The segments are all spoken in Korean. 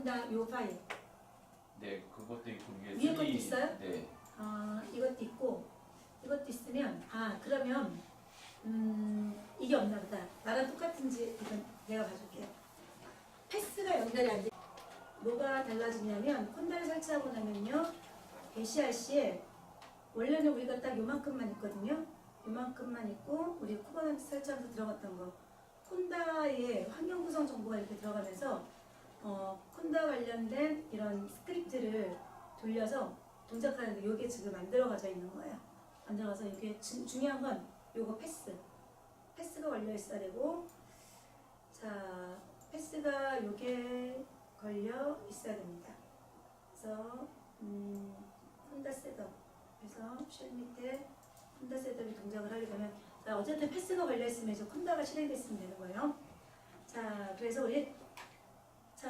콘다 요 파일. 네, 그것도 있고 위에 것도 있어요? 네. 이것도 있고 이것도 있으면 그러면 이게 없나 보다. 나랑 똑같은지 이건 내가 봐줄게요. 패스가 연결이 안 돼. 뭐가 달라지냐면 콘다를 설치하고 나면요. ACRC에 원래는 우리가 딱 요만큼만 있거든요. 요만큼만 있고 우리 쿠버넌트 설치하면서 들어갔던 거. 콘다의 환경 구성 정보가 이렇게 들어가면서 콘다 관련된 이런 스크립트를 돌려서 동작하는데 이게 지금 안 들어가져 있는 거예요. 안 들어가서 이게 중요한 건 요거 패스가 걸려 있어야 되고, 자 패스가 요게 걸려 있어야 됩니다. 그래서 콘다 셋업 그래서 쉘 밑에 콘다 셋업이 동작을 하게 되면, 자 어쨌든 패스가 걸려 있으면 이제 콘다가 실행됐으면 되는 거예요. 자 그래서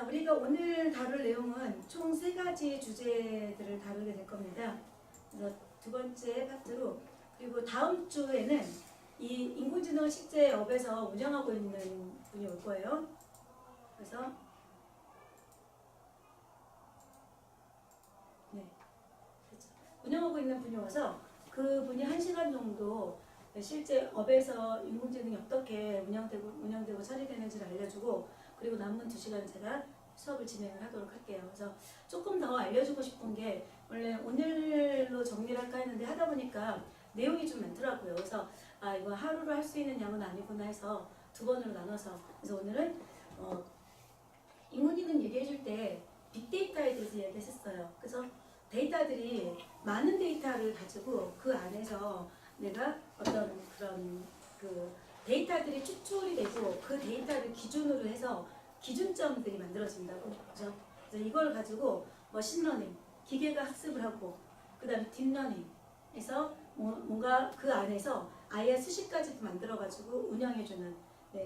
우리가 오늘 다룰 내용은 총 3가지 주제들을 다루게 될 겁니다. 그래서 두 번째 파트로, 그리고 다음 주에는 이 인공지능을 실제 업에서 운영하고 있는 분이 올 거예요. 그래서 그렇죠. 운영하고 있는 분이 와서 그분이 1시간 정도 실제 업에서 인공지능이 어떻게 운영되고 처리되는지를 알려주고, 그리고 남은 2시간 제가 수업을 진행을 하도록 할게요. 그래서 조금 더 알려주고 싶은 게, 원래 오늘로 정리를 할까 했는데 하다 보니까 내용이 좀 많더라고요. 그래서 이거 하루로 할 수 있는 양은 아니구나 해서 2번으로 나눠서, 그래서 오늘은 인공지능 얘기해줄 때 빅데이터에 대해서 얘기했었어요. 그래서 데이터들이 많은 데이터를 가지고 그 안에서 내가 어떤 그런 데이터들이 추출이 되고 그 데이터를 기준으로 해서 기준점들이 만들어진다고. 그죠? 그래서 이걸 가지고 머신러닝, 기계가 학습을 하고, 그 다음에 딥러닝에서 뭔가 그 안에서 아예 수식까지도 만들어가지고 운영해주는,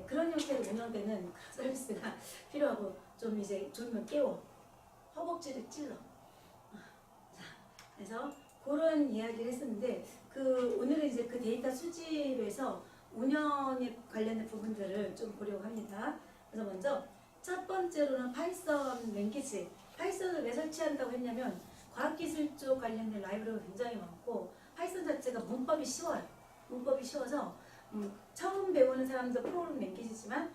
그런 형태로 운영되는 서비스가 필요하고, 좀 이제 졸면 깨워, 허벅지를 찔러. 자, 그래서 그런 이야기를 했었는데, 오늘은 이제 그 데이터 수집에서 운영에 관련된 부분들을 좀 보려고 합니다. 그래서 먼저 첫 번째로는 파이썬 랭귀지. 파이썬을 왜 설치한다고 했냐면 과학기술 쪽 관련된 라이브러리가 굉장히 많고, 파이썬 자체가 문법이 쉬워요. 문법이 쉬워서 처음 배우는 사람도 프로그램 랭귀지지만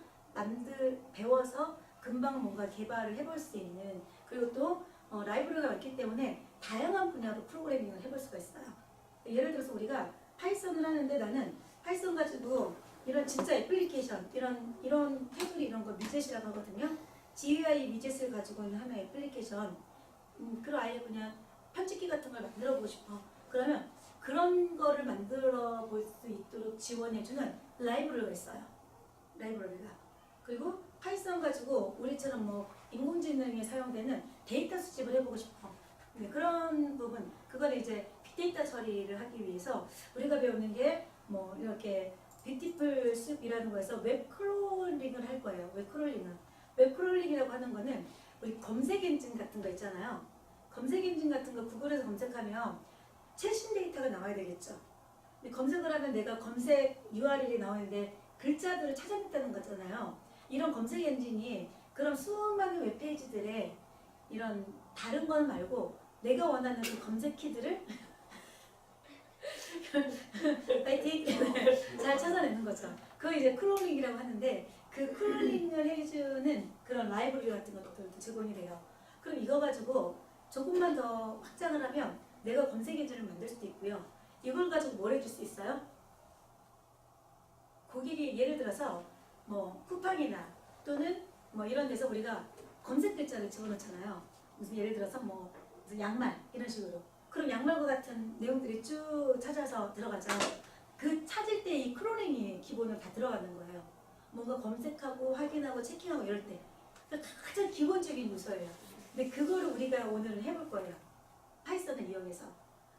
배워서 금방 뭔가 개발을 해볼 수 있는, 그리고 또 라이브러리가 많기 때문에 다양한 분야로 프로그래밍을 해볼 수가 있어요. 예를 들어서 우리가 파이썬을 하는데, 나는 파이썬 가지고 이런 진짜 애플리케이션, 이런 테두리 이런 거 미젯이라고 하거든요. GUI 미젯을 가지고 있는 하나의 애플리케이션, 그런 아예 그냥 편집기 같은 걸 만들어 보고 싶어. 그러면 그런 거를 만들어 볼 수 있도록 지원해주는 라이브러리가 있어요. 라이브러리가. 그리고 파이썬 가지고 우리처럼 뭐 인공지능에 사용되는 데이터 수집을 해보고 싶어. 그런 부분, 그거는 이제 빅데이터 처리를 하기 위해서 우리가 배우는 게 뭐 이렇게 뷰티풀 숲이라는 거에서 웹 크롤링을 할 거예요. 웹 크롤링이라고 하는 거는 우리 검색 엔진 같은 거 있잖아요. 검색 엔진 같은 거 구글에서 검색하면 최신 데이터가 나와야 되겠죠. 근데 검색을 하면 내가 검색 URL이 나오는데 글자들을 찾아냈다는 거잖아요. 이런 검색 엔진이 그런 수많은 웹페이지들의 이런 다른 건 말고 내가 원하는 그 검색 키들을 파이팅! 잘 찾아내는 거죠. 그거 이제 크롤링이라고 하는데, 그 크롤링을 해주는 그런 라이브러리 같은 것들도 제공이 돼요. 그럼 이거 가지고 조금만 더 확장을 하면 내가 검색 엔진을 만들 수도 있고요. 이걸 가지고 뭘 해줄 수 있어요? 고객이 예를 들어서 뭐 쿠팡이나 또는 뭐 이런 데서 우리가 검색 글자를 집어넣잖아요. 무슨 예를 들어서 뭐 무슨 양말 이런 식으로. 그럼 양말과 같은 내용들이 쭉 찾아서 들어가죠. 그 찾을 때 이 크롤링이 기본으로 다 들어가는 거예요. 뭔가 검색하고 확인하고 체킹하고 이럴 때. 그러니까 가장 기본적인 요소예요. 근데 그거를 우리가 오늘은 해볼 거예요. 파이썬을 이용해서.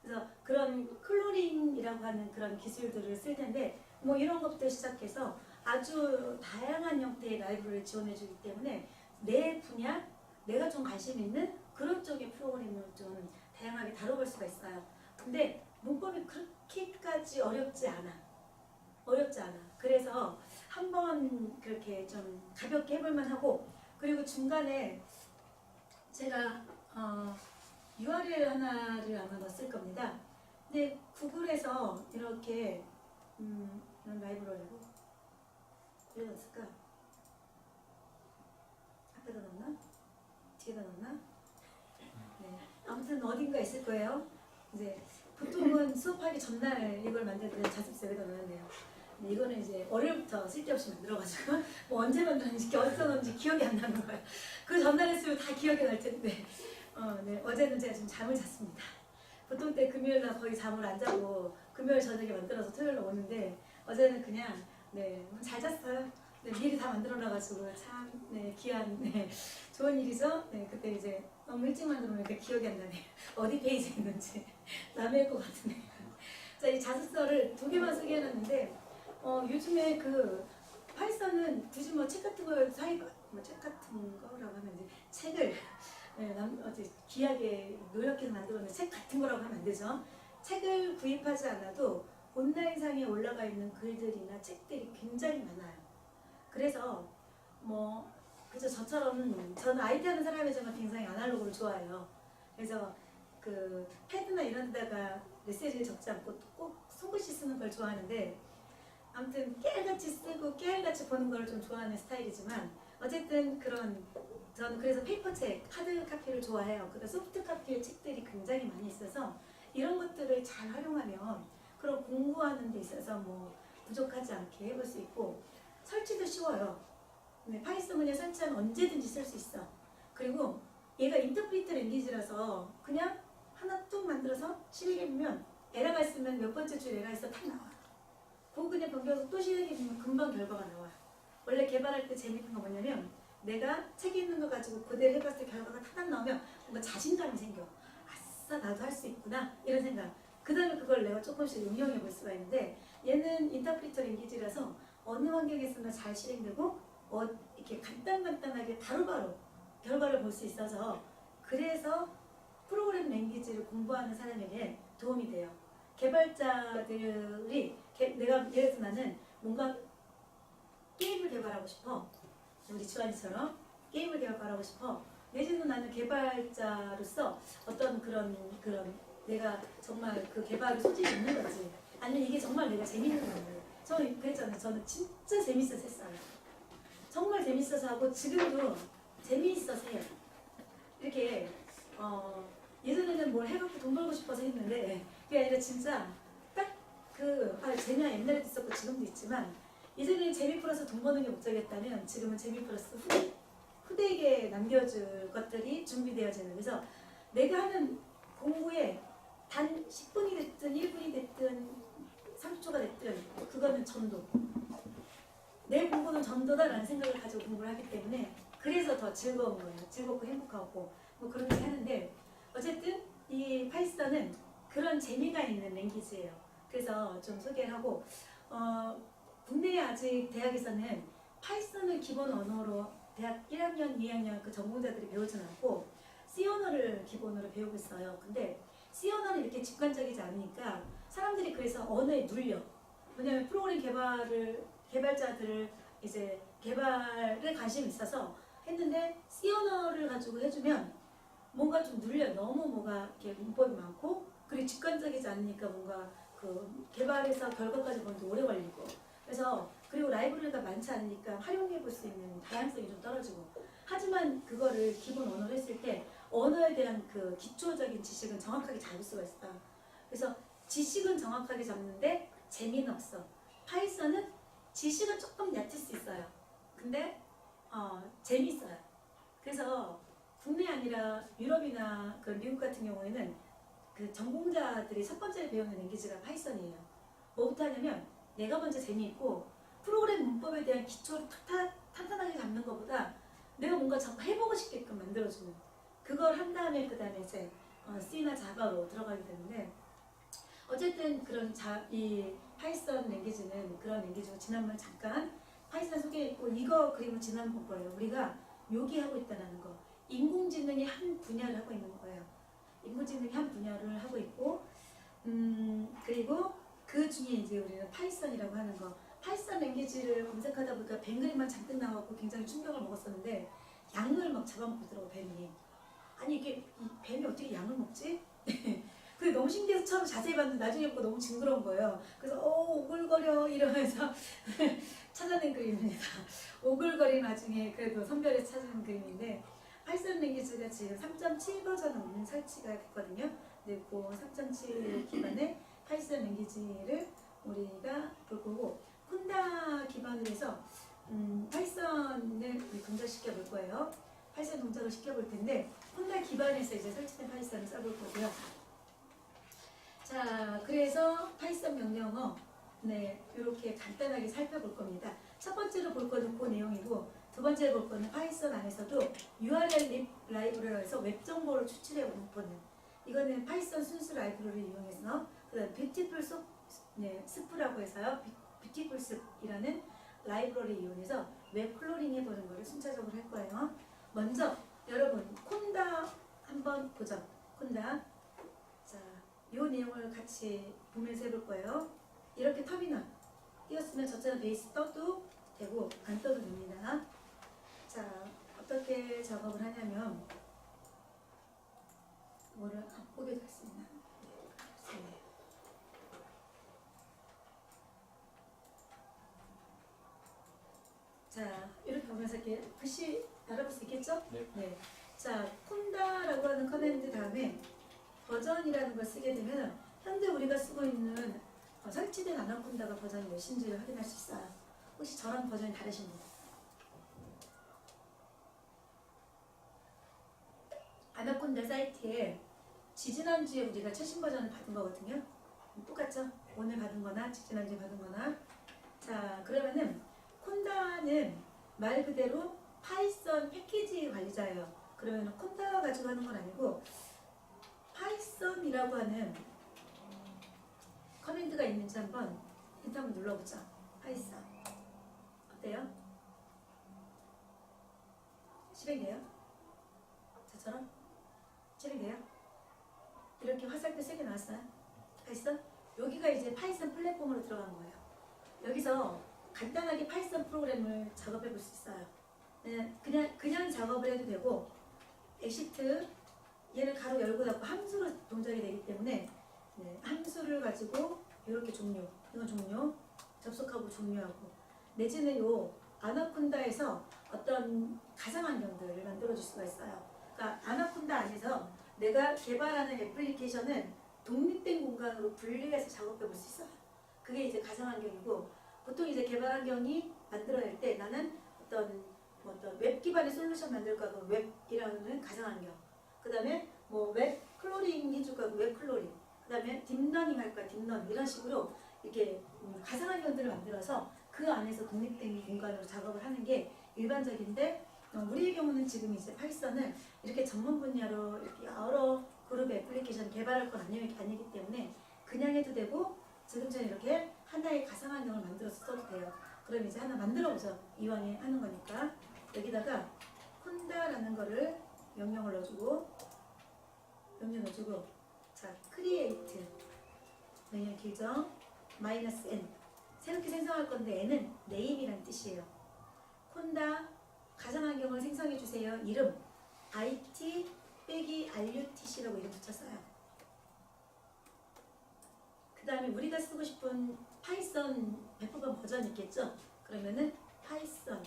그래서 그런 크롤링이라고 하는 그런 기술들을 쓸 텐데, 뭐 이런 것부터 시작해서 아주 다양한 형태의 라이브러리를 지원해주기 때문에 내 분야, 내가 좀 관심 있는 그런 쪽의 프로그램을 좀 다양하게 다뤄볼 수가 있어요. 근데 문법이 그렇게까지 어렵지 않아. 그래서 한번 그렇게 좀 가볍게 해볼만 하고, 그리고 중간에 제가 URL 하나를 아마 넣었을 겁니다. 근데 구글에서 이렇게 이런 라이브러리로 어디다 넣었을까? 앞에다 넣었나? 뒤에다 넣었나? 네. 아무튼 어딘가 있을 거예요. 이제 보통은 수업하기 전날 이걸 만들 때 자습서 여기다 넣는데요. 근데 이거는 이제 월요일부터 쓸데없이 만들어가지고 뭐 언제 만들었는지 어디서 넣었는지 기억이 안 나는 거예요. 그 전날 했으면 다 기억이 날 텐데 네. 어제는 제가 좀 잠을 잤습니다. 보통 때 금요일날 거의 잠을 안 자고 금요일 저녁에 만들어서 토요일로 오는데 어제는 그냥 잘 잤어요. 네, 미리 다 만들어놔가지고 참 귀한 좋은 일이죠. 네, 그때 이제 너무 일찍 만들어놓으니까 기억이 안 나네요. 어디 페이지에 있는지 남의 것 같은데. 자, 이 자습서를 2개만 쓰게 해놨는데 요즘에 그 파이썬은 굳이 뭐 책 같은 거 책 같은 거라고 하면 이제 책을 어제 귀하게 노력해서 만들어낸 책 같은 거라고 하면 안 되죠. 책을 구입하지 않아도 온라인상에 올라가 있는 글들이나 책들이 굉장히 많아요. 그래서 그죠, 저처럼 저는 IT 하는 사람이지만 굉장히 아날로그를 좋아해요. 그래서 그 패드나 이런 데다가 메시지를 적지 않고 꼭 손글씨 쓰는 걸 좋아하는데 아무튼 깨알같이 쓰고 깨알같이 보는 걸 좀 좋아하는 스타일이지만 어쨌든 저는 그래서 페이퍼책, 하드 카피를 좋아해요. 그러니까 소프트 카피의 책들이 굉장히 많이 있어서 이런 것들을 잘 활용하면 그런 공부하는 데 있어서 부족하지 않게 해볼 수 있고 설치도 쉬워요. 파이썬 그냥 설치하면 언제든지 쓸 수 있어. 그리고 얘가 인터프리터 랭귀지라서 그냥 하나 뚝 만들어서 실행해보면 에러가 있으면 몇 번째 줄 에러가 있어 딱 나와. 그거 그냥 넘겨서 또 실행해보면 금방 결과가 나와요. 원래 개발할 때 재밌는 거 뭐냐면 내가 책에 있는 거 가지고 그대로 해봤을 때 결과가 탁 나오면 뭔가 자신감이 생겨. 아싸 나도 할 수 있구나 이런 생각. 그 다음에 그걸 내가 조금씩 응용해 볼 수가 있는데 얘는 인터프리터 랭귀지라서 어느 환경에서나 잘 실행되고 이렇게 간단하게 바로바로 결과를 볼 수 있어서 그래서 프로그램 랭귀지를 공부하는 사람에게 도움이 돼요. 개발자들이 내가 예를 들어 나는 뭔가 게임을 개발하고 싶어. 우리 주한이처럼 게임을 개발하고 싶어. 내지는 나는 개발자로서 어떤 그런 내가 정말 그 개발에 소질이 있는 거지. 아니면 이게 정말 내가 재밌는 건데. 저는 그랬잖아요. 저는 진짜 재밌어서 했어요. 정말 재밌어서 하고 지금도 재미있어서 해요. 이렇게 예전에는 뭘 해갖고 돈 벌고 싶어서 했는데 그게 아니라 진짜 딱 재미가 옛날에도 있었고 지금도 있지만 예전에는 재미 플러스 돈 버는 게 목적이었다면 지금은 재미 플러스 후대에게 남겨줄 것들이 준비되어지는. 그래서 내가 하는 공부에 단 10분이 됐든 1분이 됐든 30초가 됐든 그거는 전도. 내 공부는 전도다라는 생각을 가지고 공부를 하기 때문에 그래서 더 즐거운 거예요. 즐겁고 행복하고 그렇게 하는데 어쨌든 이 파이썬은 그런 재미가 있는 랭귀지예요. 그래서 좀 소개를 하고 국내에 아직 대학에서는 파이썬을 기본 언어로 대학 1학년, 2학년 그 전공자들이 배우진 않고 C 언어를 기본으로 배우고 있어요. 근데 C 언어는 이렇게 직관적이지 않으니까 사람들이 그래서 언어에 눌려. 왜냐하면 프로그램 개발자들을 이제 개발에 관심이 있어서 했는데 C 언어를 가지고 해주면 뭔가 좀 눌려. 너무 이렇게 문법이 많고 그리고 직관적이지 않으니까 뭔가 그 개발해서 결과까지 보는데 오래 걸리고. 그래서 그리고 라이브러리가 많지 않으니까 활용해 볼 수 있는 다양성이 좀 떨어지고. 하지만 그거를 기본 언어로 했을 때 언어에 대한 그 기초적인 지식은 정확하게 잡을 수가 있어. 그래서 지식은 정확하게 잡는데 재미는 없어. 파이썬은 지식은 조금 얕을 수 있어요. 근데 재미있어요. 그래서 국내 아니라 유럽이나 그 미국 같은 경우에는 그 전공자들이 첫 번째 배우는 랭귀지가 파이썬이에요. 뭐부터 하냐면 내가 먼저 재미있고 프로그램 문법에 대한 기초를 탄탄하게 잡는 것보다 내가 뭔가 자꾸 해보고 싶게끔 만들어주는 그걸 한 다음에 그 다음에 이제 C나 자바로 들어가게 되는데 어쨌든 이 파이썬 랭귀지는 그런 랭귀지고 지난번에 잠깐 파이썬 소개했고 이거 그리고 지난번 거예요. 우리가 묘기하고 있다는 거. 인공지능이 한 분야를 하고 있는 거예요. 인공지능이 한 분야를 하고 있고 그리고 그 중에 이제 우리는 파이썬이라고 하는 거. 파이썬 랭귀지를 검색하다 보니까 뱅그리만 잔뜩 나와서 굉장히 충격을 먹었었는데 양을 막 잡아먹고 있더라고 뱀이. 아니 이게 이 뱀이 어떻게 양을 먹지? 그게 너무 신기해서 처음 자세히 봤는데 나중에 보고 너무 징그러운 거예요. 그래서 오글거려 이러면서 찾아낸 그림입니다. 오글거린 와중에 그래도 선별해서 찾은 그림인데 파이썬 랭귀지가 지금 3.7 버전은 설치가 됐거든요. 근데 그 3.7 기반의 파이썬 랭귀지를 우리가 볼 거고 콘다 기반으로 해서 파이썬을 우리 동작시켜 볼 거예요. 파이썬 동작을 시켜볼 텐데 콘다 기반에서 이제 설치된 파이썬을 써볼 거고요. 자, 그래서 파이썬 명령어 이렇게 간단하게 살펴볼 겁니다. 첫 번째로 볼 거는 그 내용이고 두 번째로 볼 거는 파이썬 안에서도 URL 라이브러리로 해서 웹 정보를 추출해 보는 이거는 파이썬 순수 라이브러리를 이용해서 그다음 뷰티풀 스프라고 해서요. 뷰티풀 습이라는 라이브러리 이용해서 웹 클로링 해보는 거를 순차적으로 할 거예요. 먼저 여러분 콘다 한번 보죠. 콘다. 자, 이 내용을 같이 보면서 해볼 거예요. 이렇게 터미널 띄웠으면 저처럼 베이스 떠도 되고 안 떠도 됩니다. 자, 어떻게 작업을 하냐면 뭐를 안 보게 됐습니다. 자, 이렇게 보면서 이렇게 글씨 알아볼 수 있겠죠? 네. 자, 콘다라고 하는 커맨드 다음에 버전이라는 걸 쓰게 되면 현재 우리가 쓰고 있는 설치된 아나콘다가 버전이 몇인지를 확인할 수 있어요. 혹시 저랑 버전이 다르십니까? 아나콘다 사이트에 지지난주에 우리가 최신 버전을 받은 거거든요. 똑같죠? 오늘 받은 거나 지지난주에 받은 거나. 자, 그러면은 콘다는 말 그대로 파이썬 패키지 관리자예요. 그러면 콘다 가지고 하는 건 아니고 파이썬이라고 하는 커맨드가 있는지 한번 힌트 한번 눌러보자. 파이썬 어때요? 실행돼요? 저처럼? 실행돼요? 이렇게 화살표 3개 나왔어요? 파이썬? 여기가 이제 파이썬 플랫폼으로 들어간 거예요. 여기서 간단하게 파이썬 프로그램을 작업해 볼 수 있어요. 네, 그냥 작업을 해도 되고 엑시트 얘는 가로 열고 닫고 함수로 동작이 되기 때문에 함수를 가지고 이렇게 종료, 이건 종료, 접속하고 종료하고 내지는 요 아나콘다에서 어떤 가상 환경들을 만들어 줄 수가 있어요. 그러니까 아나콘다 안에서 내가 개발하는 애플리케이션은 독립된 공간으로 분리해서 작업해 볼 수 있어요. 그게 이제 가상 환경이고 보통 이제 개발 환경이 만들어낼 때 나는 어떤 웹 기반의 솔루션 만들 거고 웹이라는 가상 환경. 그 다음에 뭐 웹 클로링 해줄 거고 웹 클로링. 그 다음에 딥러닝 할 거야 딥러닝. 이런 식으로 이렇게 가상 환경들을 만들어서 그 안에서 독립된 공간으로 작업을 하는 게 일반적인데 우리의 경우는 지금 이제 파이썬을 이렇게 전문 분야로 이렇게 여러 그룹의 애플리케이션 개발할 건 아니기 때문에 그냥 해도 되고 지금 전에 이렇게 하나의 가상 환경을 만들어서 써도 돼요. 그럼 이제 하나 만들어보죠. 이왕에 하는 거니까 여기다가 콘다라는 거를 명령을 넣어주고 자 create 명령 길정 -n 새롭게 생성할 건데 n은 name이란 뜻이에요. 콘다 가상 환경을 생성해 주세요. 이름 it-rutc라고 이름 붙였어요. 그 다음에 우리가 쓰고 싶은 파이썬 100% 버전이 있겠죠? 그러면은 파이썬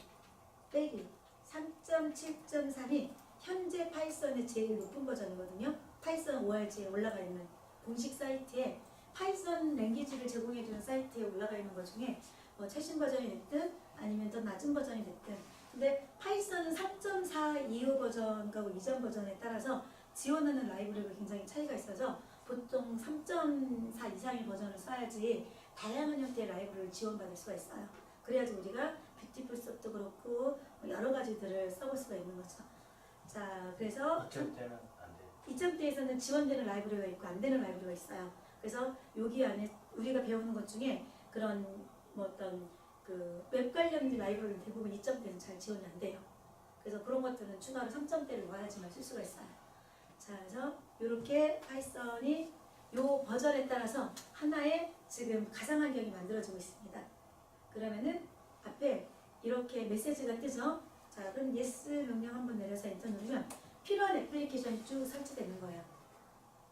빼기 3.7.3이 현재 파이썬의 제일 높은 버전이거든요. 파이썬 ORG에 올라가 있는 공식 사이트에 파이썬 랭귀지를 제공해주는 사이트에 올라가 있는 것 중에 뭐 최신 버전이 됐든 아니면 더 낮은 버전이 됐든 근데 파이썬은 3.4 이후 버전과 이전 버전에 따라서 지원하는 라이브러리가 굉장히 차이가 있어서 보통 3.4 이상의 버전을 써야지 다양한 형태의 라이브러리를 지원받을 수가 있어요. 그래야지 우리가 뷰티풀 섭도 그렇고 여러 가지들을 써볼 수가 있는 거죠. 자, 그래서 2점대는 안 돼요. 2점대에서는 지원되는 라이브러리가 있고 안 되는 라이브러리가 있어요. 그래서 여기 안에 우리가 배우는 것 중에 그런 뭐 어떤 그 웹 관련 라이브러리 대부분 2점대는 잘 지원이 안 돼요. 그래서 그런 것들은 추가로 3점대를 넣어야지만 쓸 수가 있어요. 자, 그래서 이렇게 파이썬이 요 버전에 따라서 하나의 지금 가상 환경이 만들어지고 있습니다. 그러면은 앞에 이렇게 메시지가 뜨죠. 자, 그럼 yes 명령 한번 내려서 엔터 누르면 필요한 애플리케이션이 쭉 설치되는 거예요.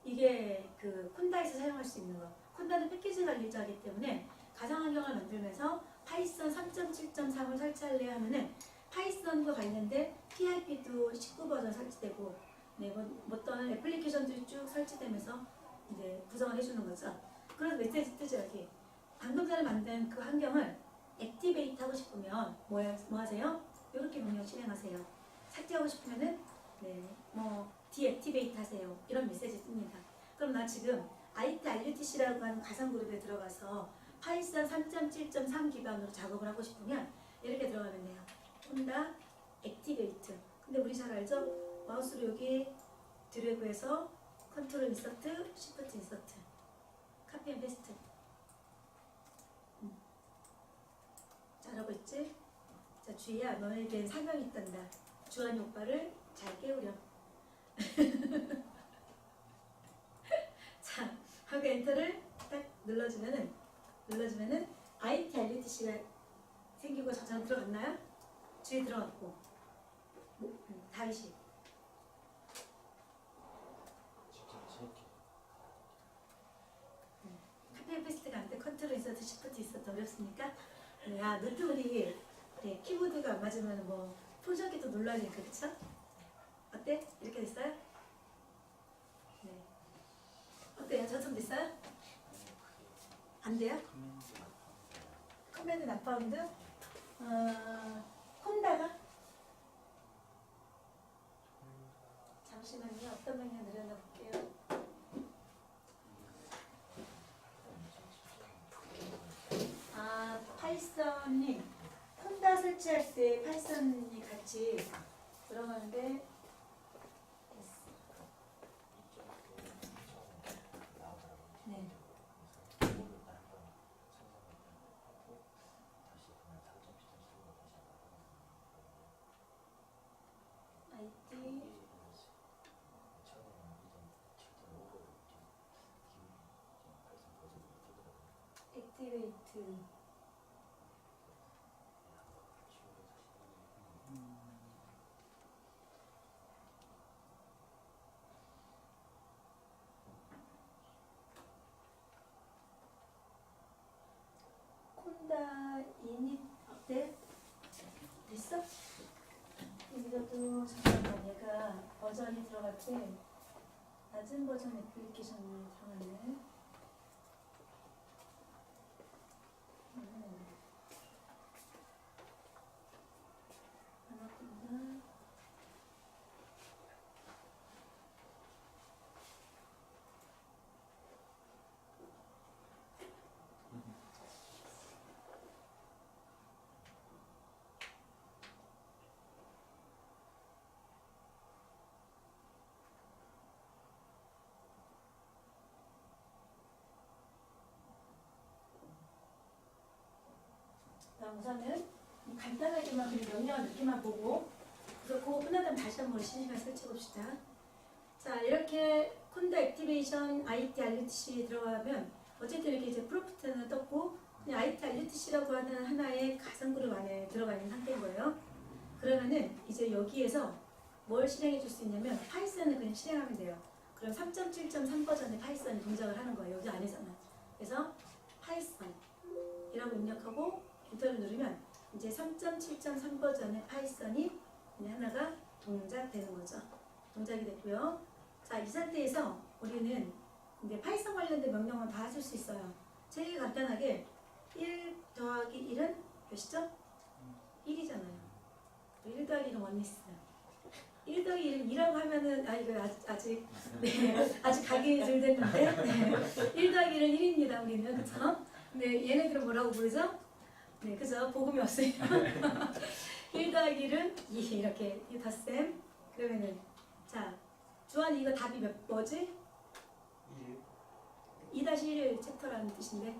이게 그 콘다에서 사용할 수 있는 거. 콘다는 패키지 관리자이기 때문에 가상 환경을 만들면서 파이썬 3.7.3을 설치하려 하면은 파이썬과 관련된 PIP도 19버전 설치되고 네, 뭐 어떤 애플리케이션들이 쭉 설치되면서 이제 구성을 해주는 거죠. 그래서 메시지 뜨죠 여기. 방금 전에 만든 그 환경을 액티베이트 하고 싶으면 뭐 하세요? 이렇게 명령 실행하세요. 삭제하고 싶으면은 뭐 디액티베이트 하세요. 이런 메시지 뜹니다. 그럼 나 지금 IT RUTC라고 하는 가상 그룹에 들어가서 파이썬 3.7.3 기반으로 작업을 하고 싶으면 이렇게 들어가면 돼요. 콘다 액티베이트. 근데 우리 잘 알죠? 마우스로 여기 드래그해서 컨트롤 인서트, 시프트 인서트, 카피 앤 페스트. 잘하고 있지? 자, 주희야, 너에겐 사명이 있단다. 주한이 오빠를 잘 깨우렴. 자, 하고 엔터를 딱 눌러주면은 IT RUTC가 생기고 저장 들어갔나요? 주희 들어갔고 다시 카피 앤 페스트가 안 돼. 컨트롤 인서트, 시프트 인서트 어렵습니까? 네, 노트북이 키보드가 안 맞으면 뭐 손잡기도 눌러야 되니까 그쵸? 어때? 이렇게 됐어요? 네. 어때요? 저처럼 됐어요? 안 돼요? 커맨드 나파운드? 콘다가? 잠시만요. 어떤 명령 내려놔 볼게요. 파이썬이 콘다 설치할 때 파이썬이 같이 들어가는데 네. IT 액티베이트 콘다 이닛 어때? 됐어? 이것도 잠깐만 얘가 버전이 들어갈 때 낮은 버전 애플리케이션이 들어가네. 하나뿐나 우선은 간단하게만 그냥 명령을 늦게만 보고 그래서 그거 끝나면 다시 한번 실시간 설치해 봅시다. 자, 이렇게 콘다 액티베이션 IT RUTC 들어가면 어쨌든 이렇게 이제 프로프트는 떴고 그냥 IT RUTC라고 하는 하나의 가상 그룹 안에 들어가 있는 상태인 거예요. 그러면은 이제 여기에서 뭘 실행해 줄 수 있냐면 파이썬을 그냥 실행하면 돼요. 그럼 3.7.3 버전의 파이썬이 동작을 하는 거예요. 여기 안에서는. 그래서 파이썬이라고 입력하고 엔터를 누르면 이제 3.7.3 버전의 파이썬이 하나가 동작되는 거죠. 동작이 됐고요. 자, 이 상태에서 우리는 이제 파이썬 관련된 명령을 다 쓸 수 있어요. 제일 간단하게 1 더하기 1은 몇이죠? 1이잖아요. 1 더하기 1은 1 있어요. 1 더하기 1은 2라고 하면은 이거 아직 아직 가기 덜 됐는데 1 더하기 1은 1입니다. 우리는 그쵸? 근데 얘네들은 뭐라고 부르죠? 네, 그죠? 복음이 없어요. 1 더하기 1은 2 이렇게 덧셈. 그러면은 자, 주한이 이거 답이 뭐지? 2-1 챕터라는 뜻인데.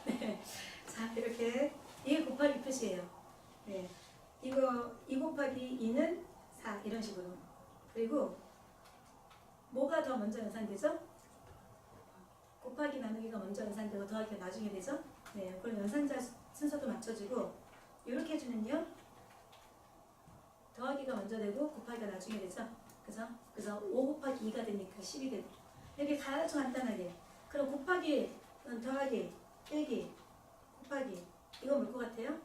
네. 자, 이렇게 이게 곱하기 표시예요. 네. 이거 2 곱하기 2는 4 이런 식으로. 그리고 뭐가 더 먼저 연산되죠? 곱하기 나누기가 먼저 연산되고 더하기가 나중에 되죠? 네, 그럼 연산자 순서도 맞춰지고 이렇게 해주면요 더하기가 먼저 되고 곱하기가 나중에 되죠. 그래서 5 곱하기 2가 되니까 10이 되고 이렇게 아주 간단하게. 그럼 곱하기, 더하기, 빼기, 곱하기 이거 뭘 것 같아요?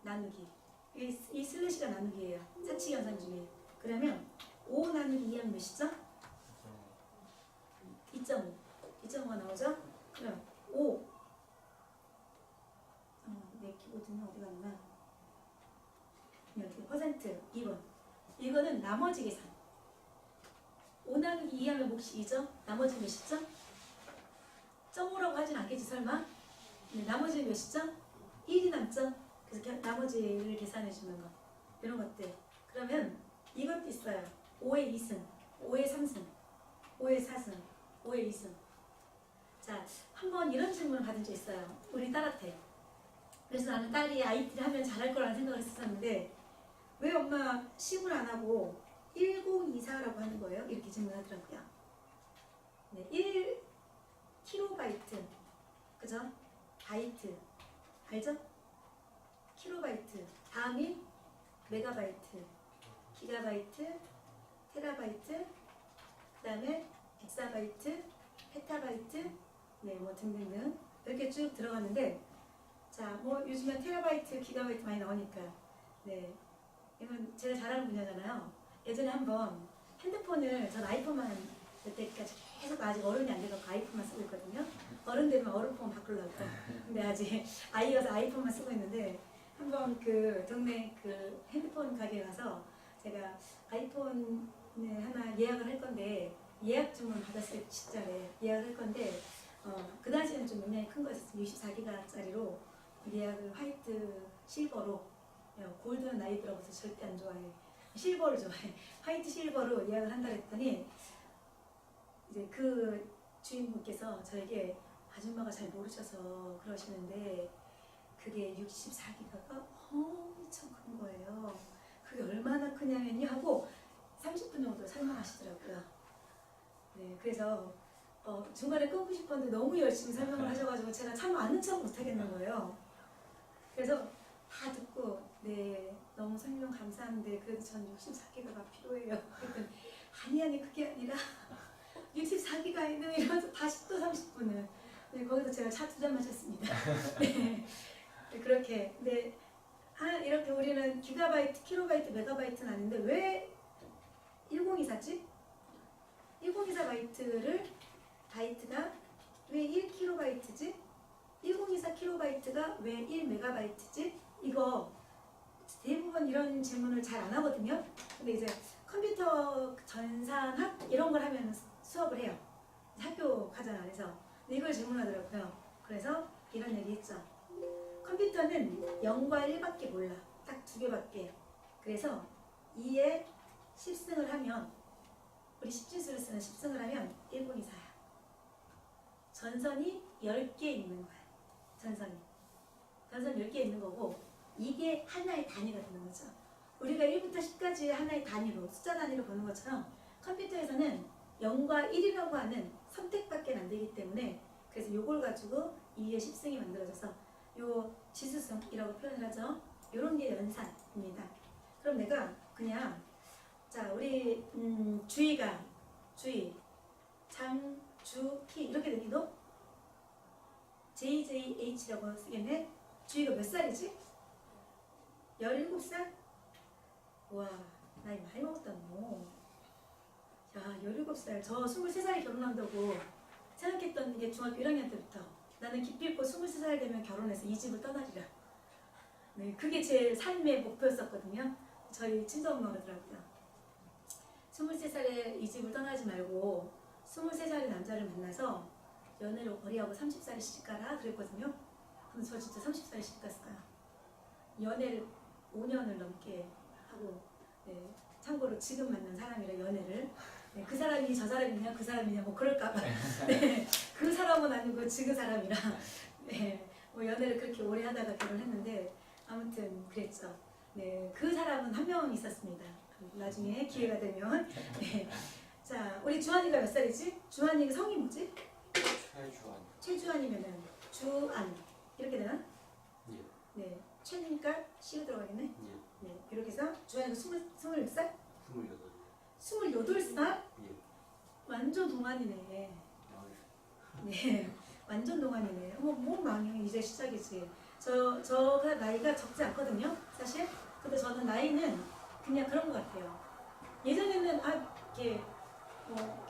나누기. 이 슬래시가 나누기예요. 사칙 현상 중에. 그러면 5 나누기 2하면 몇이죠? 2.5. 2.5가 나오죠? 그럼 5. 내 키보드는 어디 갔나? 여기 퍼센트 2번. 이거는 나머지 계산. 5 나누기 2 하면 몫이 2죠? 나머지 몇이죠? 0.5라고 하진 않겠지 설마? 네, 나머지 몇이죠? 1이 남죠? 그래서 나머지를 계산해 주는 거. 이런 것들. 그러면 이것도 있어요. 5의 2승, 5의 3승, 5의 4승, 5의 2승. 자, 한번 이런 질문을 받은 적 있어요. 우리 딸한테. 그래서 나는 딸이 IT를 하면 잘할 거라는 생각을 했었는데 왜 엄마 10을 안 하고 1024라고 하는 거예요? 이렇게 질문하더라고요. 네, 1 킬로바이트, 그죠? 바이트, 알죠? 킬로바이트, 다음이 메가바이트, 기가바이트, 테라바이트, 그 다음에 엑사바이트, 페타바이트, 네, 뭐 등등등 이렇게 쭉 들어가는데, 자, 뭐 요즘에 테라바이트, 기가바이트 많이 나오니까, 네, 이건 제가 잘하는 분야잖아요. 예전에 한번 핸드폰을 전 아이폰만 그때까지 계속 아직 어른이 안 돼서 아이폰만 쓰고 있거든요. 어른 되면 어른폰 바꾸려고. 근데 아직 아이여서 아이폰만 쓰고 있는데 한번 그 동네 그 핸드폰 가게에 가서 제가 아이폰을 하나 예약을 할 건데 예약 주문 받았어요. 진짜래 예약을 할 건데 그 당시에는 좀 용량이 큰 거였어요. 64기가짜리로 예약을 화이트 실버로. 골드는 나이 들어서 절대 안 좋아해. 실버를 좋아해. 화이트 실버로 예약을 한다 그랬더니 이제 그 주인분께서 저에게 아줌마가 잘 모르셔서 그러시는데 그게 64기가가 엄청 큰 거예요. 그게 얼마나 크냐면요 하고 30분 정도 설명하시더라고요. 네, 그래서 중간에 끊고 싶었는데 너무 열심히 설명을 하셔가지고 제가 참 아는 척 못하겠는 거예요. 그래서 다 듣고 네 너무 설명 감사한데 그래도 전 64기가가 필요해요. 그랬더니 아니 그게 아니라 64기가에는 이러면서 다시 또 30분을 네, 거기서 제가 차 2잔 마셨습니다. 네, 그렇게 네, 이렇게 우리는 기가바이트, 킬로바이트, 메가바이트는 아닌데 왜 1024지? 1024 바이트가 왜 1킬로바이트지? 1024 킬로바이트가 왜 1메가바이트지? 이거 대부분 이런 질문을 잘 안 하거든요. 근데 이제 컴퓨터 전산학 이런 걸 하면 수업을 해요. 학교 과정 안에서. 근데 이걸 질문하더라고요. 그래서 이런 얘기 했죠. 컴퓨터는 0과 1밖에 몰라. 딱 2개밖에. 그래서 2에 10승을 하면 우리 10진수를 쓰는 10승을 하면 1024야. 전선이 10개 있는 거야. 전선 10개 있는 거고 이게 하나의 단위가 되는 거죠. 우리가 1부터 10까지 하나의 단위로 숫자 단위로 보는 것처럼 컴퓨터에서는 0과 1이라고 하는 선택밖에 안 되기 때문에 그래서 요걸 가지고 2의 10승이 만들어져서 요 지수승이라고 표현을 하죠. 요런 게 연산입니다. 그럼 내가 그냥 자 우리 주희가 주희 장, 주, 희 이렇게 되기도 JJH라고 쓰겠네. 주희가 몇 살이지? 17살? 와 나이 많이 먹었다 너. 야 17살 저 23살에 결혼한다고 생각했던 게 중학교 1학년 때부터 나는 기필코 23살 되면 결혼해서 이 집을 떠나리라. 네, 그게 제 삶의 목표였었거든요. 저희 친정엄마가 그러더라고요. 23살에 이 집을 떠나지 말고 23살의 남자를 만나서 연애를 오래 하고 30살에 시집가라 그랬거든요. 근데 저 진짜 30살에 시집갔어요. 연애를 5년을 넘게 하고 네, 참고로 지금 만난 사람이랑 연애를 네, 그 사람이 저 사람이냐 그 사람이냐 뭐 그럴까봐 네, 그 사람은 아니고 지금 사람이랑 네, 뭐 연애를 그렇게 오래 하다가 결혼했는데 아무튼 그랬죠. 네, 그 사람은 한 명 있었습니다. 나중에 기회가 되면 네. 자 우리 주한이가 몇 살이지? 주한이 성이 뭐지? 최주환. 최주한이면은 주안 이렇게 되나? 예. 네, 최니까 C가 들어가겠네. 예. 네, 이렇게 해서 주한이가 26살? 28. 28살? 예. 완전 동안이네. 아, 네, 완전 동안이네. 뭐 망해. 이제 시작이지. 저가 나이가 적지 않거든요, 사실. 근데 저는 나이는 그냥 그런 것 같아요. 예전에는 이렇게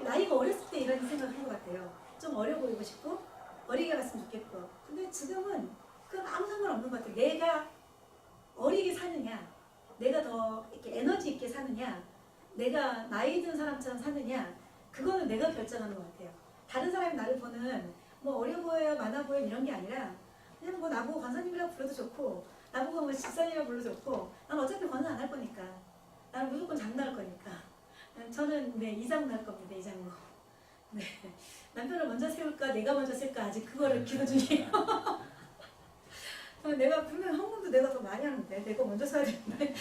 나이가 어렸을 때 이런 생각을 한 것 같아요. 좀 어려 보이고 싶고 어리게 갔으면 좋겠고. 근데 지금은 그건 아무 상관없는 것 같아요. 내가 어리게 사느냐, 내가 더 이렇게 에너지 있게 사느냐, 내가 나이 든 사람처럼 사느냐, 그거는 내가 결정하는 것 같아요. 다른 사람이 나를 보는 뭐 어려 보여요, 많아 보여요 이런 게 아니라 그냥 뭐 나보고 권사님이라고 불러도 좋고 나보고 뭐 집사님이라고 불러도 좋고 난 어차피 권사 안 할 거니까 나는 무조건 장날 거니까 저는 네 이장로 할 겁니다. 이장로. 네. 남편을 먼저 세울까 내가 먼저 세울까 아직 그거를 기도 중이에요. 내가 분명 헌금도 내가 더 많이 하는데 내가 먼저 서야 되는데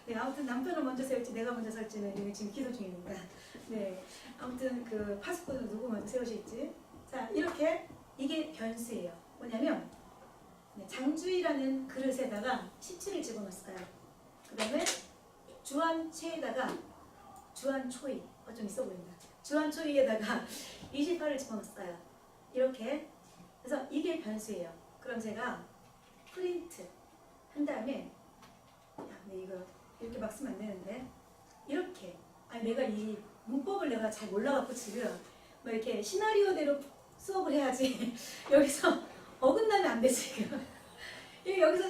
네, 아무튼 남편을 먼저 세울지 내가 먼저 설지는 지금 기도 중입니다. 네, 아무튼 그 파수꾼은 누구 먼저 세우실지. 자, 이렇게 이게 변수예요. 뭐냐면 네, 장주이라는 그릇에다가 17을 집어넣었어요. 그 다음에 주한채에다가 주한초이 좀 있어 보인다. 주한초이에다가 28을 집어넣었어요. 이렇게. 그래서 이게 변수예요. 그럼 제가 프린트 한 다음에 네, 이거 이렇게 막 쓰면 안 되는데 이렇게 내가 이 문법을 내가 잘 몰라갖고 지금 뭐 이렇게 시나리오대로 수업을 해야지 여기서 어긋나면 안 돼 지금. 여기서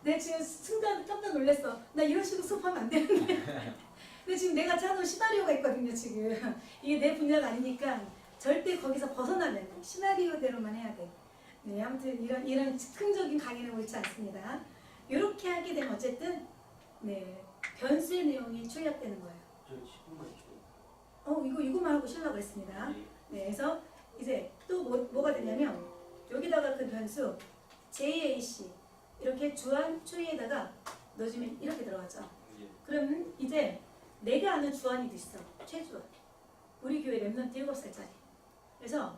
내가 지금 순간 깜짝 놀랐어. 나 이런 식으로 수업하면 안 되는데. 근데 지금 내가 짜놓은 시나리오가 있거든요 지금. 이게 내 분야가 아니니까 절대 거기서 벗어나면 시나리오대로만 해야 돼. 네, 아무튼 이런 즉흥적인 강의는 옳지 않습니다. 이렇게 하게 되면 어쨌든 네 변수의 내용이 출력되는 거예요. 저 10분만 줘. 이거만 하고 쉬려고 했습니다. 예. 네, 그래서 이제 또 뭐가 되냐면 여기다가 그 변수 JAC 이렇게 주한 초이에다가 넣어주면 이렇게 들어가죠. 예. 그럼 이제 내가 아는 주한이도 있어. 최주한. 우리 교회 랩런트 7살짜리. 그래서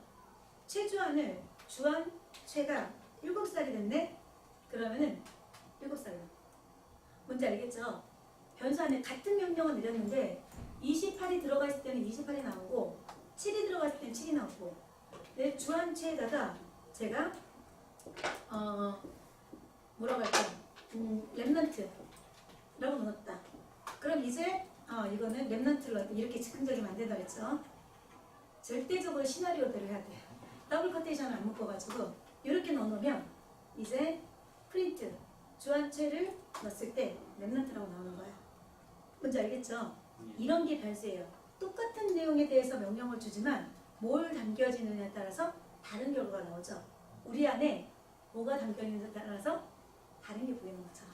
최주한을 주한 최가 7살이 됐네? 그러면은 7살로. 뭔지 알겠죠? 변수 안에 같은 명령을 내렸는데 28이 들어가 있을 때는 28이 나오고 7이 들어가 있을 때는 7이 나오고 내 주한 최에다가 제가 뭐라고 할까? 랩런트라고 넣었다. 그럼 이제 이거는 랩런트를 넣었다. 이렇게 즉흥적이면 안 된다 그랬죠? 절대적으로 시나리오대로 해야 돼. 더블 커테이션을 안 묶어가지고 이렇게 넣어놓으면 이제 프린트 주한체를 넣었을 때 랩런트라고 나오는 거야. 뭔지 알겠죠? 이런 게 변수예요. 똑같은 내용에 대해서 명령을 주지만 뭘 담겨지느냐에 따라서 다른 결과가 나오죠. 우리 안에 뭐가 담겨있느냐에 따라서 다른 게 보이는 거죠.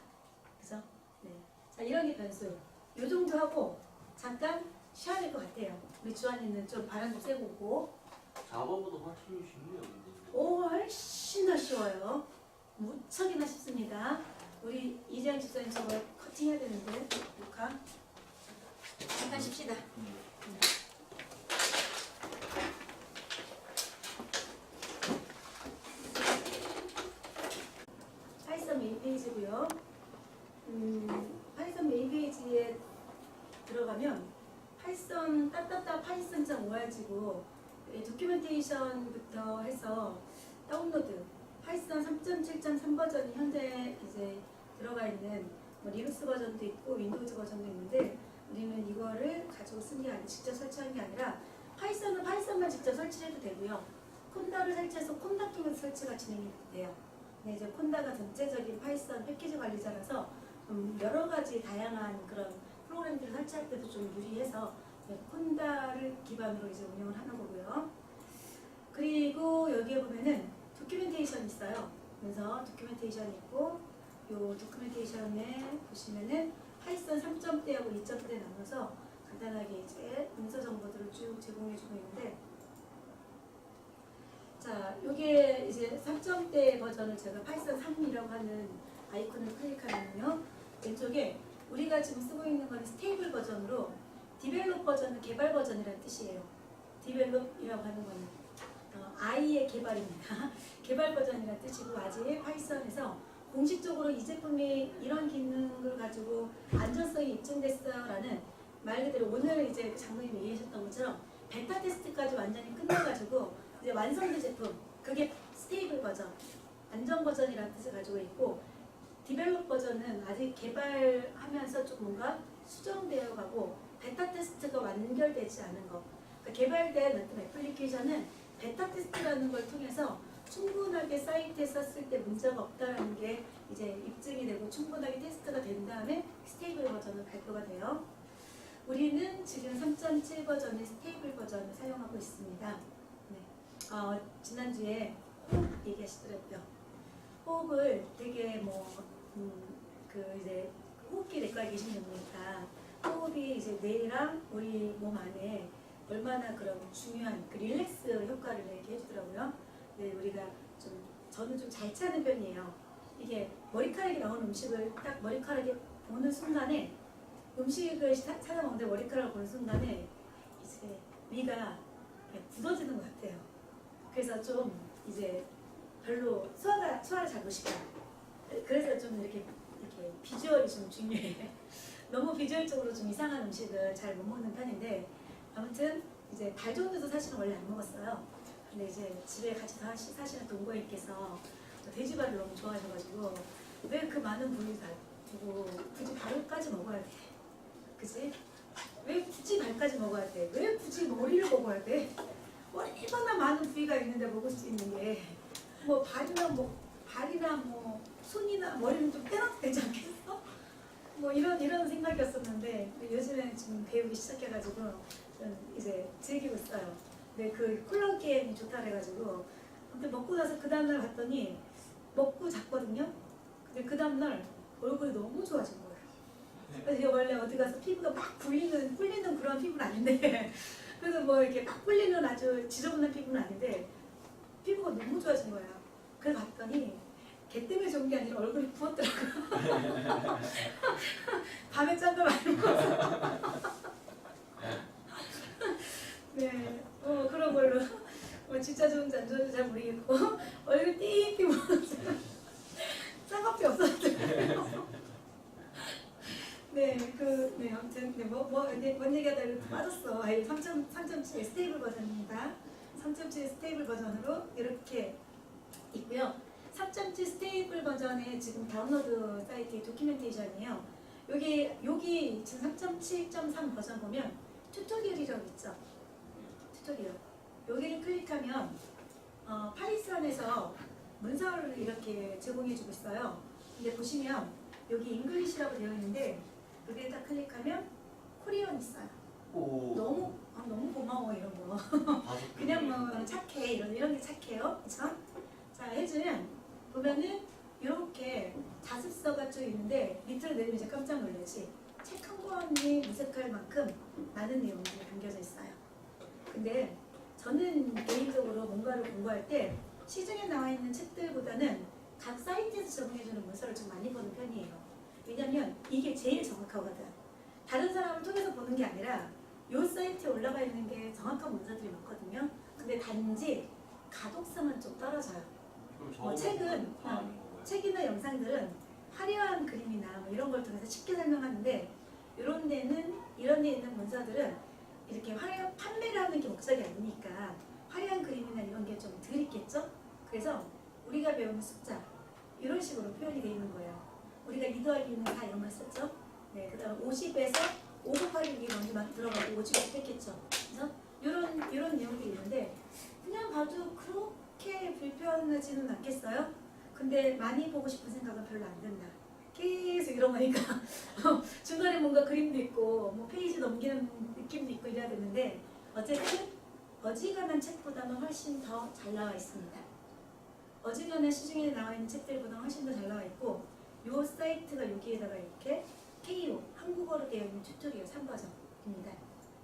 그래서 네. 자, 이런 게 변수. 요 정도 하고 잠깐 쉬어야 될 것 같아요. 우리 주한이는 좀 바람도 쐬고 오고. 4번보다 훨씬 쉽네요. 근데. 훨씬 더 쉬워요. 무척이나 쉽습니다. 우리 이재현 집사님 저거 커팅해야 되는데 녹화 잠깐 쉽시다. 파이썬 메인 페이지고요. 파이썬 메인 페이지에 들어가면 파이썬 파이썬.org고 도큐멘테이션부터 해서 다운로드 파이썬 3.7.3 버전이 현재 이제 들어가 있는 뭐 리눅스 버전도 있고 윈도우즈 버전도 있는데 우리는 이거를 가지고 쓴 게 아니라 직접 설치한 게 아니라 파이썬은 파이썬만 직접 설치해도 되고요. 콘다를 설치해서 콘다 통해서 설치가 진행이 돼요. 네, 이제 콘다가 전체적인 파이썬 패키지 관리자라서 좀 여러 가지 다양한 그런 프로그램들을 설치할 때도 좀 유리해서 콘다를 기반으로 이제 운영을 하는 거고요. 그리고 여기에 보면은 도큐멘테이션 있어요. 그래서 도큐멘테이션 있고 요 도큐멘테이션에 보시면은 파이썬 3점대하고 2점대 나눠서 간단하게 이제 문서 정보들을 쭉 제공해주고 있는데 자, 요게 이제 3점대 버전을 제가 파이썬 3이라고 하는 아이콘을 클릭하면요. 왼쪽에 우리가 지금 쓰고 있는 건 스테이블 버전으로 디벨롭 버전은 개발 버전이라는 뜻이에요. 디벨롭이라고 하는 거는 I의 개발입니다. 개발 버전이라는 뜻이고 아직 파이썬에서 공식적으로 이 제품이 이런 기능을 가지고 안전성이 입증됐어요라는 말 그대로 오늘 이제 그 장모님이 얘기하셨던 것처럼 베타 테스트까지 완전히 끝나가지고 이제 완성된 제품 그게 스테이블 버전, 안전 버전이라는 뜻을 가지고 있고 디벨롭 버전은 아직 개발하면서 좀 뭔가 수정되어 가고 베타 테스트가 완결되지 않은 거. 그러니까 개발된 어떤 애플리케이션은 베타 테스트라는 걸 통해서 충분하게 사이트에 썼을 때 문제가 없다는 게 이제 입증이 되고 충분하게 테스트가 된 다음에 스테이블 버전으로 발표가 돼요. 우리는 지금 3.7 버전의 스테이블 버전을 사용하고 있습니다. 네. 지난주에 호흡 얘기하시더라고요. 호흡을 되게 그 이제 호흡기 내과에 계신 분이니까 호흡이 이제 뇌랑 우리 몸 안에 얼마나 그런 중요한 그 릴렉스 효과를 이렇게 해주더라고요. 네, 우리가 저는 좀 잘 찾는 편이에요. 이게 머리카락이 나온 음식을 딱 머리카락에 보는 순간에 음식을 찾아 먹는데 머리카락을 보는 순간에 이제 위가 굳어지는 것 같아요. 그래서 좀 이제 별로 소화를 잘 못 시켜요. 그래서 좀 이렇게 비주얼이 좀 중요해. 너무 비주얼적으로 좀 이상한 음식을 잘 못 먹는 편인데 아무튼 이제 달종류도 사실은 원래 안 먹었어요. 근데 이제 집에 같이 사시는 동거인께서 돼지발을 너무 좋아하셔가지고 왜 그 많은 부위를 두고 굳이 발까지 먹어야 돼? 그치? 왜 굳이 발까지 먹어야 돼? 왜 굳이 머리를 먹어야 돼? 얼마나 많은 부위가 있는데 먹을 수 있는 게 뭐 발이나 뭐 손이나 머리는 좀 빼놔도 되지 않겠어? 뭐 이런 생각이었었는데 요즘에 지금 배우기 시작해가지고 좀 이제 즐기고 있어요. 근데 그 콜라겐이 좋다 그래가지고 근데 먹고 나서 그 다음날 봤더니 먹고 잤거든요. 근데 그 다음날 얼굴이 너무 좋아진 거예요. 그래서 이게 원래 어디 가서 피부가 막 뿔리는 그런 피부는 아닌데 그래서 뭐 이렇게 막 뿔리는 아주 지저분한 피부는 아닌데 피부가 너무 좋아진 거예요. 그래서 봤더니 걔 때문에 좋은 게 아니라 얼굴이 부었더라고요. 밤에 짠걸 많이 먹어서. 네, 그런 걸로 진짜 좋은지 안 좋은지 잘 모르겠고 얼굴 띵띵 부어서 쌍꺼풀이 없었더라고요. 네, 아무튼 뭔 얘기하다 이렇게 빠졌어. 3.7 스테이블 버전입니다. 3.7 스테이블 버전으로 이렇게 있고요. 3.7 스테이블 버전의 지금 다운로드 사이트의 도큐멘테이션이에요. 여기 지금 3.7.3 버전 보면 튜토리얼이라고 있죠. 튜토리얼. 여기를 클릭하면 파리스안에서 문서를 이렇게 제공해주고 있어요. 근데 보시면 여기 잉글리시라고 되어 있는데 여기에 딱 클릭하면 코리안 있어요. 오. 너무 고마워 이런 거. 그냥 뭐 착해 이런 게 착해요. 그쵸? 자 해주면 보면은 이렇게 자습서가 쭉 있는데 밑으로 내리면 이제 깜짝 놀라지. 책 한 권이 무색할 만큼 많은 내용들이 담겨져 있어요. 근데 저는 개인적으로 뭔가를 공부할 때 시중에 나와 있는 책들보다는 각 사이트에서 제공해주는 문서를 좀 많이 보는 편이에요. 왜냐면 이게 제일 정확하거든. 다른 사람을 통해서 보는 게 아니라 이 사이트에 올라가 있는 게 정확한 문서들이 많거든요. 근데 단지 가독성은 좀 떨어져요. 책이나 영상들은 화려한 그림이나 뭐 이런 걸 통해서 쉽게 설명하는데 이런 데 있는 문서들은 이렇게 판매를 하는 게 목적이 아니니까 화려한 그림이나 이런 게 좀 덜 있겠죠? 그래서 우리가 배우는 숫자 이런 식으로 표현이 되어 있는 거예요. 우리가 2 더하기 2는 4 이런 말 썼죠? 네, 그 다음 50에서 5 곱하기 6이 먼저 막 들어가고 5씩 했겠죠. 그래서 이런 내용들이 있는데 그냥 봐도 그렇게 불편하지는 않겠어요? 근데 많이 보고 싶은 생각은 별로 안 든다. 계속 이런 거니까 중간에 뭔가 그림도 있고 뭐 페이지 넘기는 느낌도 있고 이래야 되는데 어쨌든 어지간한 책보다는 훨씬 더 잘 나와 있습니다. 어지간한 시중에 나와 있는 책들보다 훨씬 더 잘 나와 있고 이 사이트가 여기에다가 이렇게 KO 한국어로 되어 있는 튜토리얼 3버전입니다.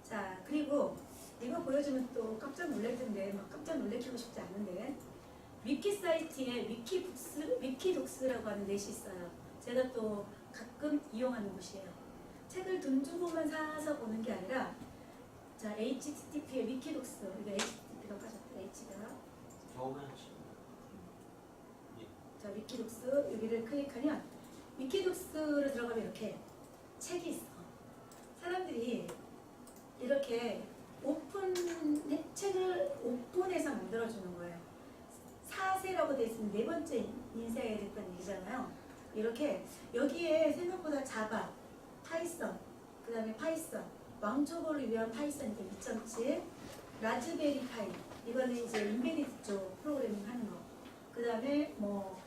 자 그리고 이거 보여주면 또 깜짝 놀랄 텐데 막 깜짝 놀래키고 싶지 않은데 위키 사이트에 위키독스라고 하는 넷이 있어요. 제가 또 가끔 이용하는 곳이에요. 책을 돈 주고만 사서 보는 게 아니라 자 HTTP의 위키독스 이게 HTTP가 빠졌다. H가 처음에 하시는. 자 위키독스 여기를 클릭하면 위키독스를 들어가면 이렇게 책이 있어. 사람들이 이렇게 책을 오픈해서 만들어주는 거예요. 4세라고 되어 있으면 네 번째 인쇄해야 됐다는 얘기잖아요. 이렇게 여기에 생각보다 자바, 파이썬, 그 다음에 파이썬, 왕초보를 위한 파이썬 2.7, 라즈베리 파이, 이거는 이제 인베디드 쪽 프로그래밍 하는 거. 그 다음에 뭐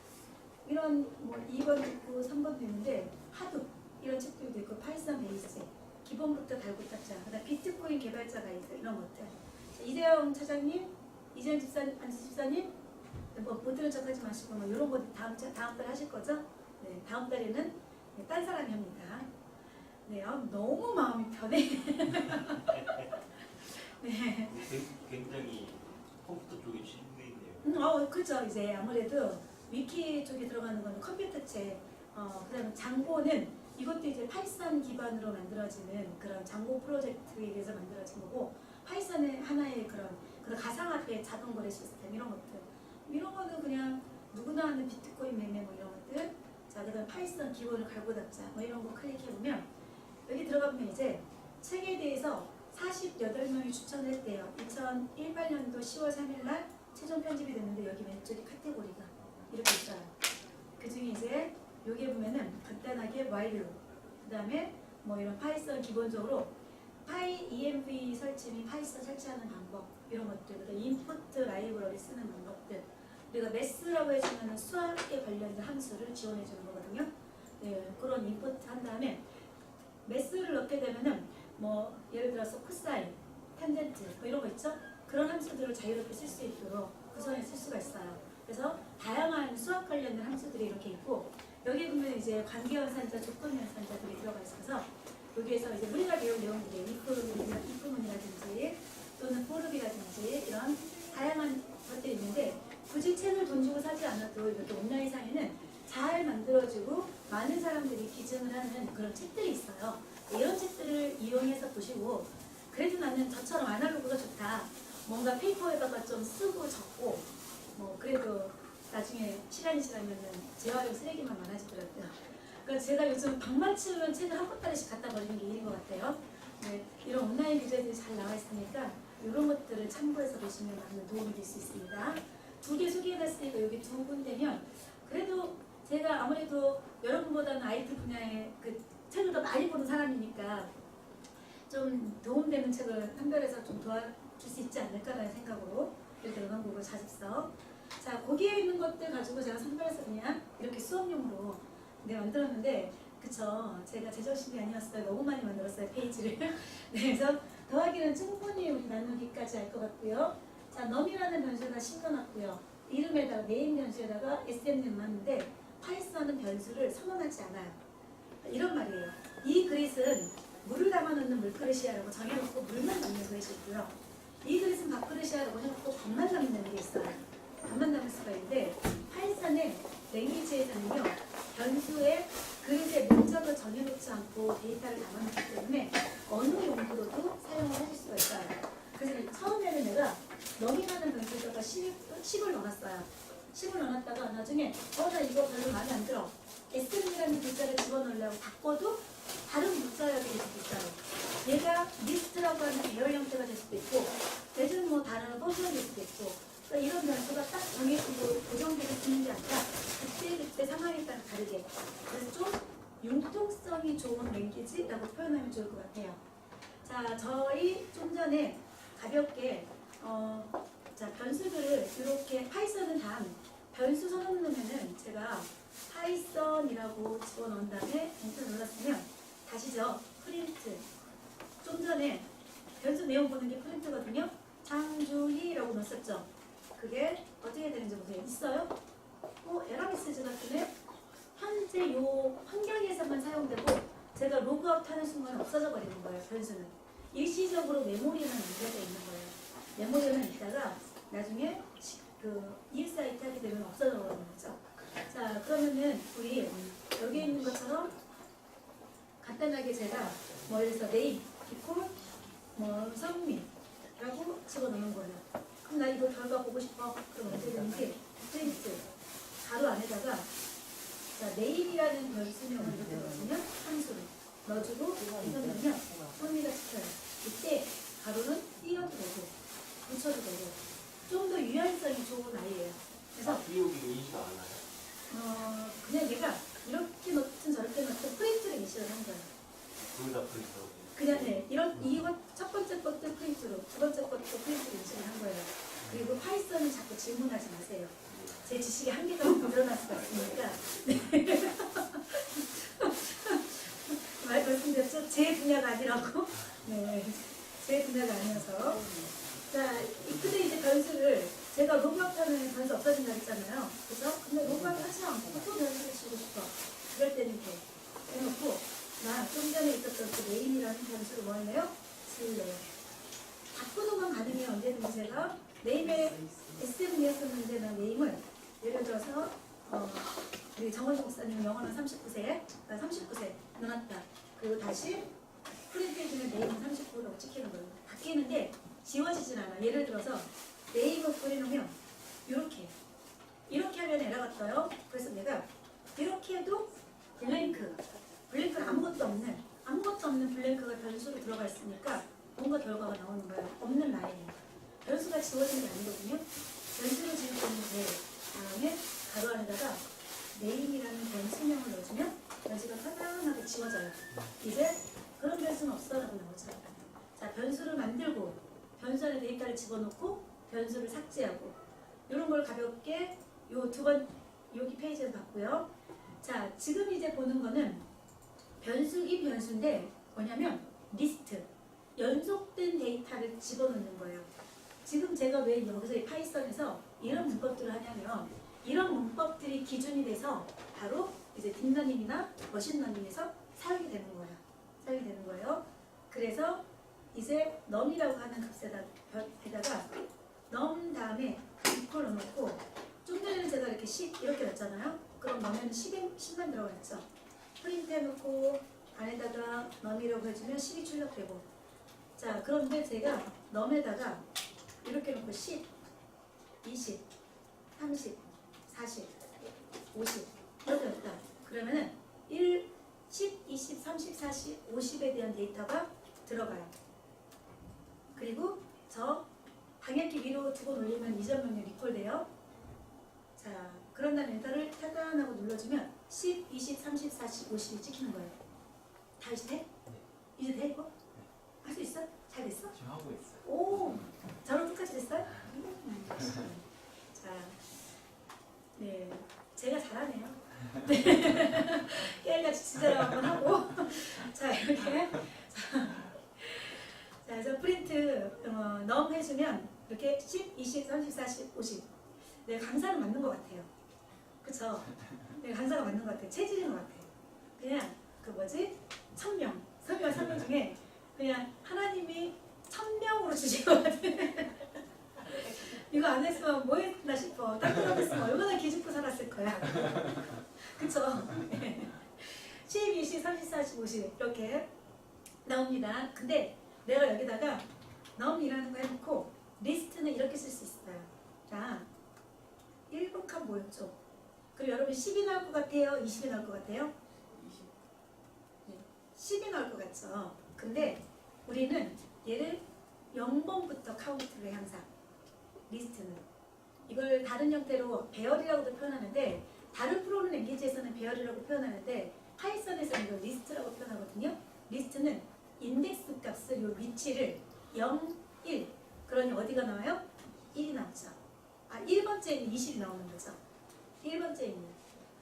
이런 뭐 2번도 있고 3번도 있는데 하둡 이런 책들도 있고 파이썬 베이스, 기본부터 달고 닦자. 그 다음 비트코인 개발자 가이드 이런 것들. 이대영 차장님, 이재영 집사님 뭐 못 들은 척하지 마시고 뭐 이런 거 다음 달 하실 거죠? 네, 다음 달에는 딴 사람이 합니다. 네, 너무 마음이 편해. 네. 굉장히 컴퓨터 쪽에 진부해 있네요. 그렇죠. 이제 아무래도 위키 쪽에 들어가는 거는 컴퓨터 책, 그다음에 장고는 이것도 이제 파이썬 기반으로 만들어지는 그런 장고 프로젝트에 의해서 만들어진 거고, 파이썬의 하나의 그런 가상화폐 자동거래 시스템 이런 것들, 이런 거는 그냥 누구나 하는 비트코인 매매 뭐 이런 것들. 자, 그다음 파이썬 기본을 갈고 닦자 뭐 이런 거 클릭해 보면 여기 들어가면 이제 책에 대해서 48명이 추천을 했대요. 2018년도 10월 3일 날 최종 편집이 됐는데 여기 왼쪽에 카테고리가 이렇게 있어요. 그 중에 이제 여기에 보면은 간단하게 와일로, 그 다음에 뭐 이런 파이썬 기본적으로 파이 env 설치 및 파이썬 설치하는 방법 이런 것들, 그다음 인풋 라이브러리 쓰는 방법들, 우리가 매스라고 해주면 수학에 관련된 함수를 지원해 주는 거거든요. 네, 그런 인풋 한 다음에 매스를 넣게 되면은 뭐 예를 들어서 코사인, 탄젠트 뭐 이런 거 있죠? 그런 함수들을 자유롭게 쓸 수 있도록 구성해 쓸 수가 있어요. 그래서 다양한 수학 관련된 함수들이 이렇게 있고, 여기 보면 이제 관계연산자, 조건연산자들이 들어가 있어서 여기에서 이제 우리가 배운 내용들이 if문이라든지 또는 for이라든지 이런 다양한 것들이 있는데, 굳이 책을 돈 주고 사지 않아도 이렇게 온라인상에는 잘 만들어지고 많은 사람들이 기증을 하는 그런 책들이 있어요. 이런 책들을 이용해서 보시고, 그래도 나는 저처럼 아날로그가 좋다, 뭔가 페이퍼에다가 좀 쓰고 적고 뭐 그래도 나중에 시간이 지나면은 재활용 쓰레기만 많아지더라고요. 그러니까 제가 요즘 방만 치우는 책을 한 보따리씩 갖다 버리는 게 일인 것 같아요. 네, 이런 온라인 교재들이 잘 나와 있으니까 이런 것들을 참고해서 보시면 많은 도움이 될 수 있습니다. 두 개 소개해놨으니까 여기 두 군데면, 그래도 제가 아무래도 여러분보다는 IT 분야에 그 책을 더 많이 보는 사람이니까 좀 도움되는 책을 선별해서 좀 도와줄 수 있지 않을까라는 생각으로 이렇게 음악곡을 자습서. 자, 거기에 있는 것들 가지고 제가 선별해서 그냥 이렇게 수업용으로 만들었는데, 그쵸, 제가 제정신이 아니었어요. 너무 많이 만들었어요, 페이지를. 네, 그래서 더하기는 충분히 우리 나누기까지 할 것 같고요. 자, 넘이라는 변수에다 심겨놨고요. 이름에다가 네임 변수에다가 SM을 넣었는데 파이썬은 변수를 선언하지 않아요. 이런 말이에요. 이 그릇은 물을 담아놓는 물그릇이야라고 정해놓고 물만 담는 그릇이 있고요. 이 그릇은 밥그릇이야라고 해놓고 밥만 담는 게 있어요. 밥만 담을 수가 있는데, 파이썬의 랭귀지에서는요, 변수에 그릇의 목적을 정해놓지 않고 데이터를 담아놓기 때문에 어느 용도로도 사용을 하실 수가 있어요. 그래서 처음에는 내가 넘이라는 변수에다가 10을 넣어놨어요. 10을 넣어놨다가 나중에 나 이거 별로 마음에 안 들어, SM이라는 글자를 집어넣으려고 바꿔도 다른 문자열이 될 수도 있어요. 얘가 리스트라고 하는 배열 형태가 될 수도 있고, 대신 뭐 다른 버전이 될 수도 있고, 그러니까 이런 변수가 딱 정해지고 고정되게 쓰는 게 아니라 그때 상황에 따라 다르게. 그래서 좀 융통성이 좋은 랭귀지라고 표현하면 좋을 것 같아요. 자, 저희 좀 전에 가볍게 자, 변수들을 이렇게 파이썬은 단 변수 선언 넣으면은 제가 파이썬이라고 집어넣은 다음에 엔터 눌렀으면 다시죠. 프린트. 좀 전에 변수 내용 보는 게 프린트거든요. 장주희라고 넣었었죠. 그게 어떻게 되는지 보세요. 있어요? 에러 메시지 같은데 현재 요 환경에서만 사용되고 제가 로그아웃 하는 순간 없어져 버리는 거예요. 변수는 일시적으로 메모리에만 남겨져 있는 거예요. 메모리에만 있다가 나중에 그 ESIT 하게 되면 없어져 버리는 거죠. 자, 그러면은 우리 여기 있는 것처럼 간단하게 제가 뭐 예를 들어서 네임, 디콜, 뭐 선미라고 집어넣는 거예요. 그럼 나 이거 결과 보고 싶어. 그럼 어떻게 되는지 프린트 가로 안에 여기다가 자, 네임이라는 변수명을 이렇게 넣으면 함수를 넣어주고 이건 넣으면 선미가 찍혀요. 이때 가로는 띄어도 되고 붙여도 되고 좀 더 유연성이 좋은 아이예요. 그래서 띄우기 의지가 않아요. 그냥 얘가 이렇게 넣든 저렇게 넣든 프린트를 인식을 한 거예요. 둘 다 프린터. 그냥 네, 이거 첫 번째 것도 프린트로, 두 번째 것도 프린트로 인식을 한 거예요. 그리고 파이썬은 자꾸 질문하지 마세요. 제 지식이 한계가 드러날 수가 있으니까. 네. 말씀드렸죠? 제 분야가 아니라고. 네, 제 분야가 아니어서. 자, 근데 이제 변수를 제가 로그아웃하면 변수 없어진다고 했잖아요. 그죠? 근데 로그아웃 하지 않고 또 변수를 주고 싶어. 그럴 때는 이렇게 해놓고 나 좀 전에 있었던 그 네임이라는 변수를 뭐 했네요? 지울래요. 바꾸는 가능해요. 언제든지 제가 네임에 S7이었었는데 난 네임을 예를 들어서 우리 정원석 목사님 영어는 39세, 나 39세 넣었다. 그리고 다시 프린트해주면 네임은 39로 찍히는 거예요. 바뀌는데 지워지진 않아. 예를 들어서 네임을 뿌려놓으면 이렇게 하면 에러가 떠요. 그래서 내가 이렇게 해도 블랭크 아무것도 없는 블랭크가 변수로 들어가 있으니까 뭔가 결과가 나오는 거예요. 없는 라인이에요. 변수가 지워지는 게 아니거든요. 변수를 지울 때는 다음에 가로 안에다가 네임이라는 변수명을 넣어주면 변수가 편안하게 지워져요. 이제 그런 변수는 없어라고 나오죠. 자, 변수를 만들고 변수 안에 데이터를 집어넣고 변수를 삭제하고 이런 걸 가볍게 여기 페이지에서 봤고요. 자, 지금 이제 보는 거는 이 변수인데 뭐냐면 리스트, 연속된 데이터를 집어넣는 거예요. 지금 제가 왜 여기서 이 파이썬에서 이런 문법들을 하냐면 이런 문법들이 기준이 돼서 바로 이제 딥러닝이나 머신러닝에서 사용이 되는 거예요. 그래서 이제 num이라고 하는 값에다가 num 다음에 equal 넣고 좀 전에는 제가 이렇게 10 이렇게 넣었잖아요. 그럼 num에는 10만 들어가 있죠. 프린트 해놓고 안에다가 num이라고 해주면 10이 출력되고 자 그런데 제가 num에다가 이렇게 놓고 10, 20, 30, 40, 50 이렇게 넣었다. 그러면은 10, 20, 30, 40, 50에 대한 데이터가 들어가요. 그리고 저 방향키 위로 두고 놀리면 이전 명령 리콜 돼요. 자, 그런 다음에 엔터를 타단하고 눌러주면 10, 20, 30, 40, 50이 찍히는 거예요. 다 이제 돼? 이제 돼 이거? 할 수 있어? 잘 됐어? 지금 하고 있어요. 오, 저랑 똑같이 됐어요? 자, 네, 제가 잘하네요. 네. 깨알같이 지자랑 한번 하고 자 이렇게 자 그래서 프린트 num 해주면 이렇게 10, 20, 30, 40, 50 네, 강사는 맞는 것 같아요. 그쵸? 네, 강사가 맞는 것 같아요. 체질인 것 같아요. 그냥 그 뭐지? 1000명 설교가 3명 중에 그냥 하나님이 1000명으로 주신 것 같아요. 이거 안 했으면 뭐 했나 싶어. 딱 들어갔으면 얼마나 기죽고 살았을 거야. 그쵸? 10, 20, 30, 40, 50 이렇게 나옵니다. 근데 내가 여기다가 num이라는 거 해놓고 리스트는 이렇게 쓸 수 있어요. 자, 1번값 뭐였죠? 그럼 여러분 10이 나올 것 같아요? 20이 나올 것 같아요? 10이 나올 것 같죠? 근데 우리는 얘를 0번부터 카운트를 해 항상. 리스트는 이걸 다른 형태로 배열이라고도 표현하는데 다른 프로그램 랭귀지에서는 배열이라고 표현하는데 파이썬에서는 이걸 리스트라고 표현하거든요. 리스트는 인덱스 값을 요 위치를 0, 1 그러니 어디가 나와요? 1이 나오죠. 1번째에는 20이 나오는 거죠. 1번째에는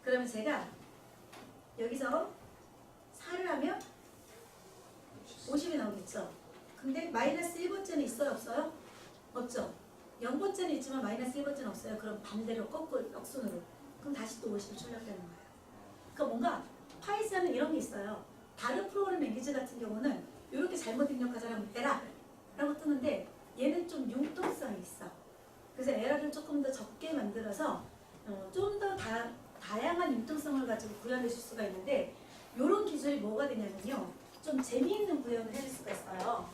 그러면 제가 여기서 4를 하면 50이 나오겠죠. 근데 마이너스 1번째는 있어요? 없어요? 없죠. 0번째는 있지만 마이너스 1번째는 없어요. 그럼 반대로 거꾸로 역순으로. 그럼 다시 또 50이 출력되는 거예요. 그러니까 뭔가 파이썬은 이런 게 있어요. 다른 프로그램 랭귀지 같은 경우는 이렇게 잘못 입력하자면 에러라고 뜨는데 얘는 좀 융통성이 있어. 그래서 에러를 조금 더 적게 만들어서 좀 더 다양한 융통성을 가지고 구현해 줄 수가 있는데 이런 기술이 뭐가 되냐면요. 좀 재미있는 구현을 해줄 수가 있어요.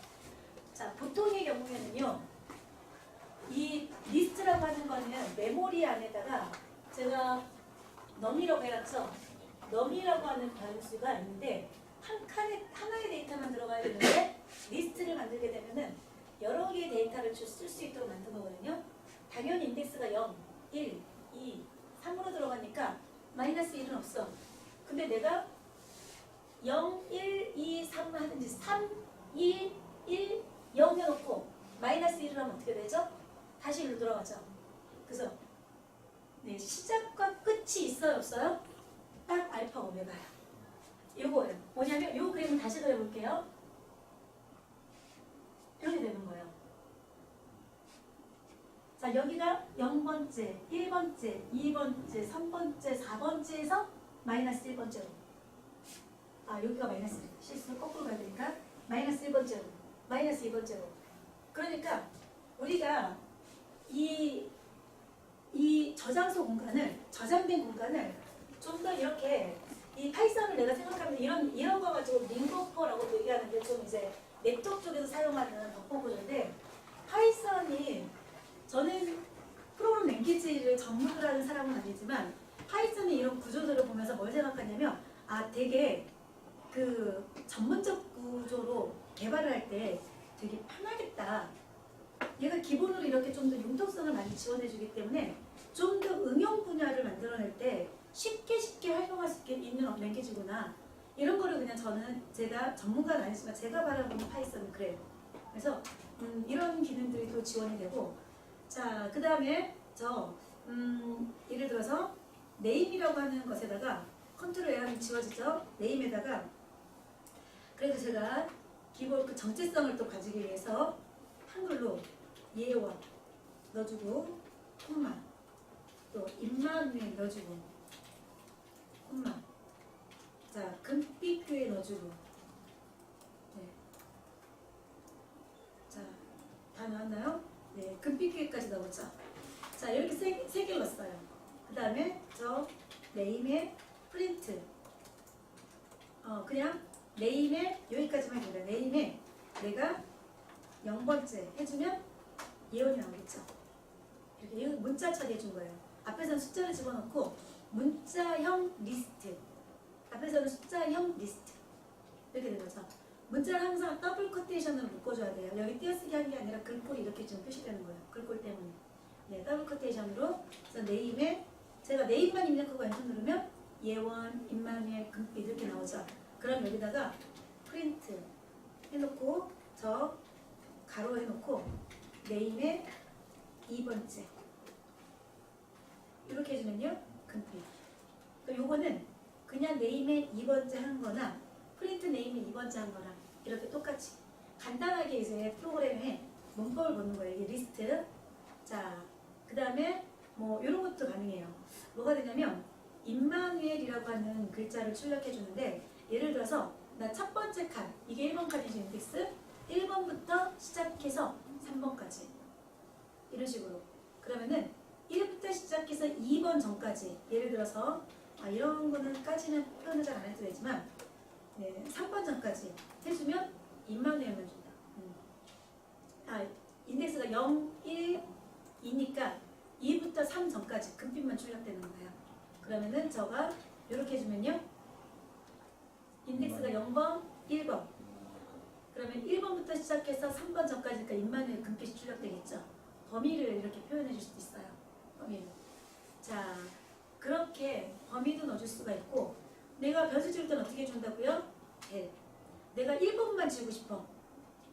자, 보통의 경우에는요. 이 리스트라고 하는 거는 메모리 안에다가 제가 넘이라고 해놨죠. 넘이라고 하는 변수가 있는데 하나의 데이터만 들어가야 되는데 리스트를 만들게 되면은 여러 개의 데이터를 쓸 수 있도록 만든 거거든요. 당연히 인덱스가 0, 1, 2, 3으로 들어가니까 마이너스 1은 없어. 근데 내가 0, 1, 2, 3 하든지 3, 2, 1, 0 해놓고 마이너스 1을 하면 어떻게 되죠? 다시 1로 들어가죠. 그래서 네, 시작과 끝이 있어요, 없어요? 딱 알파 오메가야. 요거예요. 뭐냐면 요 그림을 다시 그려볼게요. 이렇게 되는 거예요. 자, 여기가 0번째, 1번째, 2번째, 3번째, 4번째에서 마이너스 1번째로. 아, 여기가 마이너스 1. 실수로 거꾸로 가야 되니까 마이너스 1번째로. 마이너스 2번째로. 그러니까 우리가 이 저장소 공간을, 저장된 공간을 좀 더 이렇게 이 파이썬을 내가 생각하면 이런 거 가지고 링버퍼라고 얘기하는데 좀 이제 네트워크 쪽에서 사용하는 버퍼 구조인데 파이썬이 저는 프로그램 랭귀지를 전문으로 하는 사람은 아니지만 파이썬의 이런 구조들을 보면서 뭘 생각하냐면 아 되게 그 전문적 구조로 개발을 할 때 되게 편하겠다. 얘가 기본으로 이렇게 좀 더 융통성을 많이 지원해주기 때문에 좀 더 응용 분야를 만들어낼 때 쉽게 활용할 수 있는 랭귀지구나. 이런 거를 그냥 저는 제가 전문가는 아니지만 제가 바라보는 파이썬은 그래요. 그래서 이런 기능들이 또 지원이 되고 자, 그 다음에 예를 들어서 네임이라고 하는 것에다가 컨트롤 A 하면 지워지죠. 네임에다가 그래도 제가 기본 그 정체성을 또 가지기 위해서 한글로 예원 넣어주고 콤마 또 임마누엘 넣어주고 콤마 자 금빛교회 넣어주고 네. 자 다 나왔나요? 네, 금빛교회까지 넣었죠. 자 이렇게 세 개 넣었어요. 그 다음에 저 네임에 프린트 그냥 네임에 여기까지만 해보자. 네임에 내가 0번째 해주면 예언이 나오겠죠. 이렇게 문자 처리해준 거예요. 앞에서는 숫자를 집어넣고 문자형 리스트 앞에서는 숫자형 리스트 이렇게 된 거죠. 문자를 항상 더블 커테이션으로 묶어줘야 돼요. 여기 띄어쓰기 한 게 아니라 글꼴이 이렇게 지금 표시되는 거예요. 글꼴 때문에. 네, 더블 커테이션으로 그래서 네임에 제가 네임만 입력하고 엔터 누르면 예원, 임마누엘, 금빛 이렇게 나오죠. 그럼 여기다가 프린트 해놓고 저 가로 해놓고 네임에 2번째 이렇게 해주면요 금빛. 그러니까 요거는 그냥 네임에 2번째 한 거나 프린트 네임에 2번째 한 거랑 이렇게 똑같이 간단하게 이제 프로그램에 문법을 보는 거예요. 이게 리스트. 자, 그 다음에 뭐 이런 것도 가능해요. 뭐가 되냐면 임마누엘이라고 하는 글자를 출력해 주는데 예를 들어서 나 첫 번째 칸 이게 1번 칸이죠. 인덱스 1번부터 시작해서 3번까지 이런 식으로 그러면은 1부터 시작해서 2번 전까지 예를 들어서 이런 거는까지는 표현을 잘 안 해도 되지만 네, 3번 전까지 해주면 임마누엘만 준다. 인덱스가 0, 1, 2니까 2부터 3 전까지 금빛만 출력되는 거예요. 그러면은 저가 이렇게 해주면요 인덱스가 0번, 1번 그러면 1번부터 시작해서 3번 전까지니까 임마누엘 금빛이 출력되겠죠. 범위를 이렇게 표현해 줄 수도 있어요. 범위를. 자, 그렇게 범위도 넣어줄 수가 있고 내가 변수 지울 때는 어떻게 준다고요? 델. 내가 1번만 지우고 싶어.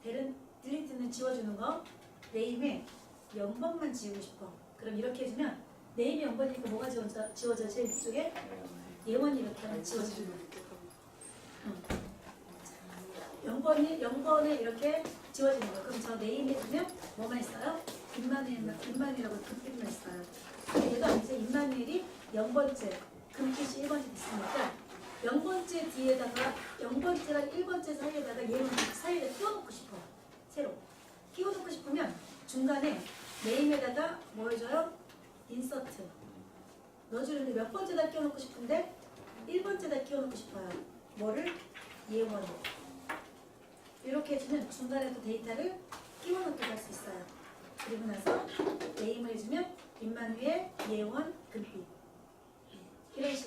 델은 딜리트는 지워주는 거. 네임에 0번만 지우고 싶어. 그럼 이렇게 해주면 네임이 0번이니까 뭐가 지워져? 제일 위쪽에 예원이 이렇게 하면 지워지는 거. 0번에 이렇게 지워지는 거. 그럼 저 네임 해주면 뭐만 있어요? 임마누엘이라고 금빛만 있어요. 얘가 이제 임마누엘이 0번째, 금빛이 1번이 됐으니까 0번째 뒤에다가 0번째랑 1번째 사이에다가 얘를 사이에 끼워놓고 싶어. 새로. 끼워놓고 싶으면 중간에 네임에다가 뭐 해줘요? 인서트. 넣어주는데 몇 번째다 끼워놓고 싶은데 1번째다 끼워놓고 싶어요. 뭐를? 예원. 이렇게 해주면 중간에 또 데이터를 끼워넣기도 할 수 있어요. 그리고 나서 네임을 해주면 임마누엘, 예원, 금빛 이런 식으로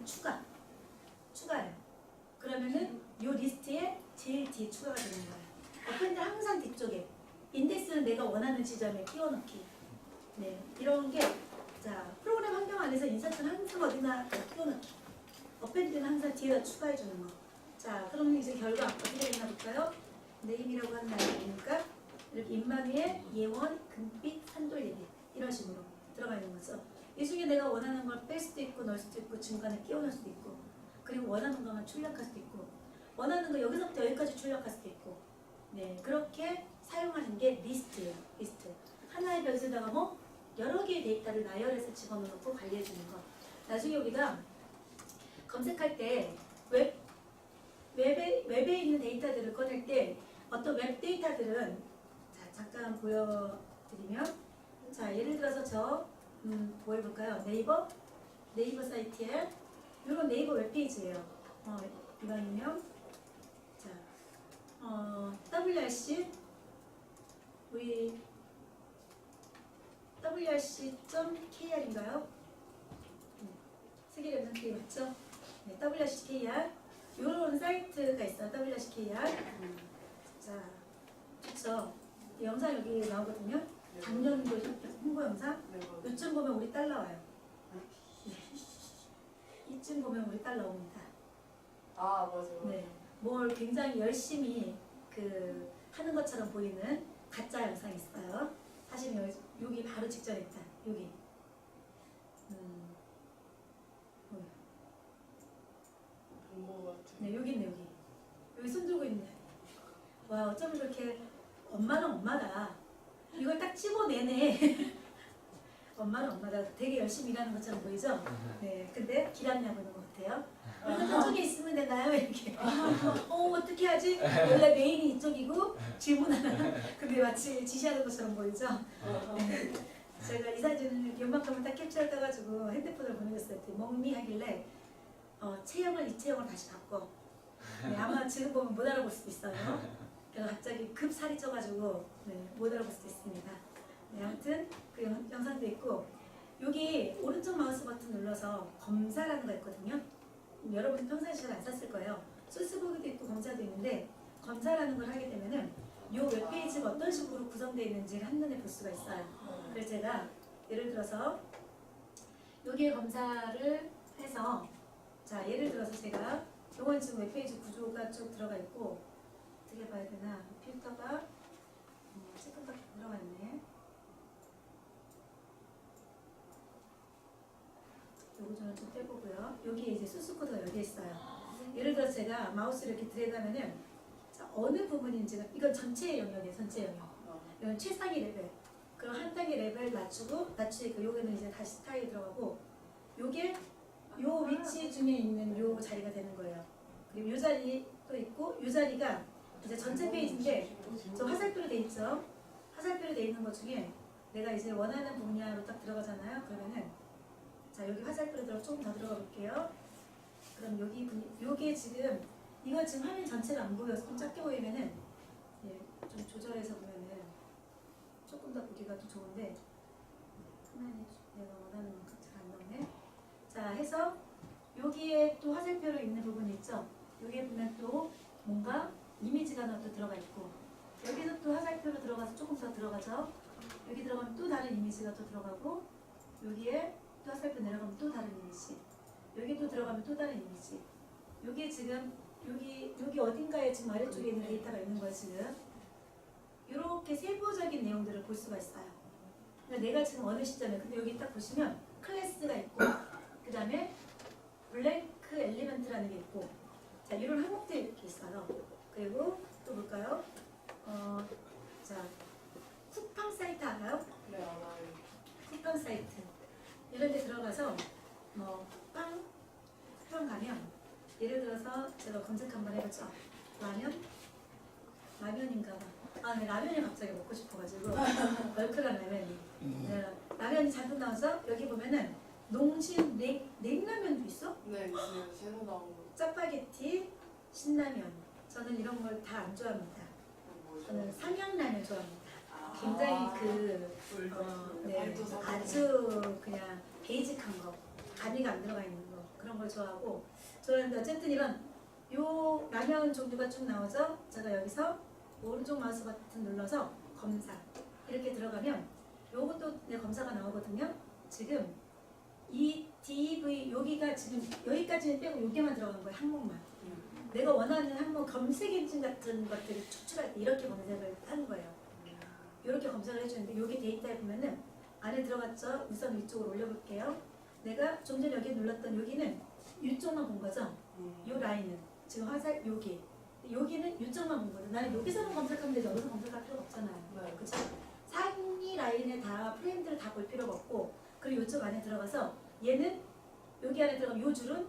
하나는 추가예요. 그러면은 요 리스트에 제일 뒤에 추가가 되는 거예요. 어펜드 항상 뒤쪽에. 인덱스는 내가 원하는 지점에 끼워넣기. 네, 이런 게, 자, 프로그램 환경 안에서 인사체는 항상 어디나 끼워넣기. 어펜드는 항상 뒤에다 추가해주는 거. 자, 그럼 이제 결과 어떻게 되나 볼까요? 네임이라고 하는 말이니까 이렇게 인마미에 예원, 금빛, 산돌예비 이런 식으로 들어가 있는 거죠. 이 중에 내가 원하는 걸 뺄 수도 있고 넣을 수도 있고 중간에 끼워넣을 수도 있고 그리고 원하는 것만 출력할 수도 있고 원하는 거 여기서부터 여기까지 출력할 수도 있고 네 그렇게 사용하는 게 리스트예요. 리스트. 하나의 벽에다가 뭐 여러 개의 데이터를 나열해서 집어넣고 관리해 주는 거. 나중에 우리가 검색할 때 웹에 있는 데이터들을 꺼낼 때 어떤 웹 데이터들은 자 잠깐 보여드리면 자 예를 들어서 뭐 해볼까요? 네이버 사이트에 이런 네이버 웹페이지예요. 이거는요. 자 WRC 우리 WRC.kr인가요? 세계랜덤게임 맞죠? 네, WRC.kr 이런 사이트가 있어요. WRC.kr 자, 좋죠. 이 영상 여기 나오거든요. 작년도 홍보 영상 요쯤 보면 우리 딸 나와요. 이쯤 보면 우리 딸 나옵니다. 아 맞아요. 네, 뭘 굉장히 열심히 하는 것처럼 보이는 가짜 영상이 있어요. 사실 여기 바로 직전에 있다. 여기. 본거 같아. 네, 여기 있네 여기. 여기 손 들고 있네. 와 어쩜 이렇게 엄마는 엄마다. 이걸 딱 집어내네. 엄마는 엄마다. 되게 열심히 일하는 것처럼 보이죠? 네, 근데 길 안내 보는 것 같아요. 저쪽에 있으면 되나요? 이렇게. 어떻게 하지? 원래 메인이 이쪽이고 질문 하나. 근데 마치 지시하는 것처럼 보이죠? 네. 제가 이 사진을 요만큼을 딱 캡처를 따가지고 핸드폰을 보내줬어요. 먹미 하길래 체형을 이 체형을 다시 바꿔. 네, 아마 지금 보면 못 알아볼 수도 있어요. 그래서 갑자기 급 살이 쪄가지고 못 알아볼 수도 있습니다. 네, 아무튼 그 영상도 있고 여기 오른쪽 마우스 버튼 눌러서 검사라는 거 있거든요. 여러분 평소에 잘 안 썼을 거예요. 소스보기도 있고 검사도 있는데 검사라는 걸 하게 되면은 이 웹페이지가 어떤 식으로 구성되어 있는지를 한눈에 볼 수가 있어요. 그래서 제가 예를 들어서 여기에 검사를 해서 자 예를 들어서 제가 이건 지금 웹페이지 구조가 쭉 들어가 있고 어떻게 봐야 되나 필터가 조금밖에 들어가 있네. 요거 저는 좀 떼보고요. 여기에 이제 소스 코드가 여기 있어요. 예를 들어서 제가 마우스를 이렇게 드래그하면은 자, 어느 부분인지가 이건 전체 영역이에요. 전체 영역. 이건 최상위 레벨. 그럼 한 단계 레벨 낮추고 요게는 이제 다시 스타일 들어가고 요게 요 위치 중에 있는 요 자리가 되는 거예요. 그리고 요 자리 또 있고 요 자리가 이제 전체 페이지인데 저 화살표로 돼 있죠. 화살표로 돼 있는 것 중에 내가 이제 원하는 분야로 딱 들어가잖아요. 그러면은 자 여기 화살표로 조금 더 들어가 볼게요. 그럼 요게 지금 이거 지금 화면 전체가 안 보여서 좀 작게 보이면은 좀 조절해서 보면은 조금 더 보기가 더 좋은데 화면이 내가 원하는 만큼 잘 안 나오네. 자 해서 여기에 또 화살표로 있는 부분이 있죠. 여기에 보면 또 뭔가 이미지가 하나 또 들어가 있고 여기서 또 화살표로 들어가서 조금 더 들어가죠. 여기 들어가면 또 다른 이미지가 또 들어가고 여기에 또 화살표 내려가면 또 다른 이미지 여기 또 들어가면 또 다른 이미지 여기 지금 여기 어딘가에 지금 아래쪽에 있는 데이터가 있는 거예요. 지금 이렇게 세부적인 내용들을 볼 수가 있어요. 그러니까 내가 지금 어느 시점에 근데 여기 딱 보시면 클래스가 있고 그 다음에 블랭크 엘리먼트라는 게 있고 자 이런 항목들이 이렇게 있어요. 그리고 또 볼까요? 자 쿠팡 사이트 알아요? 네 알아요. 쿠팡 사이트 이런 데 들어가서 빵 가면 예를 들어서 제가 검색 한번 해보죠. 라면인가 봐. 네, 라면이 갑자기 먹고 싶어가지고 얼큰한 라면이 라면이 잔뜩 나와서 여기 보면은 농심 냉라면도 있어? 네 있어요. 새로 나온 거. 짜파게티, 신라면 저는 이런 걸 다 안 좋아합니다. 뭐죠? 저는 삼양라면 좋아합니다. 굉장히 아주 그냥 베이직한 거 가미가 안 들어가 있는 거 그런 걸 좋아하고 좋아하는데 어쨌든 이런 요 라면 종류가 쭉 나오죠. 제가 여기서 오른쪽 마우스 버튼 눌러서 검사 이렇게 들어가면 요것도 내 검사가 나오거든요. 지금 이 DV 여기가 지금 여기까지는 빼고 여기만 들어간 거예요. 항목만. 내가 원하는 항목 검색 엔진 같은 것들을 추출할 때 이렇게 검색을 하는 거예요. 이렇게 검색을 해주는데 여기 데이터에 보면은 안에 들어갔죠. 우선 위쪽으로 올려볼게요. 내가 좀 전에 여기 눌렀던 여기는 이쪽만 본 거죠. 이 라인은 지금 화살 여기는 이쪽만 본 거죠. 나는 여기서만 검색하면 되지 여기서 검색할 필요가 없잖아요. 네. 그렇죠? 상위 라인에 다 프레임들을 다 볼 필요가 없고 그리고 이쪽 안에 들어가서 얘는 여기 안에 들어가면 요 줄은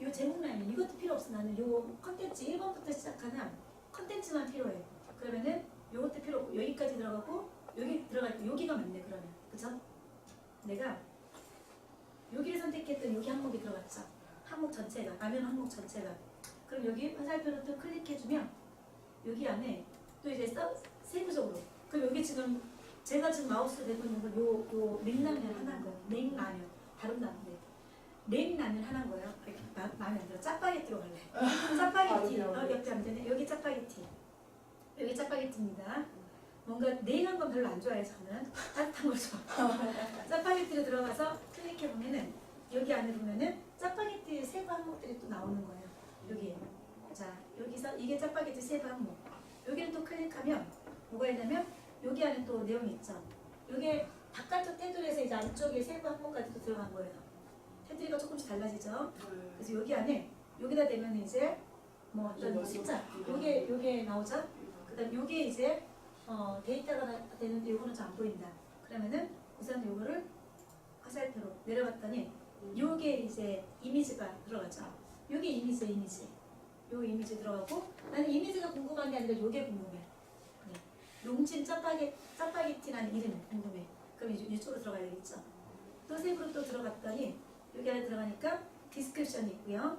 요 제목 라인 이것도 필요 없어. 나는 요 컨텐츠 1번부터 시작하는 컨텐츠만 필요해. 그러면은 요것도 필요 없고 여기까지 들어가고 여기 들어갈 때 여기가 맞네. 그러면 그쵸? 내가 여기를 선택했던 여기 항목이 들어갔죠. 항목 전체가 라면 항목 전체가 그럼 여기 화살표를 또 클릭해주면 여기 안에 또 이제 세부적으로 그럼 여기 지금 제가 지금 마우스 대고 있는 건 요 냉라면 하나인 거예요. 냉라면 다른 나무인데 냉라면 하나인 거예요. 마음에 안 들어. 짜파게티로 갈래. 짜파게티. 옆에 안 되네. 여기 짜파게티. 여기 짜파게티입니다. 뭔가 냉한 건 별로 안 좋아해요. 저는 따뜻한 걸 좋아. 짜파게티로 들어가서 클릭해 보면은 여기 안에 보면은 짜파게티 세부 항목들이 또 나오는 거예요. 여기. 자 여기서 이게 짜파게티 세부 항목. 여기를 또 클릭하면 뭐가 있냐면 여기 안에 또 내용이 있죠. 여기에 바깥쪽 테두리에서 이제 안쪽에 세부 항목까지 또 들어간 거예요. 테두리가 조금씩 달라지죠. 그래서 여기 안에 여기다 대면 이제 뭐 어떤 숫자 요게 나오죠. 그다음 요게 이제 데이터가 되는데 요거는 잘 안 보인다. 그러면은 우선 요거를 화살표로 내려갔더니 요게 이제 이미지가 들어가죠. 요게 이미지. 요 이미지 들어가고 나는 이미지가 궁금한 게 아니라 요게 궁금해. 네. 롱친 짜파게티라는 이름이 궁금해. 그럼 이쪽으로 들어가야 되겠죠. 또 세부로 또 들어갔더니 여기 안에 들어가니까 디스크립션이 있고요.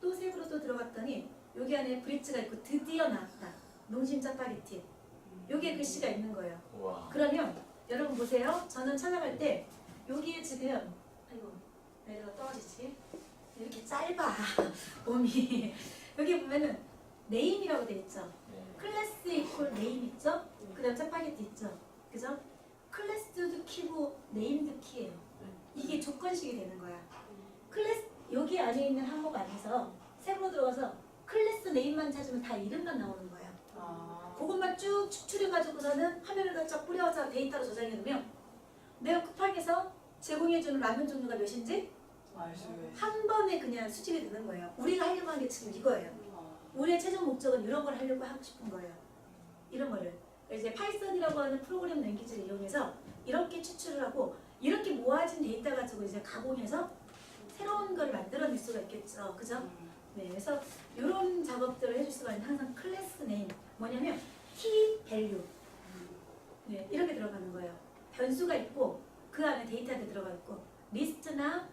또 세부로 또 들어갔더니 여기 안에 브릿지가 있고 드디어 나왔다. 농심 짜파게티. 여기에 글씨가 있는 거예요. 와. 그러면 여러분 보세요. 저는 찾아갈 때 여기에 지금 아이고 내가 떨어지지. 이렇게 짧아 몸이. 여기 보면은 네임이라고 돼 있죠. 클래스 이퀄 네임 있죠. 그다음 짜파게티 있죠. 그죠? 클래스도 키고 네임도 키예요. 이게 조건식이 되는 거야. 클래스 여기 안에 있는 항목 안에서 세부로 들어가서 클래스 네임만 찾으면 다 이름만 나오는 거예요. 그것만 쭉 추출해가지고서는 화면에다 쫙 뿌려서 데이터로 저장해 놓으면 내가 쿠팡에서 제공해주는 라면 종류가 몇인지 한 번에 그냥 수집이 되는 거예요. 우리가 하려고 하는 게 지금 이거예요. 우리의 최종 목적은 이런 걸 하려고 하고 싶은 거예요. 이런 거를. 이제 파이썬이라고 하는 프로그램 랭귀지를 이용해서 이렇게 추출을 하고 이렇게 모아진 데이터 가지고 이제 가공해서 새로운 걸 만들어낼 수가 있겠죠. 그죠? 네, 그래서 이런 작업들을 해줄 수가 있는 항상 클래스 네임. 뭐냐면 key value. 네, 이렇게 들어가는 거예요. 변수가 있고 그 안에 데이터도 들어가 있고 리스트나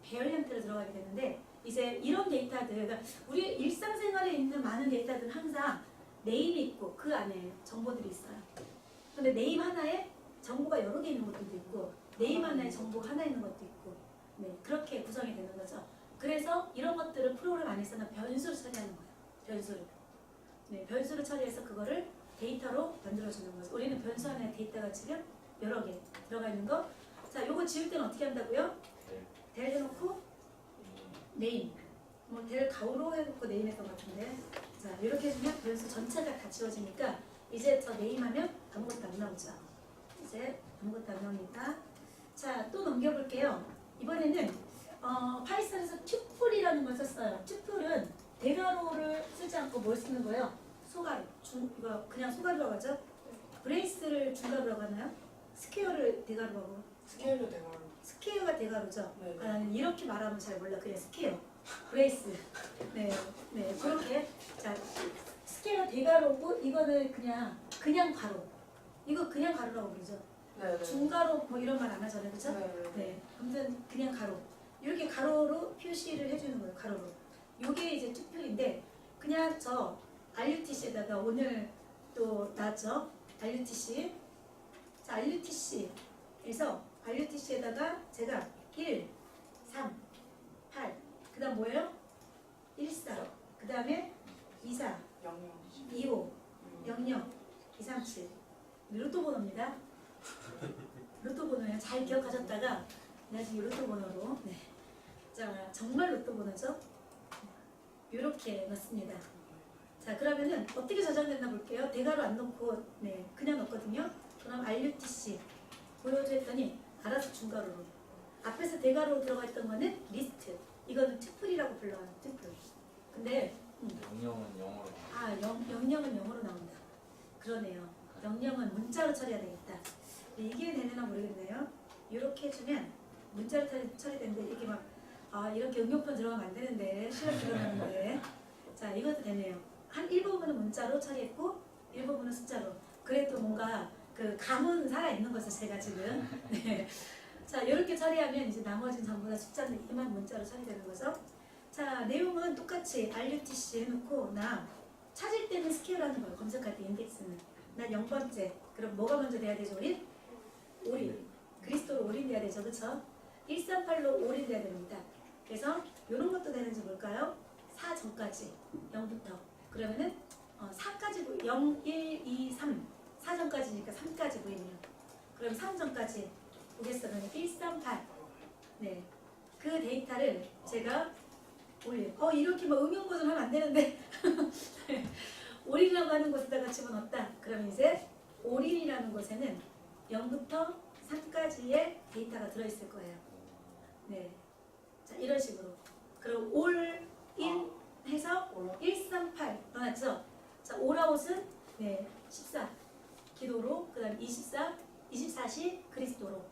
베리언트로 들어가게 되는데 이제 이런 데이터들, 그러니까 우리 일상생활에 있는 많은 데이터들은 항상 네임이 있고 그 안에 정보들이 있어요. 근데 네임 하나에 정보가 여러 개 있는 것들도 있고 네임 하나에 정보가 하나 있는 것도 있고 네, 그렇게 구성이 되는 거죠. 그래서 이런 것들을 프로그램 안에서는 변수를 처리하는 거예요. 변수를. 네, 변수를 처리해서 그거를 데이터로 만들어주는 거죠. 우리는 변수 안에 데이터가 지금 여러 개 들어가 있는 거. 자, 요거 지울 때는 어떻게 한다고요? 델 해놓고 네임. 뭐 델 가우로 해놓고 네임 했던 것 같은데. 자, 이렇게 해주면 변수 전체가 다 지워지니까 이제 저 네임하면 아무것도 안 나오죠. 이제 아무것도 안 나옵니다. 자, 또 넘겨볼게요. 이번에는 파이썬에서 튜플이라는 걸 썼어요. 튜플은 대괄호를 쓰지 않고 뭘 쓰는 거예요? 소괄호. 이거 그냥 소괄호라고 하죠? 브레이스를 중괄호라고 하나요? 스퀘어를 대괄호라고 하고. 스케일로 대괄호. 스퀘어가 대괄호죠? 네. 아, 나는 이렇게 말하면 잘 몰라. 그냥 스퀘어. 브레이스. 네, 네, 그렇게. 자, 스퀘어 대괄호고 이거는 그냥 가로. 이거 그냥 가로라고 부르죠. 네네. 중가로 뭐 이런 말 안 하잖아요, 그렇죠? 네네. 네, 아무튼 그냥 가로. 이렇게 가로로 표시를 해주는 거예요, 가로로. 요게 이제 튜플인데 그냥 저 RUTC에다가 오늘 또 나왔죠, RUTC. 자, RUTC에서 RUTC에다가 제가 1, 3, 8 그 다음 뭐예요? 14. 그 다음에 24, 영영. 25, 00, 237. 로또 번호입니다. 로또 번호예요. 잘 기억하셨다가 나중에 로또 번호로. 네. 자, 정말 로또 번호죠. 이렇게 넣습니다. 자, 그러면은 어떻게 저장됐나 볼게요. 대괄호 안 넣고 네 그냥 넣거든요. 그럼 RUTC 보여줘 했더니 알아서 중괄호로. 앞에서 대괄호로 들어가 있던 거는 리스트. 이거는 투플이라고 불러요. 투플. 근데 영영은 영어로. 영영은 영어로 나온다. 그러네요. 영영은 문자로 처리해야 되겠다. 이게 되려나 모르겠네요. 이렇게 해주면 문자로 처리되는데 이게 막 이렇게 응용편 들어가면 안 되는데 시간 들어가는데 자 이것도 되네요. 한 일부분은 문자로 처리했고 일부분은 숫자로. 그래도 뭔가 그 감은 살아 있는 거죠 제가 지금. 네. 자 이렇게 처리하면 이제 나머지는 전부 다 숫자는 이만 문자로 처리되는 거죠. 자 내용은 똑같이 RUTC 해놓고 나 찾을 때는 스퀘어라는 거예요. 검색할 때 인덱스는 난 0번째. 그럼 뭐가 먼저 돼야 되죠 우리? 올인. 그리스도로 올인돼야 되죠 그쵸? 138로 올인돼야 됩니다. 그래서 이런 것도 되는지 볼까요? 4 전까지 0부터 그러면은 4까지 0, 1, 2, 3 4 전까지니까 3까지 보이네요. 그럼 3 전까지 보겠어요. 138 네. 그 데이터를 제가 올려 이렇게 막 응용 버전 하면 안 되는데 올인이라고 하는 곳에다가 집어넣었다. 그러면 이제 올인이라는 곳에는 0부터 3까지의 데이터가 들어있을 거예요. 네. 자, 이런 식으로. 그럼 올 1 해서 138 넣어놨죠? 자, 올아웃은 네, 14 기도로, 그 다음 24, 24시 그리스도로.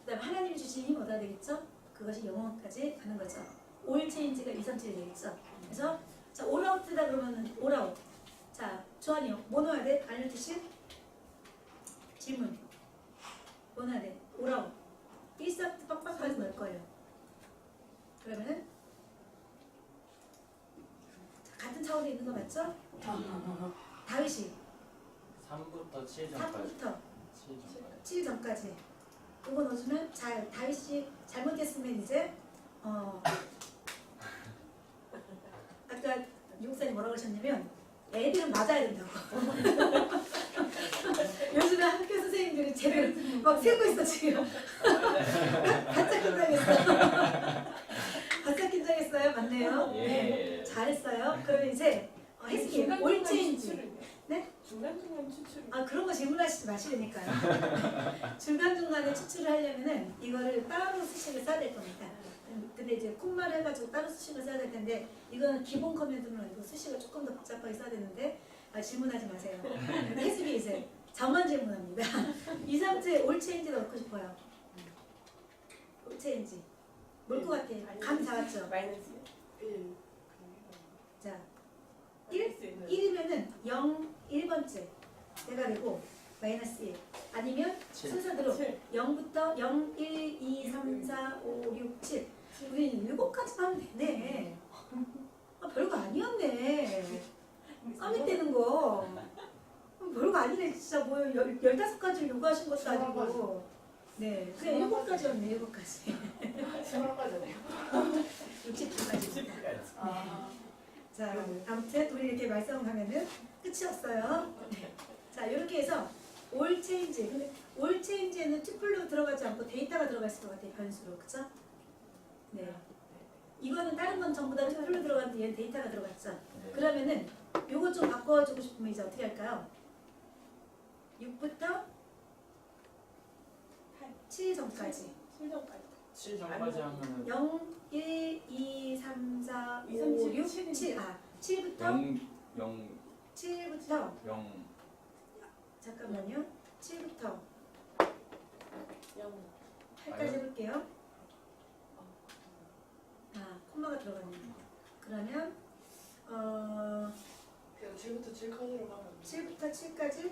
그 다음 하나님이 주신 힘 얻어야 되겠죠? 그것이 영원까지 가는 거죠. 올 체인지가 2, 3, 7이 되겠죠? 그래서 자, 올아웃이다 그러면은 올아웃. 자, 조한이요. 뭐 넣어야 돼? RUTC? 질문. 뭐 넣어야 돼? 올아웃. 1사부터 빡빡하게 넣을 거예요. 그러면은 자, 같은 차원에 있는 거 맞죠? 다윗이 3부터 7 전까지. 3부터 7 전까지. 7 전까지 그거 넣어주면 다윗이 잘못했으면 이제 아까 유목사님 뭐라고 하셨냐면 애들은 맞아야 된다고. 요즘에 학교 선생님들이 쟤를 막 세고 있어 지금. 바짝 긴장했어. 바짝 긴장했어요. 맞네요. 네. 잘했어요. 그러면 이제 해석이 올체인지. 네? 중간중간 추출. 그런 거 질문하시지 마시라니까요. 중간중간에 추출을 하려면은 이거를 따로 수식을 써야 될 겁니다. 근데 이제 콤마를 해가지고 따로 수식을 써야 될 텐데 이거는 기본 커맨드로 아니고 수식을 조금 더 복잡하게 써야 되는데 질문하지 마세요. 해석이 이제 저만 질문합니다. 2, 3째 올체인지 넣고 싶어요. 올체인지 뭘 것 같아? 감이 잡았죠? 마이너스 1. 자 1이면은 0, 1번째 내가 되고 마이너스 1 아니면 7. 순서대로 0부터 0, 1, 2, 3, 4, 5, 6, 7 우리는 7까지 하면 되네. 별거 아니었네. 썸이 떼는 거 별거 아니네. 진짜 뭐 15가지 요구하신 것도 아니고 네 그냥 7가지였네. 7가지 수학과잖아요. 60까지입니다. 자, 아무튼 우리 이렇게 말씀하면은 끝이 없어요. 자, 이렇게 해서 올 체인지. 근데 올 체인지에는 투플로 들어가지 않고 데이터가 들어가 있을 것 같아요. 변수로. 그쵸? 네. 이거는 다른 건 전부 다 투플로 들어갔는데 얘는 데이터가 들어갔죠. 네. 그러면은 요거 좀 바꿔주고 싶으면 이제 어떻게 할까요? 6부터 7 전까지. 7점까지. 7 전까지 하면은 0, 1, 2, 3, 4, 5, 2, 3, 7, 6, 7. 7. 7부터 0 7부터 0 잠깐만요. 7부터 0. 8까지 해볼게요. 콤마가 들어갔네요. 그러면 그래서 7부터 7컷으로 가면 7부터 7까지?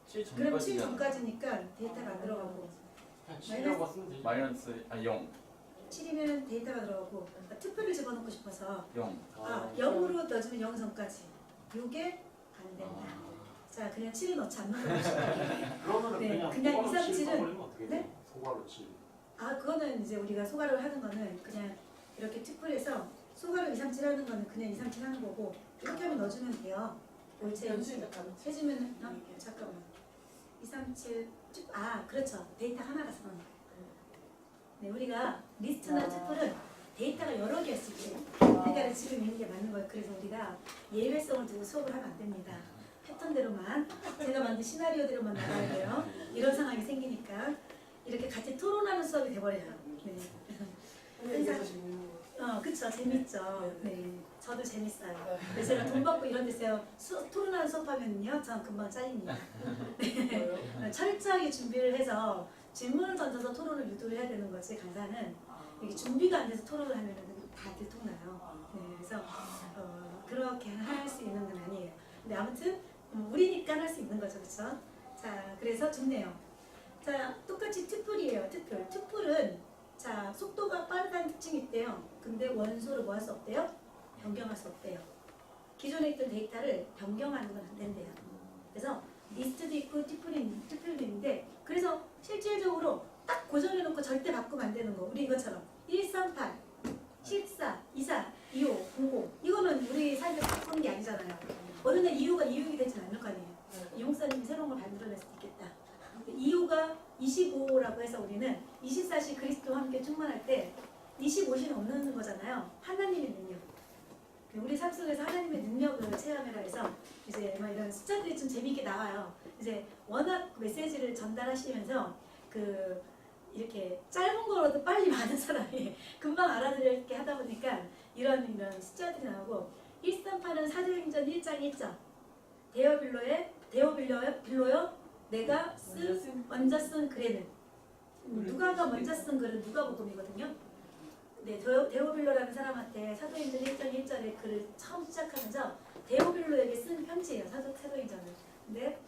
7 그럼 7 전까지잖아. 전까지니까 데이터가 안 들어가고 그냥 7이라고 쓰면 되지. 마이너스 0 7이면 데이터가 들어가고 투표를 집어넣고 싶어서 0. 0으로 넣어주면 0 전까지. 요게 안 된다. 자, 그냥 7을 넣지 않는 걸로 시작할게요. 그러면은 네, 그냥 그냥 소가로 2, 3, 7 7은 써버리면 어떻게 돼? 네? 소가로 7. 그거는 이제 우리가 소가를 하는 거는 그냥 이렇게 투표해서 소가로 2, 3, 7 하는 거는 그냥 2, 3, 7 하는 거고 이렇게 하면 넣어주면 돼요. 옳지. 연습이 가능. 해주면 잠깐만 2, 3, 7 그렇죠. 데이터 하나라서 네, 우리가 리스트나 투플은 데이터가 여러 개일 수 있어요. 그러니까 지금 있는 게 맞는 거예요. 그래서 우리가 예외성을 두고 수업을 하면 안 됩니다. 패턴대로만 제가 만든 시나리오대로만 나가야 돼요. 이런 상황이 생기니까 이렇게 같이 토론하는 수업이 돼버려요. 네. 근데 이게 더 재밌는 거. 그쵸. 재밌죠. 네. 저도 재밌어요. 그래서 제가 돈 받고 이런 데서 토론하는 수업하면요. 저는 금방 잘립니다. 뭐예요? 철저하게 준비를 해서 질문을 던져서 토론을 유도를 해야 되는 거지 강사는 이게 준비가 안 돼서 토론을 하면 다 들통나요. 네, 그래서 그렇게 할 수 있는 건 아니에요. 근데 아무튼 우리니까 할 수 있는 거죠. 그렇죠? 자, 그래서 좋네요. 자, 똑같이 투플이에요. 투플은 자, 속도가 빠르다는 특징이 있대요. 근데 원소를 뭐 할 수 없대요? 변경할 수 없대요. 기존에 있던 데이터를 변경하는 건 안 된대요. 그래서 리스트도 있고 투플도 있는데 그래서 실질적으로 딱 고정해놓고 절대 바꾸면 안 되는 거. 우리 이것처럼 138, 14, 24, 25, 00 이거는 우리 삶에 바꾸는 게 아니잖아요. 어느 날 2호가 2호이 되진 않을 거 아니에요. 이 목사님이 새로운 걸 만들어낼 수도 있겠다. 2호가 25라고 해서 우리는 24시 그리스도와 함께 충만할 때 25시는 없는 거잖아요. 하나님의 능력. 우리 삶 속에서 하나님의 능력을 체험해라 해서 이제 막 이런 숫자들이 좀 재미있게 나와요. 이제 워낙 메시지를 전달하시면서 이렇게 짧은 거라도 빨리 많은 사람이 금방 알아들게 하다 보니까 이런 숫자들이 나오고 138은 사도행전 1장 1절 데오빌로여 내가 먼저 쓴 글에는 누가가 먼저 쓴 글은 누가복음이거든요. 네, 데오빌로라는 사람한테 사도행전 1장 1절에 글을 처음 시작하면서 데오빌로에게 쓴 편지예요. 사도행전은. 근데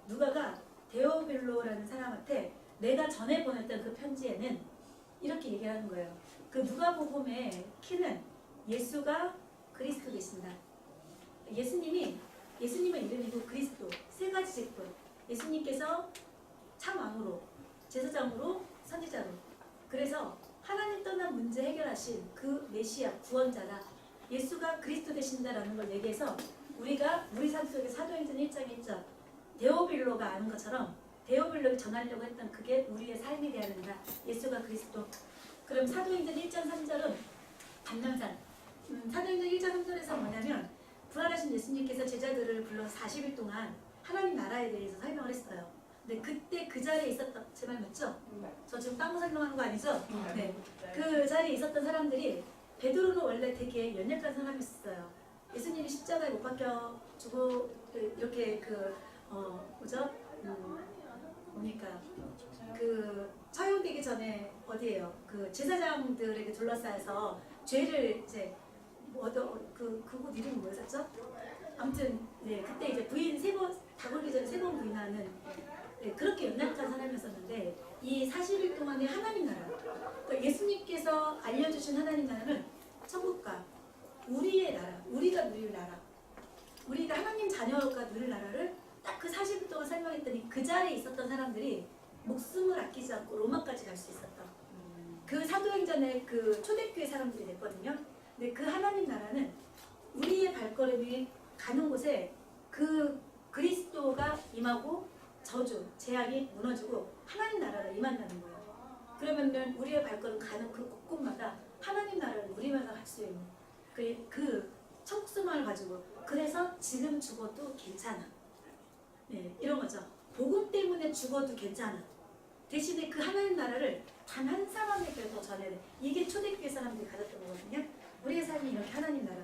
누가가 데오빌로라는 사람한테 내가 전에 보냈던 그 편지에는 이렇게 얘기하는 거예요. 그 누가복음의 키는 예수가 그리스도 되신다. 예수님의 이름이고 그리스도 세 가지 직분. 예수님께서 참 왕으로, 제사장으로, 선지자로. 그래서 하나님 떠난 문제 해결하신 그 메시아 구원자라 예수가 그리스도 되신다라는 걸 얘기해서 우리가 우리 삶 속에 사도행전 1장 1절 데오빌로가 아는 것처럼 데오빌로에 전하려고 했던 그게 우리의 삶이 되어야 된다. 예수가 그리스도. 그럼 사도행전 1장 3절은 감람산. 사도행전 1장 3절에서 뭐냐면 부활하신 예수님께서 제자들을 불러서 40일 동안 하나님 나라에 대해서 설명을 했어요. 근데 그때 그 자리에 있었던 제 말 맞죠? 저 지금 딴 거 설명하는 거 아니죠? 네. 그 자리에 있었던 사람들이 베드로는 원래 되게 연약한 사람이었어요. 예수님이 십자가에 못 박혀 주고 이렇게 뭐죠? 뭡니까? 처형되기 전에 어디예요? 제사장들에게 둘러싸여서 죄를 이제 그곳 이름이 뭐였었죠? 아무튼 네, 그때 이제 부인 다 걸기 전에 3번 부인하는 그렇게 연약한 사람이었었는데 이 40일 동안의 하나님 나라 그러니까 예수님께서 알려주신 하나님 나라는 천국과 우리의 나라 우리가 누릴 나라 우리가 하나님 자녀가 누릴 나라를 딱 그 40일 동안 설명했더니 그 자리에 있었던 사람들이 목숨을 아끼지 않고 로마까지 갈 수 있었던 그 사도행전의 그 초대교회 사람들이 됐거든요. 근데 그 하나님 나라는 우리의 발걸음이 가는 곳에 그 그리스도가 임하고 저주, 재앙이 무너지고 하나님 나라가 임한다는 거예요. 그러면은 우리의 발걸음 가는 그 곳곳마다 하나님 나라를 누리면서 갈 수 있는 그 천국소망을 가지고 그래서 지금 죽어도 괜찮아. 네, 이런 거죠. 복음 때문에 죽어도 괜찮아. 대신에 그 하나님 나라를 단 한 사람에게도 전해야 돼. 이게 초대교회 사람들이 가졌던 거거든요. 우리의 삶이 이렇게 하나님 나라.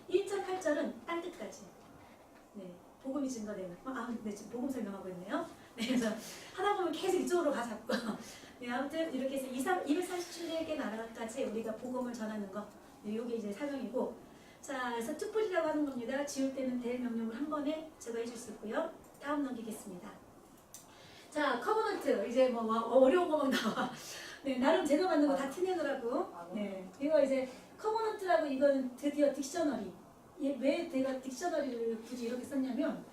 1.8절은 땅 끝까지. 네, 복음이 증거되는. 네, 지금 복음 설명하고 있네요. 네, 그래서 하다 보면 계속 이쪽으로 가 잡고. 네, 아무튼 이렇게 해서 247개의 나라까지 우리가 복음을 전하는 거. 네, 이게 이제 사명이고. 자, 그래서 투플이라고 하는 겁니다. 지울 때는 대 명령을 한 번에 제거해 줄 수 있고요. 다음 넘기겠습니다. 자, 커버넌트. 이제 뭐 어려운 거만 나와. 네, 나름 제가 만든 거 다 티내느라고. 네, 이거 이제 커버넌트라고 이건 드디어 딕셔너리. 왜 내가 딕셔너리를 굳이 이렇게 썼냐면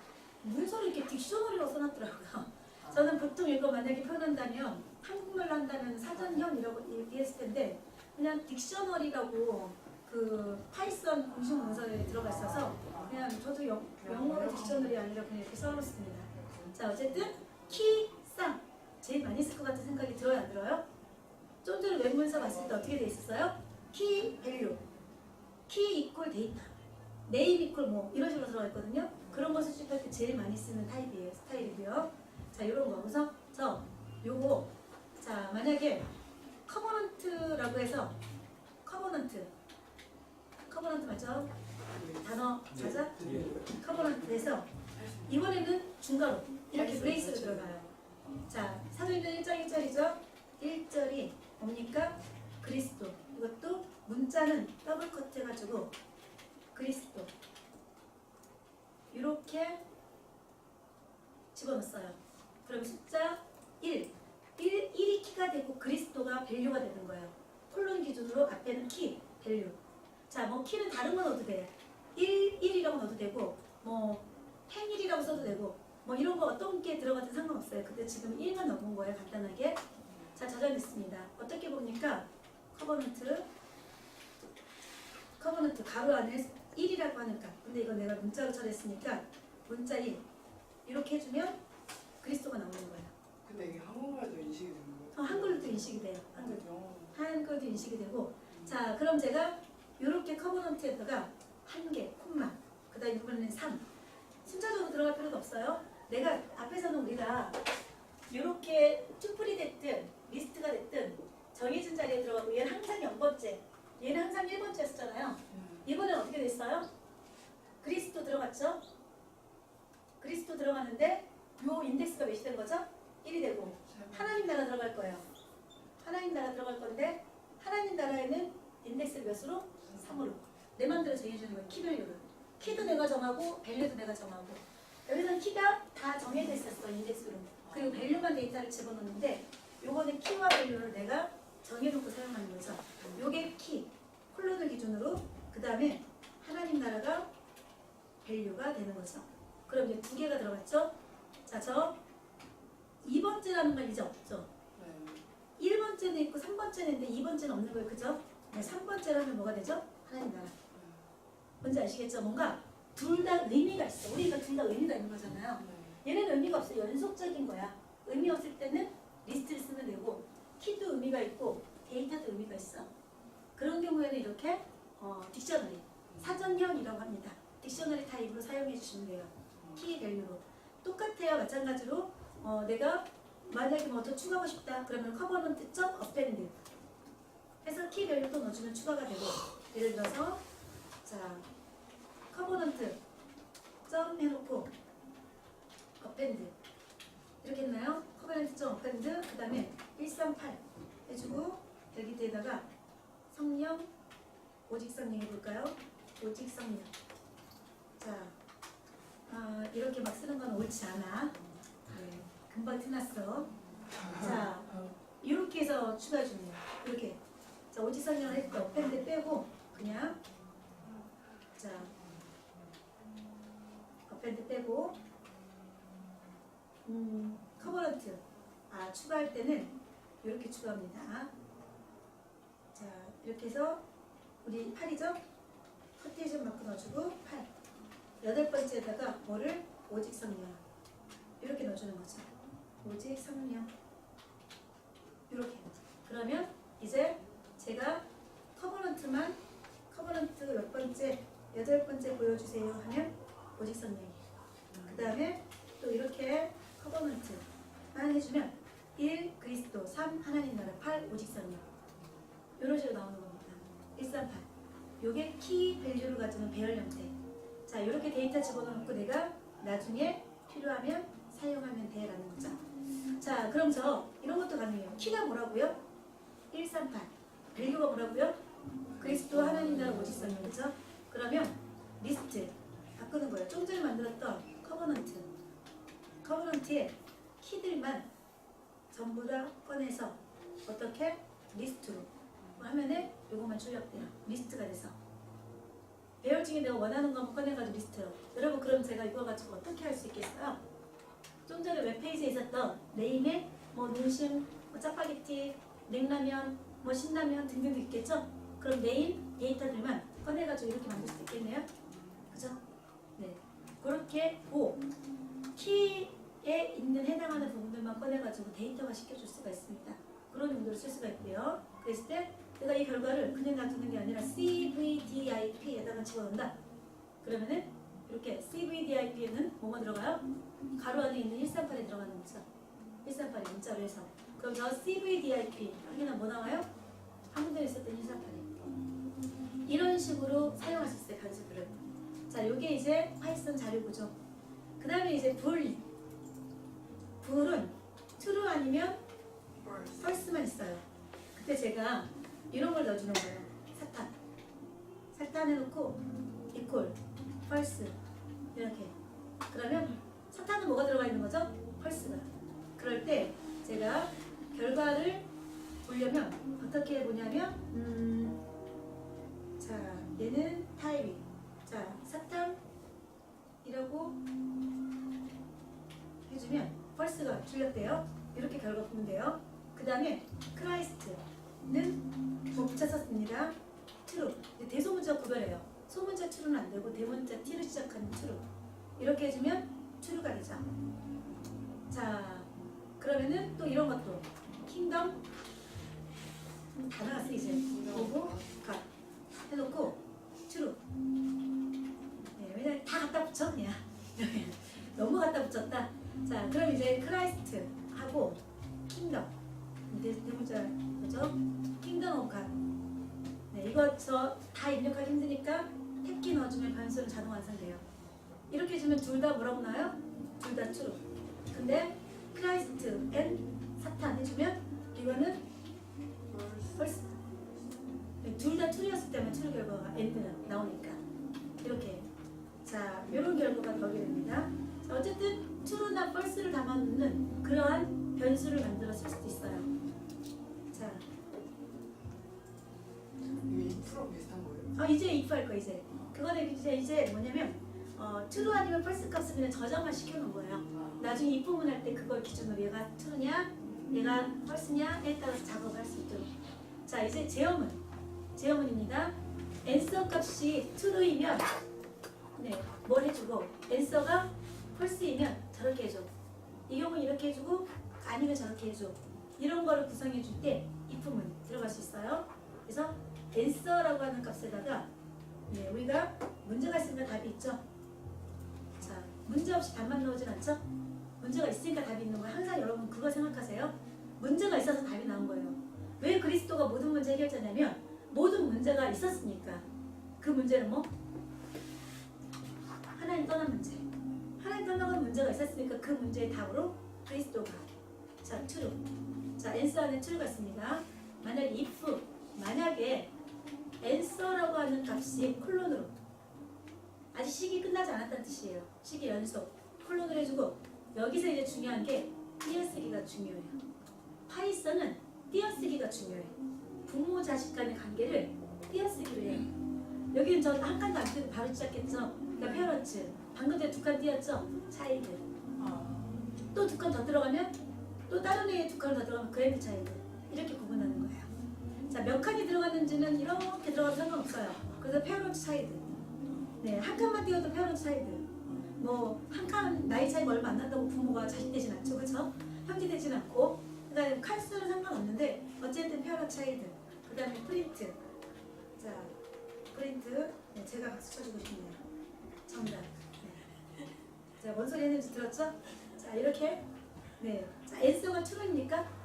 문서를 이렇게 딕셔너리라고 써놨더라고요. 저는 보통 이거 만약에 표현한다면 한국말로 한다면 사전형이라고 얘기했을 텐데 그냥 딕셔너리라고 그 파이썬 공식 문서에 들어가 있어서 그냥 저도 영어로 딕셔너리 아니라 그냥 이렇게 써놓습니다. 자, 어쨌든 키, 쌍 제일 많이 쓸 것 같은 생각이 들어요, 안 들어요? 좀 전에 웹문서 봤을 때 어떻게 돼 있었어요? 키, 밸류, 키 이퀄 데이터, 네임 이퀄 뭐 이런 식으로 들어가 있거든요. 그런 거 수집할 때 제일 많이 쓰는 타입이에요, 스타일이고요. 자, 이런 거. 그래서 요거 자, 만약에 커버넌트라고 해서 커버넌트 맞죠? 단어 맞아? 커버넌트에서 이번에는 중괄호 이렇게 브레이스로 들어가요. 자, 사도행전 1장 1절이죠? 1절이 뭡니까? 그리스도. 이것도 문자는 더블 커트 해가지고 그리스도 이렇게 집어넣었어요. 그럼 숫자 1이 키가 되고 그리스도가 밸류가 되는 거예요. 콜론 기준으로 앞에는 키, 밸류. 자, 뭐 키는 다른 거 넣어도 돼. 1이라고 넣어도 되고 뭐 행일이라고 써도 되고 뭐 이런 거 어떤 게 들어가든 상관없어요. 근데 지금 1만 넣은 거예요, 간단하게. 자, 저장했습니다. 어떻게 봅니까? 커버넌트 가로 안에 1이라고 하니까. 근데 이거 내가 문자로 처리했으니까 문자 1 이렇게 해주면 그리스도가 나오는 거예요. 근데 이게 한국말도 인식이 되는 거예요? 한글도 인식이 돼요. 영어. 한글도 인식이 되고. 자, 그럼 제가 이렇게 커버넌트에다가 한 개, 콤마, 그 다음에 이번에는 3. 순차적으로 들어갈 필요도 없어요. 내가 앞에서는 우리가 이렇게 튜플이 됐든 리스트가 됐든 정해진 자리에 들어가고 얘는 항상 0번째, 얘는 항상 1번째였잖아요. 이번엔 어떻게 됐어요? 그리스도 들어갔죠? 그리스도 들어가는데 요 인덱스가 몇이 된 거죠? 1이 되고 하나님 나라 들어갈 거예요. 하나님 나라 들어갈 건데 하나님 나라에는 인덱스 몇으로? 3으로. 내 맘대로 정해주는 거예요. 키별류를. 키도 내가 정하고 밸류도 내가 정하고. 여기서는 키가 다 정해져 있었어, 인덱스로. 그리고 밸류만 데이터를 집어넣는데 요거는 키와 밸류를 내가 정해놓고 사용하는 거죠. 요게 키, 콜론을 기준으로. 그 다음에 하나님 나라가 밸류가 되는 거죠. 그럼 이제 두 개가 들어갔죠? 자, 저 2번째라는 말 이제 없죠? 네. 1번째는 있고 3번째는 있는데 2번째는 없는 거예요. 그죠? 네, 3번째라면 뭐가 되죠? 하나님 나라. 뭔지 아시겠죠? 뭔가 둘 다 의미가 있어. 우리가 둘 다 의미가 있는 거잖아요. 얘는 의미가 없어. 연속적인 거야. 의미 없을 때는 리스트를 쓰면 되고 키도 의미가 있고 데이터도 의미가 있어. 그런 경우에는 이렇게 딕셔너리, 사전형이라고 합니다. 딕셔너리 타입으로 사용해 주시면 돼요. 키 밸류로. 똑같아요. 마찬가지로 내가 만약에 뭐 더 추가하고 싶다. 그러면 커버넌트.점 append 해서 키 밸류도 넣어주면 추가가 되고, 예를 들어서 자 커버넌트 점 해놓고 append 이렇게 했나요? 커버넌트 점 append 그 다음에 138 해주고 여기에다가 성령 오직 성령 해볼까요? 오직 성령. 자 이렇게 막 쓰는 건 옳지 않아. 네, 금방 티났어. 자 이렇게 해서 추가해 주네요. 이렇게. 자, 오직 성령을 했고 append 빼고 그냥 자 append 빼고 커버넌트 추가할 때는 이렇게 추가합니다. 자 이렇게 해서 우리 8이죠? 코테이션 마크 넣어주고 8 여덟 번째에다가 뭐를? 오직 성령 이렇게 넣어주는 거죠. 오직 성령 이렇게. 그러면 이제 제가 커버넌트 몇 번째? 여덟 번째 보여주세요 하면 오직 성령이에요. 그 다음에 또 이렇게 커버넌트만 해주면 1 그리스도, 3 하나님 나라, 8 오직 성령 이런 식으로 나오는 겁니다. 138 요게 키 밸류를 가지는 배열 형태. 자 이렇게 데이터 집어넣고 내가 나중에 필요하면 사용하면 돼 라는 거죠. 자 그럼 저 이런 것도 가능해요. 키가 뭐라고요? 138 밸류가 뭐라고요? 그리스도 하나님 나라 오직 성령이죠. 그러면 리스트 바꾸는 거예요. 좀 전에 만들었던 커버넌트의 키들만 전부 다 꺼내서 어떻게? 리스트로 화면에 요것만 출력돼요. 리스트가 돼서 배열 중에 내가 원하는 거 한번 꺼내가지고 리스트로. 여러분 그럼 제가 이거 가지고 어떻게 할 수 있겠어요? 좀 전에 웹페이지에 있었던 네임에 뭐 눈심, 뭐 짜파게티, 냉라면, 뭐 신라면 등등도 있겠죠? 그럼 메인 데이터들만 꺼내가지고 이렇게 만들 수 있겠네요. 그죠? 네. 그렇게 키에 있는 해당하는 부분들만 꺼내가지고 데이터화 시켜줄 수가 있습니다. 그런 용도로 쓸 수가 있고요. 그랬을 때 내가 이 결과를 그냥 놔두는 게 아니라 CVDIP에다가 집어넣는다. 그러면은 이렇게 CVDIP에는 뭐가 들어가요? 가로 안에 있는 138이 들어가는 거죠. 138이 문자로 해서. 그럼 저 CVDIP 여기는 뭐 나와요? 한 군데 있었던 138이. 이런 식으로 사용할 수 있어요. 변수들을. 자, 요게 이제 파이썬 자료구조. 그 다음에 이제 불은 true 아니면 false만 있어요. 그때 제가 이런 걸 넣어주는 거예요. 사탄 해놓고 equal, false 이렇게. 그러면 사탄은 뭐가 들어가 있는 거죠? false가. 그럴 때 제가 결과를 보려면 어떻게 보냐면 자, 얘는 타입이 자, 사탄이라고 해주면 false가 출력돼요. 이렇게 결과 보면 돼요. 그 다음에 크라이스트는 뭐 붙여 썼습니다. true. 대소문자 구별해요. 소문자 true는 안 되고 대문자 t로 시작하는 true. 이렇게 해주면 true가 되죠. 자, 그러면은 또 이런 것도 킹덤 다 나왔어 이제. 보고 가 해놓고 true. 네, 왜냐면 다 갖다 붙여 그냥. 너무 갖다 붙였다. 자, 그럼 이제 크라이스트 하고 킹덤 대문자 뭐죠? 킹덤 오브 갓. 네, 이거 저 다 입력하기 힘드니까 탭키 넣어주면 변수는 자동 완성돼요. 이렇게 해주면 둘 다 뭐라고 나와요? 둘 다 true. 근데 크라이스트 앤 사탄 해주면 이거는 false. 둘 다 true였을 때만 true 결과가 end는 나오니까 이렇게. 자, 이런 결과가 나오게 됩니다. 자, 어쨌든 true나 false를 담아놓는 그러한 변수를 만들어 쓸 수도 있어요. 자, 이게 2% 비슷한 거예요? 이제 if할 거 이제. 그거는 이제 뭐냐면 true 아니면 false 값을 그냥 저장만 시켜놓은 거예요. 나중에 if 문할 때 그걸 기준으로 얘가 true냐, 얘가 false냐에 따라서 작업을 할 수 있도록. 자, 이제 제어문입니다. answer 값이 true이면 네, 뭘 해주고 answer가 false이면 저렇게 해줘. 이 경우는 이렇게 해주고 아니면 저렇게 해줘. 이런 거를 구성해 줄 때 if문 들어갈 수 있어요. 그래서 answer라고 하는 값에다가 네, 우리가 문제가 있으니까 답이 있죠. 자, 문제 없이 답만 나오진 않죠. 문제가 있으니까 답이 있는 거예요. 항상 여러분 그거 생각하세요. 문제가 있어서 답이 나온 거예요. 왜 그리스도가 모든 문제 해결자냐면 모든 문제가 있었으니까. 그 문제는 뭐? 하나님 떠난 문제. 하나님 떠나간 문제가 있었으니까 그 문제의 답으로 그리스도가. 자, true. 자, answer 안에 true가 있습니다. 만약에 answer라고 하는 값이 콜론으로 아직 식이 끝나지 않았다는 뜻이에요. 식의 연속 콜론을 해주고 여기서 이제 중요한 게 띄어쓰기가 중요해요. 파이썬은 띄어쓰기가 중요해요. 부모 자식 간의 관계를 띄어쓰기로 해요. 여기는 저 한 칸도 안 띄고 바로 시작했죠. 그러니까 페어런츠 방금 전에 두 칸 띄었죠. 차일드 또 두 칸 더 들어가면 또 다른 애에 두 칸 더 들어가면 그랜드 차일드 이렇게 구분하는 거예요. 자, 몇 칸이 들어갔는지는 이렇게 들어가도 상관없어요. 그래서 페어런츠 차일드 네, 한 칸만 띄워도 페어런츠 차일드 뭐 한 칸 나이 차이가 얼마 안 난다고 부모가 자식 되진 않죠. 그렇죠? 형제 되진 않고 그 다음에 칼수는 상관없는데 어쨌든 페어런츠 차일드 그 다음에 프린트 자, 프린트 네, 제가 박수 쳐주고 싶네요. 정답. 네. 자, 뭔 소리 했는지 들었죠? 자, 이렇게 네, 자, answer가 true입니까?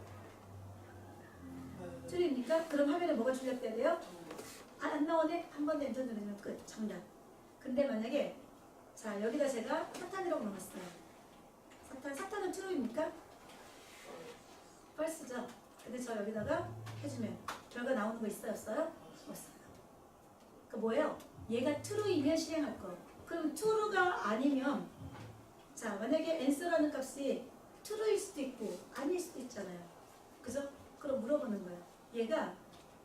true입니까? 그럼 화면에 뭐가 출력돼야 돼요? 안 나오네? 한 번 더 엔터 누르면 끝. 정답. 근데 만약에 자, 여기다 제가 사탄이라고 넣었어요. 사탄은 true입니까? false죠? 근데 저 여기다가 해주면 결과 나오는 거 있어요? 없어요? 없어요. 그 뭐예요? 얘가 true이면 실행할 거. 그럼 true가 아니면 자, 만약에 answer라는 값이 true일 수도 있고 아닐 수도 있잖아요. 그죠? 그럼 물어보는 거예요. 얘가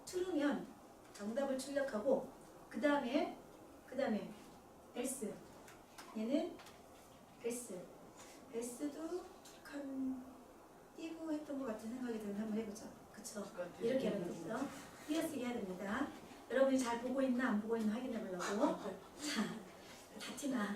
true면 정답을 출력하고 그 다음에 else 얘는 else도 칸 띄고 했던 것 같은 생각이 드는데 한번 해보죠. 그쵸? 이렇게 하면 되죠. 띄어쓰기 해야 됩니다. 여러분이 잘 보고 있나 안 보고 있나 확인해 보려고. 자, 다 티나.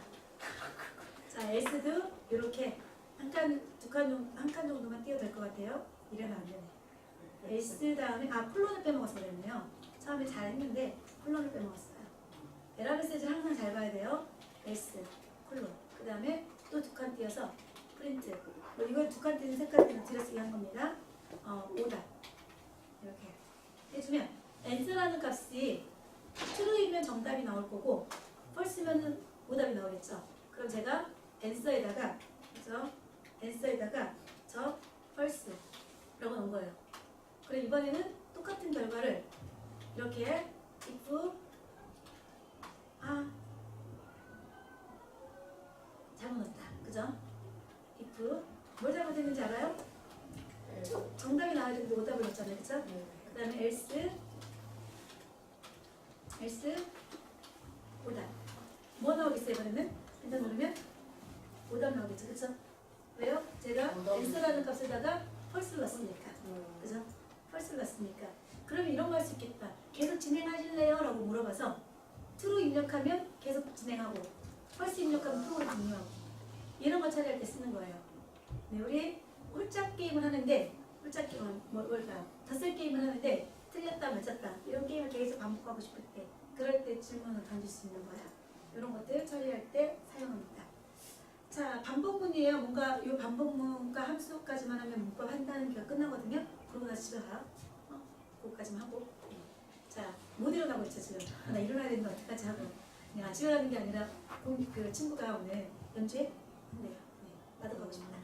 자, S도 이렇게 한 칸 정도만 띄워도 될 것 같아요. 이러면 안 되네. S 다음에 콜론을 빼먹어서 그랬네요. 처음에 잘했는데 콜론을 빼먹었어요. 에라메시지를 항상 잘 봐야 돼요. S, 콜론. 그 다음에 또 2칸 띄어서 프린트. 뭐 이건 2칸 띄는 3칸 띄는 들여쓰기 한 겁니다. 오답. 이렇게 해주면 ans라는 값이 true이면 정답이 나올 거고 false면은 오답이 나오겠죠. 그럼 제가 answer에다가 그죠? answer에다가 저 false라고 넣은 거예요. 그리고 이번에는 똑같은 결과를 이렇게 if 잘못 넣었다. 그죠? if 뭘 잘못했는지 알아요? 정답이 나와야 되는데 오답을 넣었잖아요. 그죠? 그 다음에 else 오답. 뭐 나오겠어요 이번에는? 엔터 누르면 오답 나오겠죠. 그죠? 왜요? 제가 ans라는 값에다가 false를 넣었으니까. 그죠? false를 넣었으니까. 그러면 이런 거 할 수 있겠다. 계속 진행하실래요? 라고 물어봐서 true 입력하면 계속 진행하고 false 입력하면 true로 진행하고 이런 거 처리할 때 쓰는 거예요. 네, 우리 홀짝 게임을 하는데 홀짝 게임은 뭘까요? 덧셈 게임을 하는데 틀렸다 맞았다 이런 게임을 계속 반복하고 싶을 때 그럴 때 질문을 던질 수 있는 거야. 이런 것들 처리할 때 사용합니다. 자, 반복문이에요. 뭔가 이 반복문과 함수까지만 하면 문법 한다는 게 끝나거든요. 그러고 나서 집에 가요. 그거까지만 하고. 자, 못 일어나고 있죠 지금. 나 일어나야 되는데 어떡하지 하고. 내가 집에 가는 게 아니라 그 친구가 오늘 연주회? 네. 나도 가고 싶다.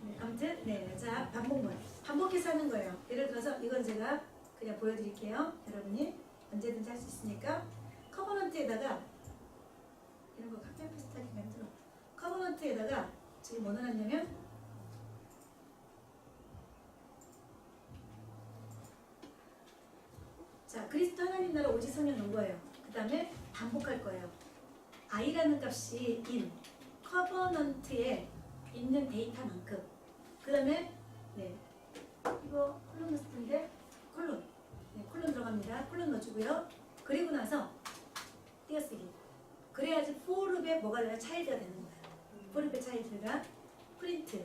네, 아무튼 네, 자 반복문. 반복해서 하는 거예요. 예를 들어서 이건 제가 그냥 보여드릴게요. 여러분이 언제든지 할 수 있으니까 커버넌트에다가 이런 거 카페 페스타기 힘들어. 커버넌트에다가 지금 뭐 넣어놨냐면 자 그리스도 하나님 나라 오직 성령 넣은 거예요. 그 다음에 반복할 거예요. i라는 값이 in 커버넌트에 있는 데이터만큼. 그 다음에 네 이거 콜론 넣었을 텐데 콜론 콜론 들어갑니다. 콜론 넣어주고요. 그리고 나서 띄어쓰기. 그래야지 for룹에 뭐가 되나 차일드가 되는 거예요. for룹의 차일드가 프린트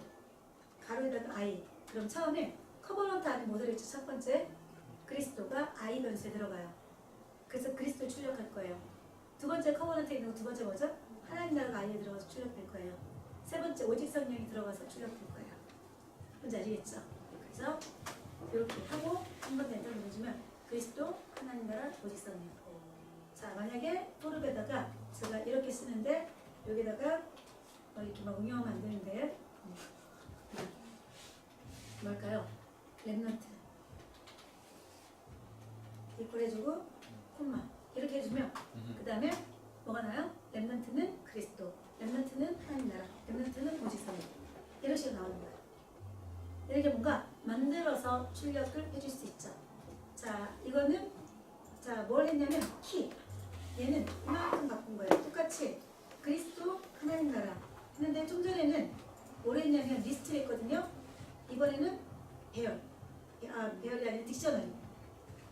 가로에다가 i. 그럼 처음에 커버넌트 안에 뭐 들어있죠? 첫 번째 그리스도가 i 변수에 들어가요. 그래서 그리스도를 출력할 거예요. 두 번째 커버넌트에 있는 거 두 번째 뭐죠? 하나님 나라가 i에 들어가서 출력될 거예요. 세 번째 오직 성령이 들어가서 출력될 거예요. 뭔지 아시겠죠? 그래서 이렇게 하고 한 번 더 엔터 눌러주면 그리스도 하나님 나라 오직 성령. 자 만약에 포르베다가 제가 이렇게 쓰는데 여기다가 이렇게 막 응용하면 안 되는데 뭘까요? 랩넌트 이퀄 해주고 콤마 이렇게 해주면 그 다음에 뭐가 나요? 랩넌트는 그리스도, 랩넌트는 하나님 나라, 랩넌트는 오직 성령 이런 식으로 나오는 거예요. 이렇게 뭔가 만들어서 출력을 해줄 수 있죠. 자 이거는 자 뭘 했냐면 키 얘는 이만큼 바꾼 거예요. 똑같이 그리스도 하나님 나라 했는데 좀 전에는 뭘 했냐면 리스트를 했거든요. 이번에는 배열 배열이 아니라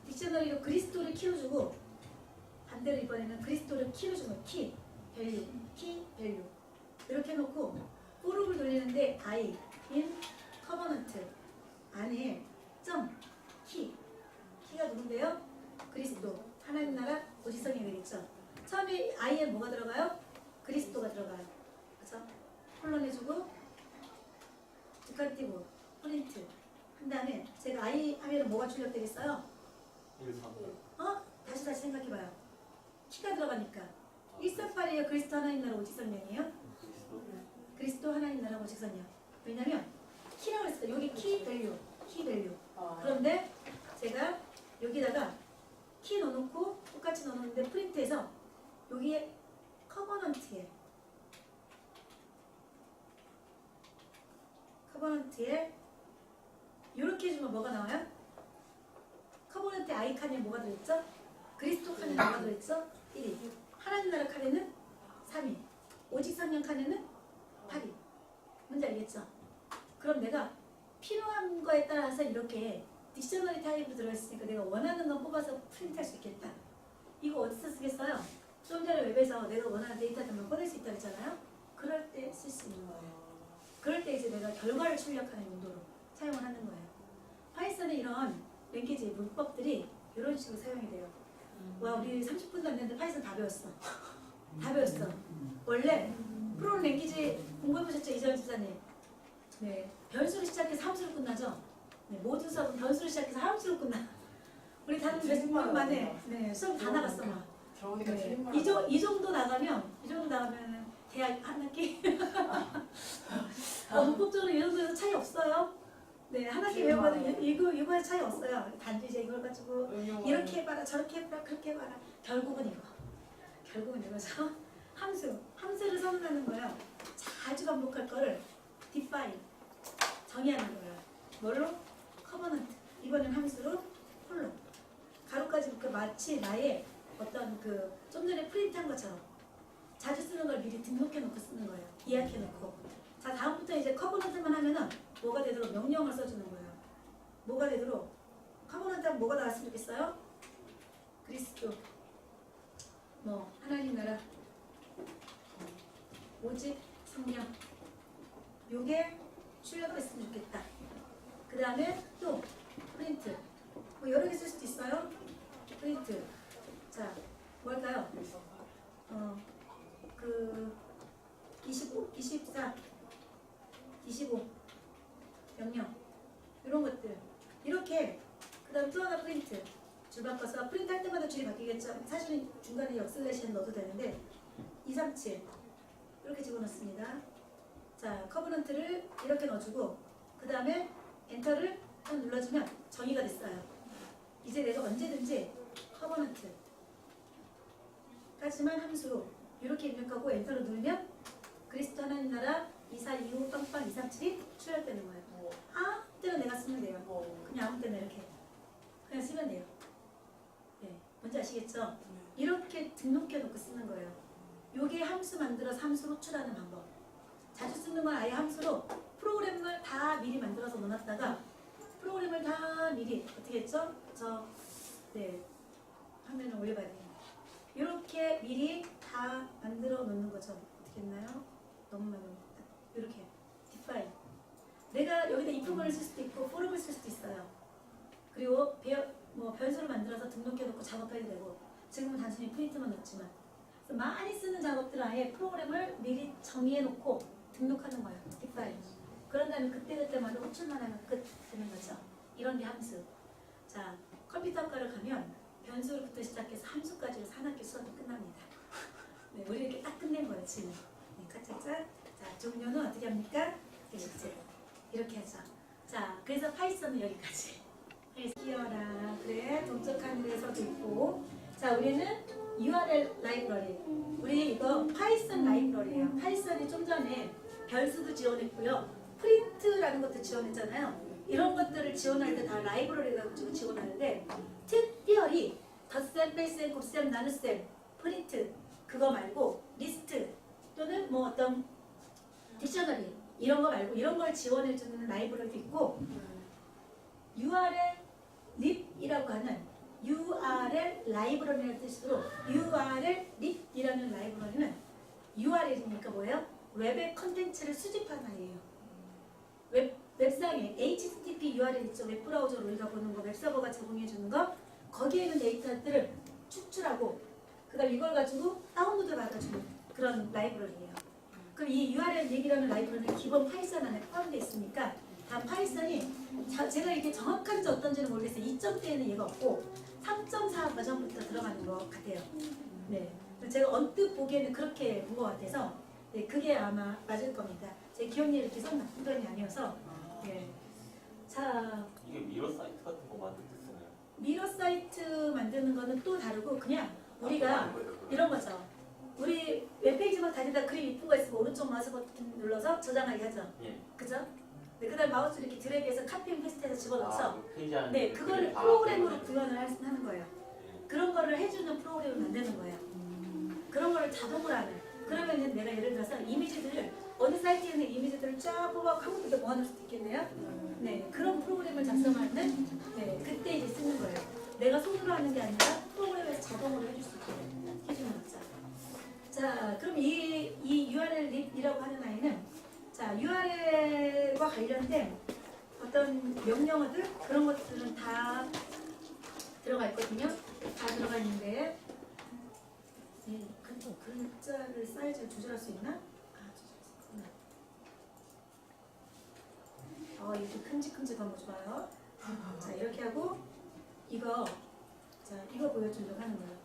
딕셔너리로 그리스도를 키로 주고 반대로 이번에는 그리스도를 키로 준 거예요. 키 밸류 이렇게 해놓고 포룹을 돌리는데 I in 커버넌트 안에 키가 누군데요? 그리스도 하나님 나라 오직 성령이 되겠죠. 처음에 I에 뭐가 들어가요? 그리스도가 들어가요. 그래서 콜론 해주고 두 칸 띄고 프린트 한 다음에 제가 I 하면 뭐가 출력되겠어요? 1, 3. 다시 생각해봐요. 키가 들어가니까 138이에요. 그리스도 하나님 나라 오직 성령이에요. 그리스도 하나님 나라 오직 성령. 왜냐면 키라고 했어요. 여기 키 밸류. 그런데 제가 여기다가 키 넣어놓고 똑같이 넣어놓는데 프린트해서 여기에 커버넌트에 이렇게 해주면 뭐가 나와요? 커버넌트 I 칸에 뭐가 들어있죠? 그리스도 칸에 뭐가 들어있죠? 1이. 하나님 나라 칸에는 3이. 오직 성령 칸에는 8이. 뭔지 알겠죠? 그럼 내가 필요한 거에 따라서 이렇게 딕셔너리 타입으로 들어있으니까 내가 원하는 건 뽑아서 프린트할 수 있겠다. 이거 어디서 쓰겠어요? 좀 전에 웹에서 내가 원하는 데이터들만 꺼낼 수 있다고 했잖아요. 그럴 때 쓸 수 있는 거예요. 그럴 때 이제 내가 결과를 출력하는 용도로 사용을 하는 거예요. 파이썬의 이런 랭귀지 문법들이 이런 식으로 사용이 돼요. 와, 우리 30분도 안 됐는데 파이썬 다 배웠어. 다 배웠어. 원래 프로그램 랭귀지 공부해보셨죠, 이재원 집사님? 네, 변수로 시작해서 함수로 끝나죠. 네, 모든 수업은 변수로 시작해서 함수로 끝나. 우리 다른 몇 년 만에 네, 수업 다 나갔어 막. 들어오니까 네, 틀린 말. 이 정도 나가면 대학 한 학기. 문법적으로 이 정도에서 차이 없어요. 네, 한 학기 배워봐도 이거에 차이 없어요. 단지 이제 이걸 가지고 이렇게 해봐라, 저렇게 해봐라, 그렇게 해봐라. 결국은 이거죠. 함수를 선언하는 거예요. 자주 반복할 거를 define, 정의하는 거예요. 뭐로? covenant. 이번엔 함수로 폴로. 가로까지 묶여 마치 나의 어떤 그 좀 전에 프린트한 것처럼 자주 쓰는 걸 미리 등록해 놓고 쓰는 거예요. 예약해 놓고. 자, 다음부터 이제 커버넌트만 하면은 뭐가 되도록 명령을 써주는 거예요. 뭐가 되도록 커버넌트 하면 뭐가 나왔으면 좋겠어요? 그리스도, 뭐 하나님 나라, 오직 성령. 요게 출력됐으면 좋겠다. 그 다음에 또 프린트. 뭐 여러 개 쓸 수도 있어요. 프린트. 자, 뭘까요? 25, 24, 25 명령 이런 것들 이렇게. 그 다음 또 하나 프린트. 줄 바꿔서 프린트 할 때마다 줄이 바뀌겠죠. 사실은 중간에 역슬래시는 넣어도 되는데 237 이렇게 집어넣습니다. 자, 커버넌트를 이렇게 넣어주고 그 다음에 엔터를 딱 눌러주면 정의가 됐어요. 이제 내가 언제든지 커버넌트 까지만 함수로 이렇게 입력하고 엔터를 누르면 그리스도 하나님 나라 2425 빵빵 237이 출력되는 거예요. 아무 때나 내가 쓰면 돼요. 그냥 아무 때나 이렇게 그냥 쓰면 돼요. 네, 뭔지 아시겠죠? 이렇게 등록해 놓고 쓰는 거예요. 요게 함수 만들어서 함수 호출하는 방법. 자주 쓰는 건 아예 함수로 프로그램을 다 미리 만들어서 넣어놨다가 프로그램을 다 미리 어떻게 했죠? 네, 화면을 올려봐야 돼요. 이렇게 미리 다 만들어 놓는 거죠. 어떻게 했나요? 너무 많은 이렇게 define. 내가 여기다 if문을 쓸 수도 있고 for을 쓸 수도 있어요. 그리고 변수를 만들어서 등록해 놓고 작업해도 되고 지금은 단순히 프린트만 넣지만 많이 쓰는 작업들은 아예 프로그램을 미리 정의해 놓고 등록하는 거예요. define. 그런 다음에 그때그때마다 호출만 하면 끝 되는 거죠. 이런 게 함수. 자, 컴퓨터과를 가면 변수부터 시작해서 함수까지로 4학기 수업이 끝납니다. 네, 우리 이렇게 딱 끝낸 거예요, 지금. 네, 짝짝짝. 자, 종료는 어떻게 합니까? 이렇게 하죠. 자, 그래서 파이썬은 여기까지. 끼워라. 그래, 동적 하늘에서도 있고. 자, 우리는 URL 라이브러리. 우리 이거 파이썬 라이브러리예요. 파이썬이 좀 전에 변수도 지원했고요. 프린트라는 것도 지원했잖아요. 이런 것들을 지원할 때 다 라이브러리가 가지고 지원하는데 특별히 덧셈, 뺄셈, 곱셈, 나눗셈, 프린트 그거 말고 리스트 또는 뭐 어떤 딕셔너리 이런 거 말고 이런 걸 지원해주는 라이브러리도 있고 URL lib이라고 하는 URL 라이브러리라는 뜻으로 URL lib이라는 라이브러리는 URL이니까 뭐예요? 웹의 컨텐츠를 수집하는 아이예요. 웹상에 HTTP URL 있죠. 웹브라우저로 우리가 보는 거, 웹서버가 제공해주는 거 거기에 있는 데이터들을 축출하고 그 다음 이걸 가지고 다운로드 받아주는 그런 라이브러리예요. 그럼 이 URL lib이라는 라이브러리는 기본 파이썬 안에 포함되어 있으니까 다 파이썬이 제가 이게 정확한지 어떤지는 모르겠어요. 2점대에는 얘가 없고 3.4 버전부터 들어가는 것 같아요. 네, 제가 언뜻 보기에는 그렇게 본 것 같아서 네, 그게 아마 맞을 겁니다. 제 기억력이 이렇게 썩 나쁜 편이 아니어서 네. 자, 이게 미러 사이트 같은 거 만들 때 쓰나요? 미러 사이트 만드는 거는 또 다르고 그냥 우리가 이런 거죠. 우리 웹페이지만 다니다 그림 이쁜 거 있으면 오른쪽 마우스 버튼 눌러서 저장하게 하죠. 예. 그죠? 네, 그 다음 마우스 이렇게 드래그해서 카피 페스트해서 집어넣어서 그 페이지 안에 네, 그거를 프로그램으로 구현을 하는 거예요. 그런 거를 해주는 프로그램을 만드는 거예요. 그런 거를 자동으로 하는. 그러면 내가 예를 들어서 이미지들을 어느 사이트에 있는 이미지들을 쫙 뽑아 한국에 모아놓을 수도 있겠네요. 네, 그런 프로그램을 작성하는 네, 그때 이제 쓰는 거예요. 내가 손으로 하는 게 아니라 프로그램에서 자동으로 해줄 수 있게 해주는 거죠. 자, 그럼 이 URL 립이라고 하는 아이는 자, URL과 관련된 어떤 명령어들 그런 것들은 다 들어가 있거든요. 다 들어가 있는데 글자를 사이즈를 조절할 수 있나? 아, 조절할 수 있구나. 이렇게 큼직큼직한 거 좋아요. 자, 이렇게 하고 이거 보여주려고 하는 거예요.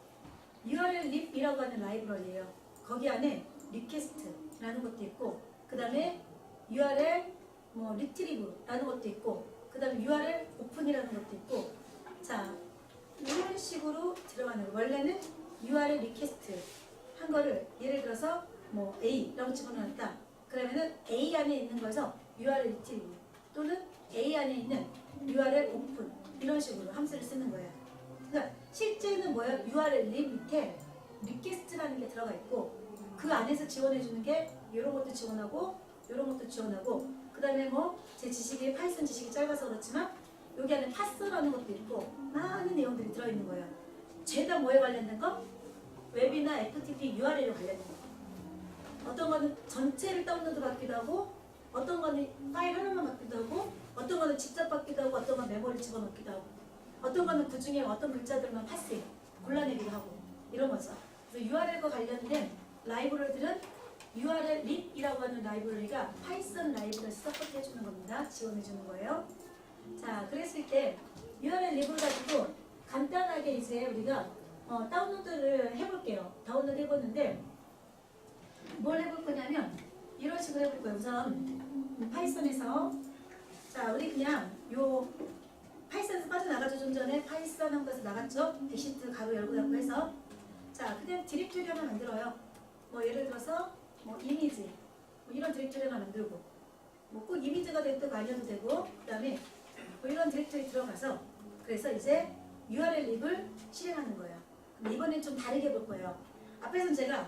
URL 립이라고 하는 라이브러리예요. 거기 안에 리퀘스트라는 것도 있고, 그 다음에 URL 리트리브라는 것도 있고, 그 다음에 URL 오픈이라는 것도 있고, 자, 이런 식으로 들어가는 거예요. 원래는 URL 리퀘스트 한 거를 예를 들어서 A라고 집어넣었다. 그러면은 A 안에 있는 거죠. URL 리트리브 또는 A 안에 있는 URL 오픈 이런 식으로 함수를 쓰는 거예요. 그러니까 실제는 뭐예요? URL 립 밑에 리퀘스트라는 게 들어가 있고 그 안에서 지원해 주는 게 이런 것도 지원하고 이런 것도 지원하고 그 다음에 제 지식이 파이썬 지식이 짧아서 그렇지만 여기 안에 파스라는 것도 있고 많은 내용들이 들어있는 거예요. 죄다 뭐에 관련된 거? 웹이나 FTP URL에 관련된 거. 어떤 거는 전체를 다운로드 받기도 하고 어떤 거는 파일 하나만 받기도 하고 어떤 거는 직접 받기도 하고 어떤 건 메모를 집어넣기도 하고 어떤 거는 그 중에 어떤 글자들만 파스 골라내기도 하고 이런 거죠. 그래서 URL과 관련된 라이브러리들은 URL 립이라고 하는 라이브러리가 파이썬 라이브러리 서포트 해주는 겁니다. 지원해주는 거예요. 자, 그랬을 때 URL 립을 가지고 간단하게 이제 우리가 다운로드를 해볼게요. 다운로드 해보는데 뭘 해볼 거냐면 이런 식으로 해볼 거예요. 우선 파이썬에서 자, 우리 그냥 요 파이썬에서 빠져나가죠. 좀 전에 파이썬 한 것에서 나갔죠. 엑시트 가로 열고 닫고 해서 자, 그냥 디렉토리 하나 만들어요. 예를 들어서 이미지 이런 디렉토리 하나 만들고 꼭 이미지가 돼도 아니어도 되고 그 다음에 이런 디렉토리 들어가서 그래서 이제 URL 립을 실행하는 거예요. 근데 이번엔 좀 다르게 볼 거예요. 앞에서는 제가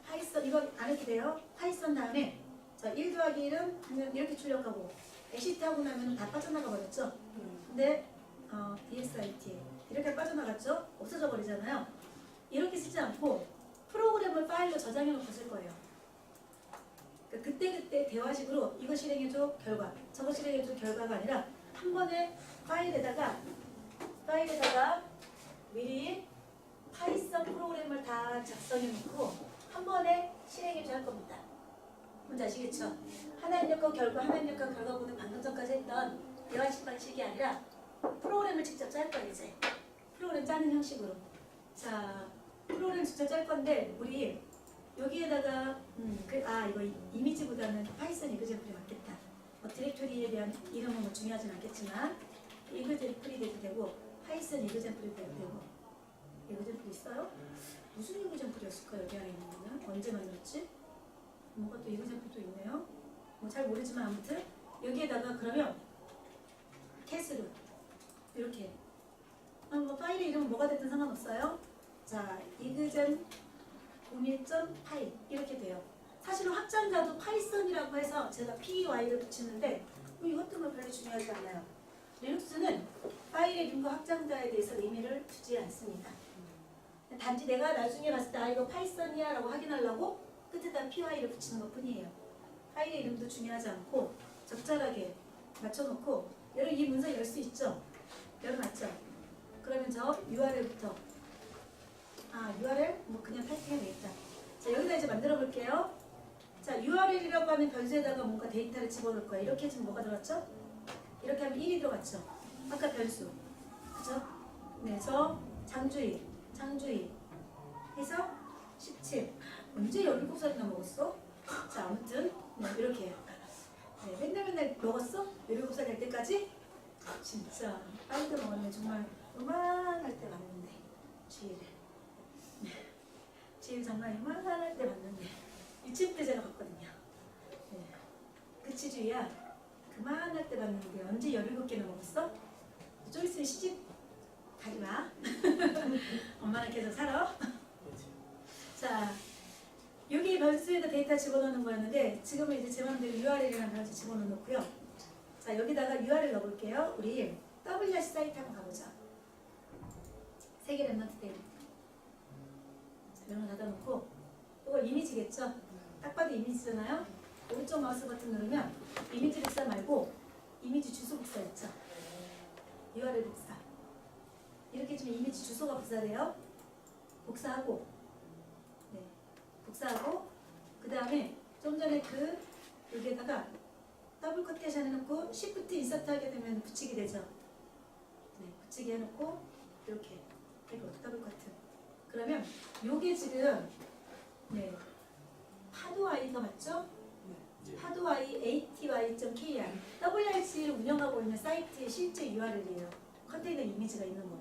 파이썬 이거 안 해도 돼요. 파이썬 다음에 자, 1 더하기 1은 이렇게 출력하고 엑시트 하고 나면 다 빠져나가 버렸죠. 근데 DSIT 이렇게 빠져나갔죠. 없어져 버리잖아요. 이렇게 쓰지 않고 프로그램을 파일로 저장해 놓고 쓸 거예요. 그러니까 그때그때 대화식으로 이거 실행해줘 결과 저거 실행해줘 결과가 아니라 한 번에 파일에다가 미리 파이썬 프로그램을 다 작성해 놓고 한 번에 실행해줘야 할 겁니다. 뭔지 아시겠죠? 하나 입력한 결과 하나 입력한 결과보다 방금 전까지 했던 대화식 방식이 아니라 프로그램을 직접 짤 거예요. 이제 프로그램 짜는 형식으로 자 프로그램 직접 짤 건데 우리 여기에다가 이거 이미지보다는 파이썬 이그젠플이 맞겠다. 디렉토리에 대한 이름은 중요하진 않겠지만 이그젠플이 돼도 되고 파이썬 이그젠플이 돼도 되고 이그젠플 있어요? 무슨 이그젠플이었을까 여기 안에 있는 거는? 언제 만들었지? 뭔가 또 이그젠플도 있네요. 잘 모르지만 아무튼 여기에다가 그러면 캐스로 이렇게 파일의 이름은 뭐가 됐든 상관없어요. 자, 이그젠 01.파일 이렇게 돼요. 사실은 확장자도 파이썬이라고 해서 제가 py를 붙이는데 이것도 별로 중요하지 않아요. 리눅스는 파일의 이름과 확장자에 대해서 의미를 두지 않습니다. 단지 내가 나중에 봤을 때 이거 파이썬이야 라고 확인하려고 끝에다 py를 붙이는 것 뿐이에요. 파일의 이름도 중요하지 않고 적절하게 맞춰놓고 여러분 이 문서 열 수 있죠? 열어놨죠? 그러면 저 URL부터 URL? 그냥 타이핑해야 되겠다. 자, 여기다 이제 만들어 볼게요. 자, URL이라고 하는 변수에다가 뭔가 데이터를 집어넣을 거예요. 이렇게 지금 뭐가 들어갔죠? 이렇게 하면 1이 들어갔죠? 아까 변수. 그죠? 네, 저 장주희 해서 17. 언제 17살이나 먹었어? 자, 아무튼 이렇게 네, 맨날 먹었어? 17살 될 때까지? 진짜 빨리 먹었네. 정말 요만할 때 봤는데 주희를 주희 정말 요만할 때 봤는데 유치원 때 제가 봤거든요. 네. 그치 주희야? 그만할 때 봤는데 언제 17개나 먹었어? 좀 있으면 시집 가지마. 엄마는 계속 살아. 자, 여기 변수에다 데이터 집어넣는 거였는데 지금은 이제 제 맘대로 URL이라는 변수 집어넣고요. 자, 여기다가 URL 넣어볼게요. 우리 WS 사이트 한번 가보자. 세계 랩넌트 데이. 이런 거 닫아놓고 이거 이미지겠죠? 딱 봐도 이미지잖아요. 오른쪽 마우스 버튼 누르면 이미지 복사 말고 이미지 주소 복사 있죠? URL 복사. 이렇게 좀 이미지 주소가 복사돼요. 복사하고, 네, 복사하고 그 다음에 좀 전에 그 여기에다가 더블 커테이션 해놓고 Shift 인서트 하게 되면 붙이게 되죠. 네, 붙이게 해놓고 이렇게 이거 더블 커트. 그러면 요게 지금 네 파도 아이가 맞죠? 예. 파도 아이 aty.kr WRC를 운영하고 있는 사이트의 실제 URL이에요. 컨테이너 이미지가 있는 거.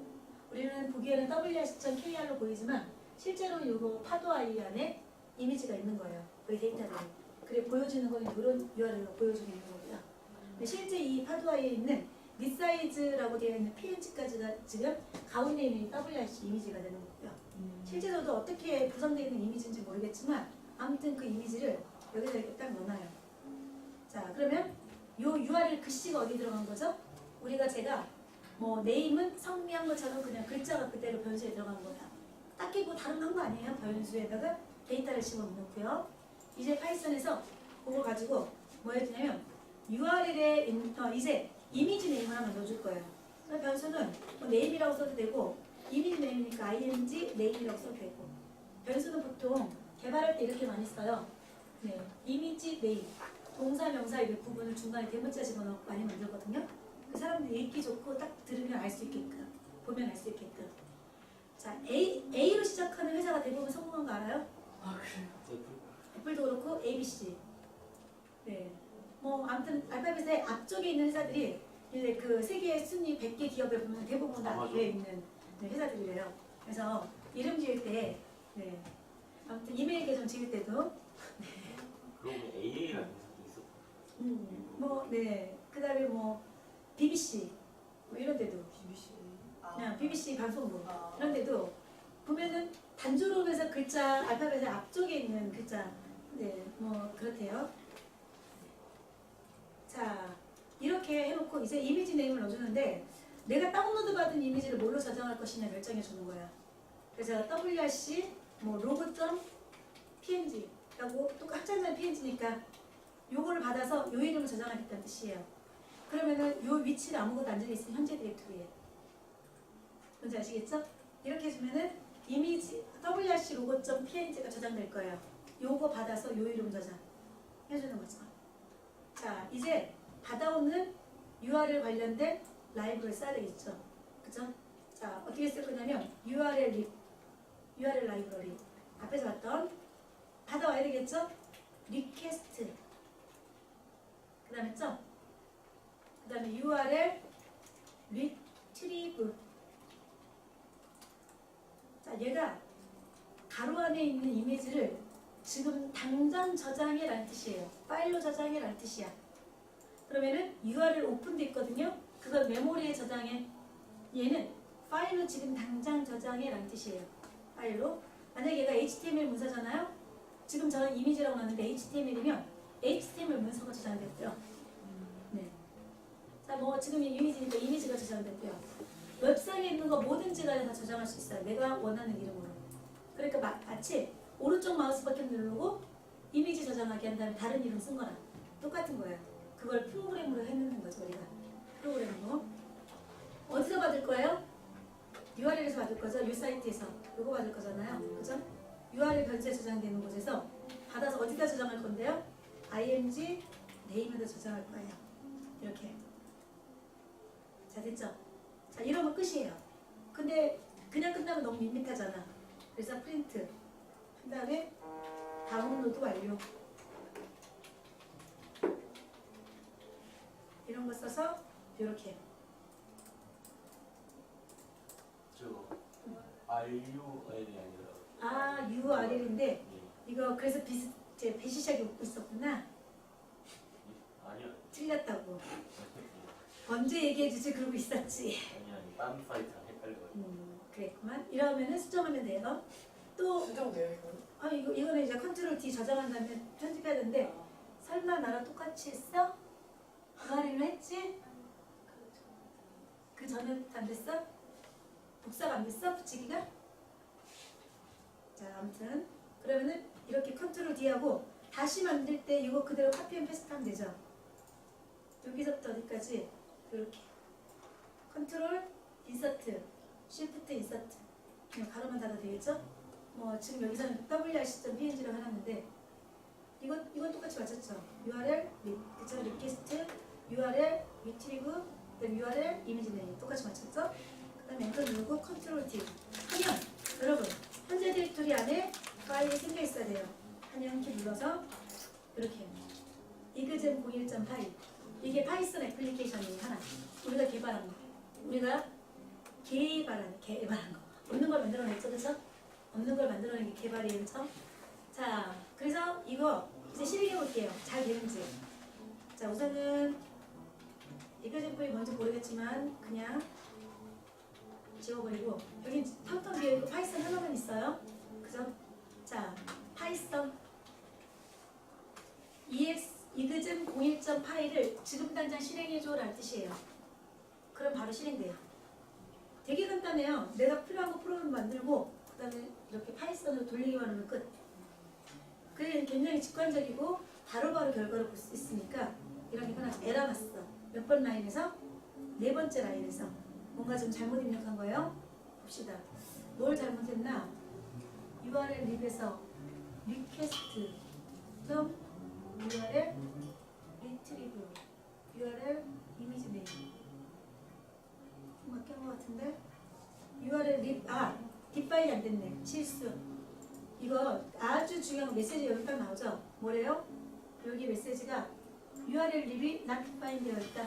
우리는 보기에는 WRC.kr로 보이지만 실제로는 요거 파도 아이 안에 이미지가 있는 거예요. 그 데이터들이. 그래 보여주는 건 이런 URL로 보여주고 있는 거고요. 근데 실제 이 파도 아이에 있는 리사이즈라고 되어 있는 PNG까지가 지금 가운데 있는 이 WRC 이미지가 되는 거고요. 실제로도 어떻게 구성되어 있는 이미지인지 모르겠지만 아무튼 그 이미지를 여기다 이렇게 딱 넣어놔요. 자 그러면 요 URL 글씨가 어디 들어간 거죠? 제가 뭐 네임은 성미한 것처럼 그냥 글자가 그대로 변수에 들어간 거야. 딱히 뭐 다른 거 아니에요. 변수에다가 데이터를 집어넣고요. 이제 파이썬에서 그거 가지고 뭐 해주냐면 URL에 이제 이미지 네임을 하나 넣어줄 거예요. 그래서 변수는 뭐 네임이라고 써도 되고 이미지 네임이니까 ing 네임이라고 써도 되고 변수는 보통 개발할 때 이렇게 많이 써요. 네, 이미지 네임 동사 명사 이렇게 구분을 중간에 대문자 집어넣고 많이 만들거든요. 그 사람들이 읽기 좋고 딱 들으면 알 수 있게끔 보면 알 수 있게끔. 자 A로 시작하는 회사가 대부분 성공한 거 알아요? 아 그래요? 애플도 그렇고 ABC. 네. 뭐 아무튼 알파벳의 앞쪽에 있는 회사들이 이제 그 세계 순위 100개 기업에 보면 대부분 다 맞아. 위에 있는 회사들이래요. 그래서 이름 지을 때, 네. 아무튼 이메일 계정 지을 때도, 그러면 AA라는 회사도 있었고. 뭐, 네. 그다음에 뭐 BBC 뭐 이런 데도 BBC. 그냥 BBC 방송국 아. 이런 데도 보면은 단조로운 회사 글자 알파벳의 앞쪽에 있는 글자, 네, 뭐 그렇대요. 자. 이렇게 해놓고 이제 이미지 네임을 넣어주는데 내가 다운로드 받은 이미지를 뭘로 저장할 것이냐 결정해 주는 거야. 그래서 WRC 뭐 로고.png라고 또 합창단 PNG니까 요거를 받아서 요 이름을 저장하겠다는 뜻이에요. 그러면은 요 위치를 아무것도 안 적혀있으면 현재 디렉토리에. 뭔지 아시겠죠? 이렇게 해주면은 이미지 WRC 로고.png가 저장될 거예요. 요거 받아서 요 이름 저장 해주는 거죠. 자 이제 받아오는 URL 관련된 라이브러리 써야 되겠죠. 그죠? 자, 어떻게 쓸 거냐면 URL 라이브러리 앞에서 봤던 받아와야 되겠죠? 리퀘스트 그 다음에 점 그 다음에 URL retrieve. 자, 얘가 가로 안에 있는 이미지를 지금 당장 저장해 라는 뜻이에요. 파일로 저장해 라는 뜻이야. 그러면은 URL 오픈돼 있거든요. 그걸 메모리에 저장해. 얘는 파일로 지금 당장 저장해 라는 뜻이에요. 파일로. 만약에 얘가 HTML 문서잖아요. 지금 저는 이미지라고 나왔는데 HTML이면 HTML 문서가 저장됐고요. 네. 자, 뭐 지금 이 이미지니까 이미지가 저장됐고요. 웹상에 있는 거 뭐든지 간에 다 저장할 수 있어요. 내가 원하는 이름으로. 그러니까 마치 오른쪽 마우스 버튼 누르고 이미지 저장하게 한 다음에 다른 이름 쓴 거랑 똑같은 거예요. 그걸 프로그램으로 해놓는 거죠, 우리가. 프로그램으로. 어디서 받을 거예요? URL에서 받을 거죠? 이 사이트에서. 이거 받을 거잖아요. 그죠? URL 변수에 저장되는 곳에서 받아서 어디다 저장할 건데요? ing 네임에다 저장할 거예요. 이렇게. 자, 됐죠? 자, 이러면 끝이에요. 근데 그냥 끝나면 너무 밋밋하잖아. 그래서 프린트. 한 다음에 다운로드 완료. 이런 거 써서 이렇게. 저 RUL이 아니라 URL인데 예. 이거 그래서 제 배시작이 웃고 있었구나. 아니요. 틀렸다고. 언제 얘기해주지 그러고 있었지. 아니 다른 사이트랑 헷갈려요. 그랬구만. 이러면은 수정하면 돼요. 또 수정돼요 이거? 이거는 이제 컨트롤 D 저장한 다음에 편집해야 되는데 설마 나랑 똑같이 했어? URL로 했지? 그 전에 안 됐어? 복사가 안 됐어? 붙이기가? 자, 자, 아무튼 그러면은 이렇게 컨트롤 D하고 다시 만들 때 이거 그대로 카피 앤 페스트 하면 되죠. 여기서부터 어디까지 이렇게 컨트롤 인서트, 쉬프트 인서트 그냥 가로만 닫아도 되겠죠? 뭐 지금 여기서는 wrc.png라고 해놨는데 이건 똑같이 맞췄죠? URL, 그쵸? 리퀘스트, URL, retrieve, 그다음 URL, 이미지 네임 똑같이 맞췄죠? 그 다음에 엔터 누르고 컨트롤 D 하면 여러분 현재 디렉토리 안에 파일이 생겨 있어야 돼요. 하면 키 눌러서 이렇게 이그젠 01.8 이게 파이썬 애플리케이션이 하나 우리가 개발한 거 우리가 개발한 거 없는 걸 만들어냈죠, 그렇죠? 없는 걸 만들어낸 게 개발이에요, 그렇죠? 자, 그래서 이거 이제 실행해 볼게요. 잘 되는지. 자, 우선은 이그젠플이 뭔지 모르겠지만 그냥 지워버리고 여기 텅텅 비어있고 파이썬 하나만 있어요. 그죠? 자, 파이썬 이그젠 01.8을 지금 당장 실행해줘 라는 뜻이에요. 그럼 바로 실행돼요. 되게 간단해요. 내가 필요한 거 프로그램 만들고 그 다음에 이렇게 파이썬으로 돌리기만 하면 끝. 그게 굉장히 직관적이고 바로바로 결과를 볼 수 있으니까 이런 게 하나 에러 났어. 몇 번 라인에서? 네 번째 라인에서 뭔가 좀 잘못 입력한 거예요. 봅시다. 뭘 잘못했나? URL 립에서 리퀘스트 점 URL 리트리브 URL 이미지 네임 맞게 한 것 같은데 URL 립 딥파일이 안 됐네. 실수. 이거 아주 중요한 메시지 여기 딱 나오죠? 뭐래요? 여기 메시지가 URL 립이 not defined 되어 있다.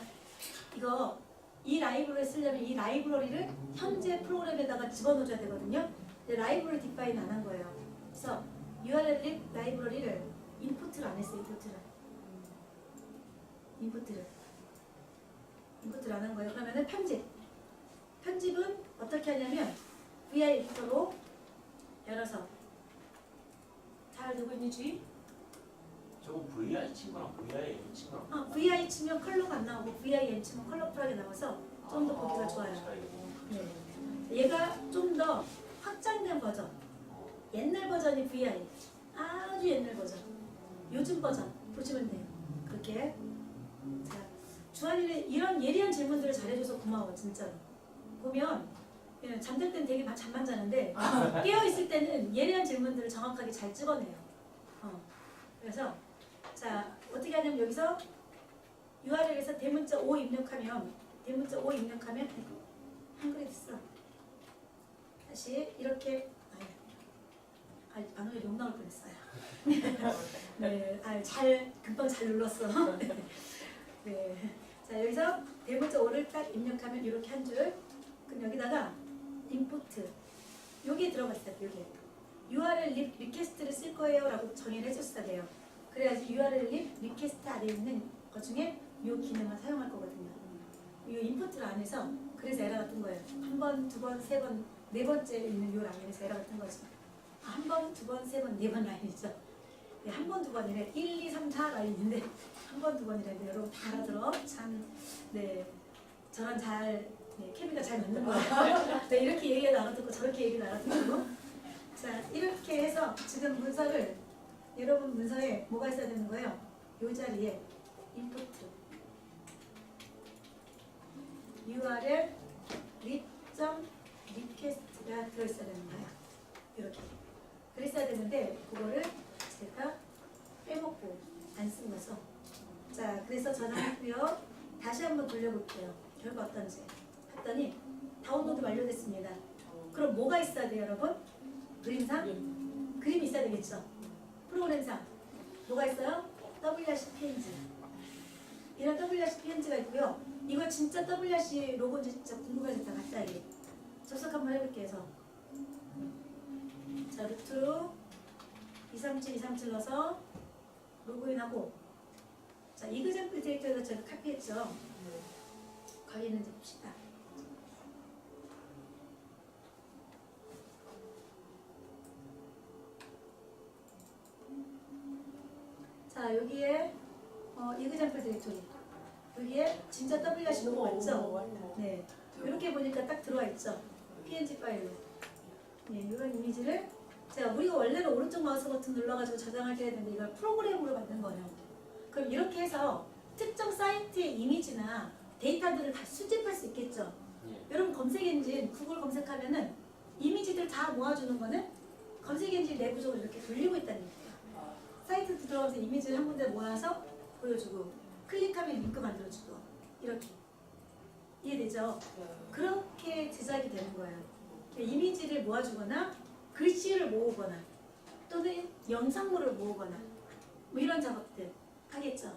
이거 이 라이브러리를 쓰려면 이 라이브러리를 현재 프로그램에다가 집어넣어줘야 되거든요. 근데 라이브러리 디파인 안 한 거예요. 그래서 URL 립 라이브러리를 인풋을 안 했어요. 인풋을 안 한 거예요. 그러면은 편집은 어떻게 하냐면 vi 에디터로 열어서 잘 되고 있는 주의? 저거 VI 친 거랑 VI 친 거랑 vi 치면 컬러가 안 나오고 vi 치면 컬러풀하게 나와서 좀 더 보기가 좋아요. 네. 얘가 좀 더 확장된 버전. 옛날 버전이 vi. 아주 옛날 버전. 요즘 버전 보시면 돼요. 그렇게. 자, 주한이는 이런 예리한 질문들을 잘해줘서 고마워 진짜로. 보면 예, 잠들 때는 되게 잠만 자는데 깨어 있을 때는 예리한 질문들을 정확하게 잘 찍어내요. 그래서 자 어떻게 하냐면 여기서 URL에서 대문자 5 입력하면 한글이 됐어. 다시 이렇게 방금 욕 나올 뻔했어요. 네, 금방 잘 눌렀어. 네, 자 여기서 대문자 5를 딱 입력하면 이렇게 한 줄. 그럼 여기다가 인풋 여기 들어갔어요. 여기 URL 립 리퀘스트를 쓸 거예요 라고 정의를 해줬어야 돼요. 그래야지 URL 립 리퀘스트 아래에 있는 것 중에 이 기능을 사용할 거거든요. 이 인풋을 안 해서 그래서 에러가 뜬 거예요. 한 번, 두 번, 세 번, 네 번째 있는 이 라인에서 에러가 뜬 거죠. 한 번, 두 번, 세 번, 네 번 라인이죠. 네, 한 번, 두 번이래. 1, 2, 3, 4 라인인데 한 번, 두 번이라는데 여러분 다 알아들어. 참, 네, 저랑 케미가 잘 맞는 거예요. 네, 이렇게 얘기를 알아듣고 저렇게 얘기를 알아듣고. 자, 이렇게 해서 지금 문서를 여러분 문서에 뭐가 있어야 되는 거예요? 이 자리에 input URL request가 들어있어야 되는 거야. 이렇게. 그랬어야 되는데 그거를 제가 빼먹고 안 쓴 거죠. 자, 그래서 전화했고요. 다시 한번 돌려볼게요. 결과 어떤지. 했더니 다운로드 완료됐습니다. 그럼 뭐가 있어야 돼요, 여러분? 그림상? 그림이 있어야 되겠죠. 프로그램상 뭐가 있어요? WRC-PNG. 이런 WRC-PNG가 있고요. 이거 진짜 WRC 로고인지 진짜 궁금해졌다 갑자기. 접속 한번 해볼게요. 자, 루트로 237 넣어서 로그인하고 자, 이그젠플 데이터에서 제가 카피했죠. 거기 있는지 봅시다. 자, 여기에 이그젠플 디렉토리 여기에 진짜 WRC 로고 맞죠? 네, 이렇게 보니까 딱 들어와 있죠. PNG 파일로. 네, 이런 이미지를 자, 우리가 원래는 오른쪽 마우스 버튼 눌러가지고 저장하게 했는데 이걸 프로그램으로 만든 거예요. 그럼 이렇게 해서 특정 사이트의 이미지나 데이터들을 다 수집할 수 있겠죠. 예. 여러분 검색 엔진 구글 검색하면은 이미지들 다 모아주는 거는 검색 엔진 내부적으로 이렇게 돌리고 있다는 얘기예요. 사이트 들어가면서 이미지를 한 군데 모아서 보여주고 클릭하면 링크 만들어주고 이렇게 이해되죠? 그렇게 제작이 되는 거예요. 이미지를 모아주거나 글씨를 모으거나 또는 영상물을 모으거나 뭐 이런 작업들 하겠죠.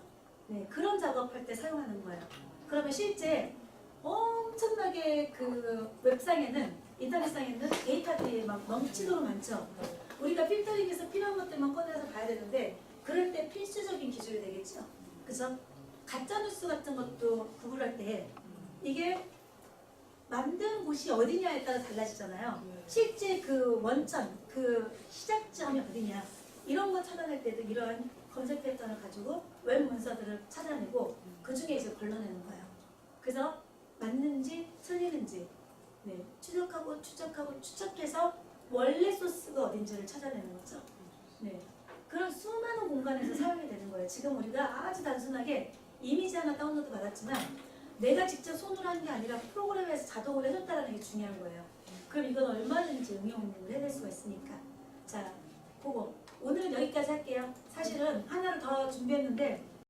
네, 그런 작업할 때 사용하는 거예요. 그러면 실제 엄청나게 그 웹상에는 인터넷상에는 데이터들이 막 넘치도록 많죠. 우리가 필터링해서 필요한 것들만 꺼내서 봐야 되는데 그럴 때 필수적인 기술이 되겠죠. 그죠? 가짜뉴스 같은 것도 구글할 때 이게 만든 곳이 어디냐에 따라 달라지잖아요. 실제 그 원천, 그 시작점이 어디냐 이런 거 찾아낼 때도 이러한 검색 패턴을 가지고 웹 문서들을 찾아내고 그 중에 이제 걸러내는 거예요. 그래서 맞는지 틀리는지 네, 추적하고 추적하고 추적해서 원래 소스가 어딘지를 찾아내는 거죠. 네, 그런 수많은 공간에서 사용이 되는 거예요. 지금 우리가 아주 단순하게 이미지 하나 다운로드 받았지만 내가 직접 손으로 한 게 아니라 프로그램에서 자동으로 해줬다는 게 중요한 거예요. 그럼 이건 얼마든지 응용을 해낼 수가 있으니까. 자, 그거 오늘은 여기까지 할게요. 사실은 하나를 더 준비했는데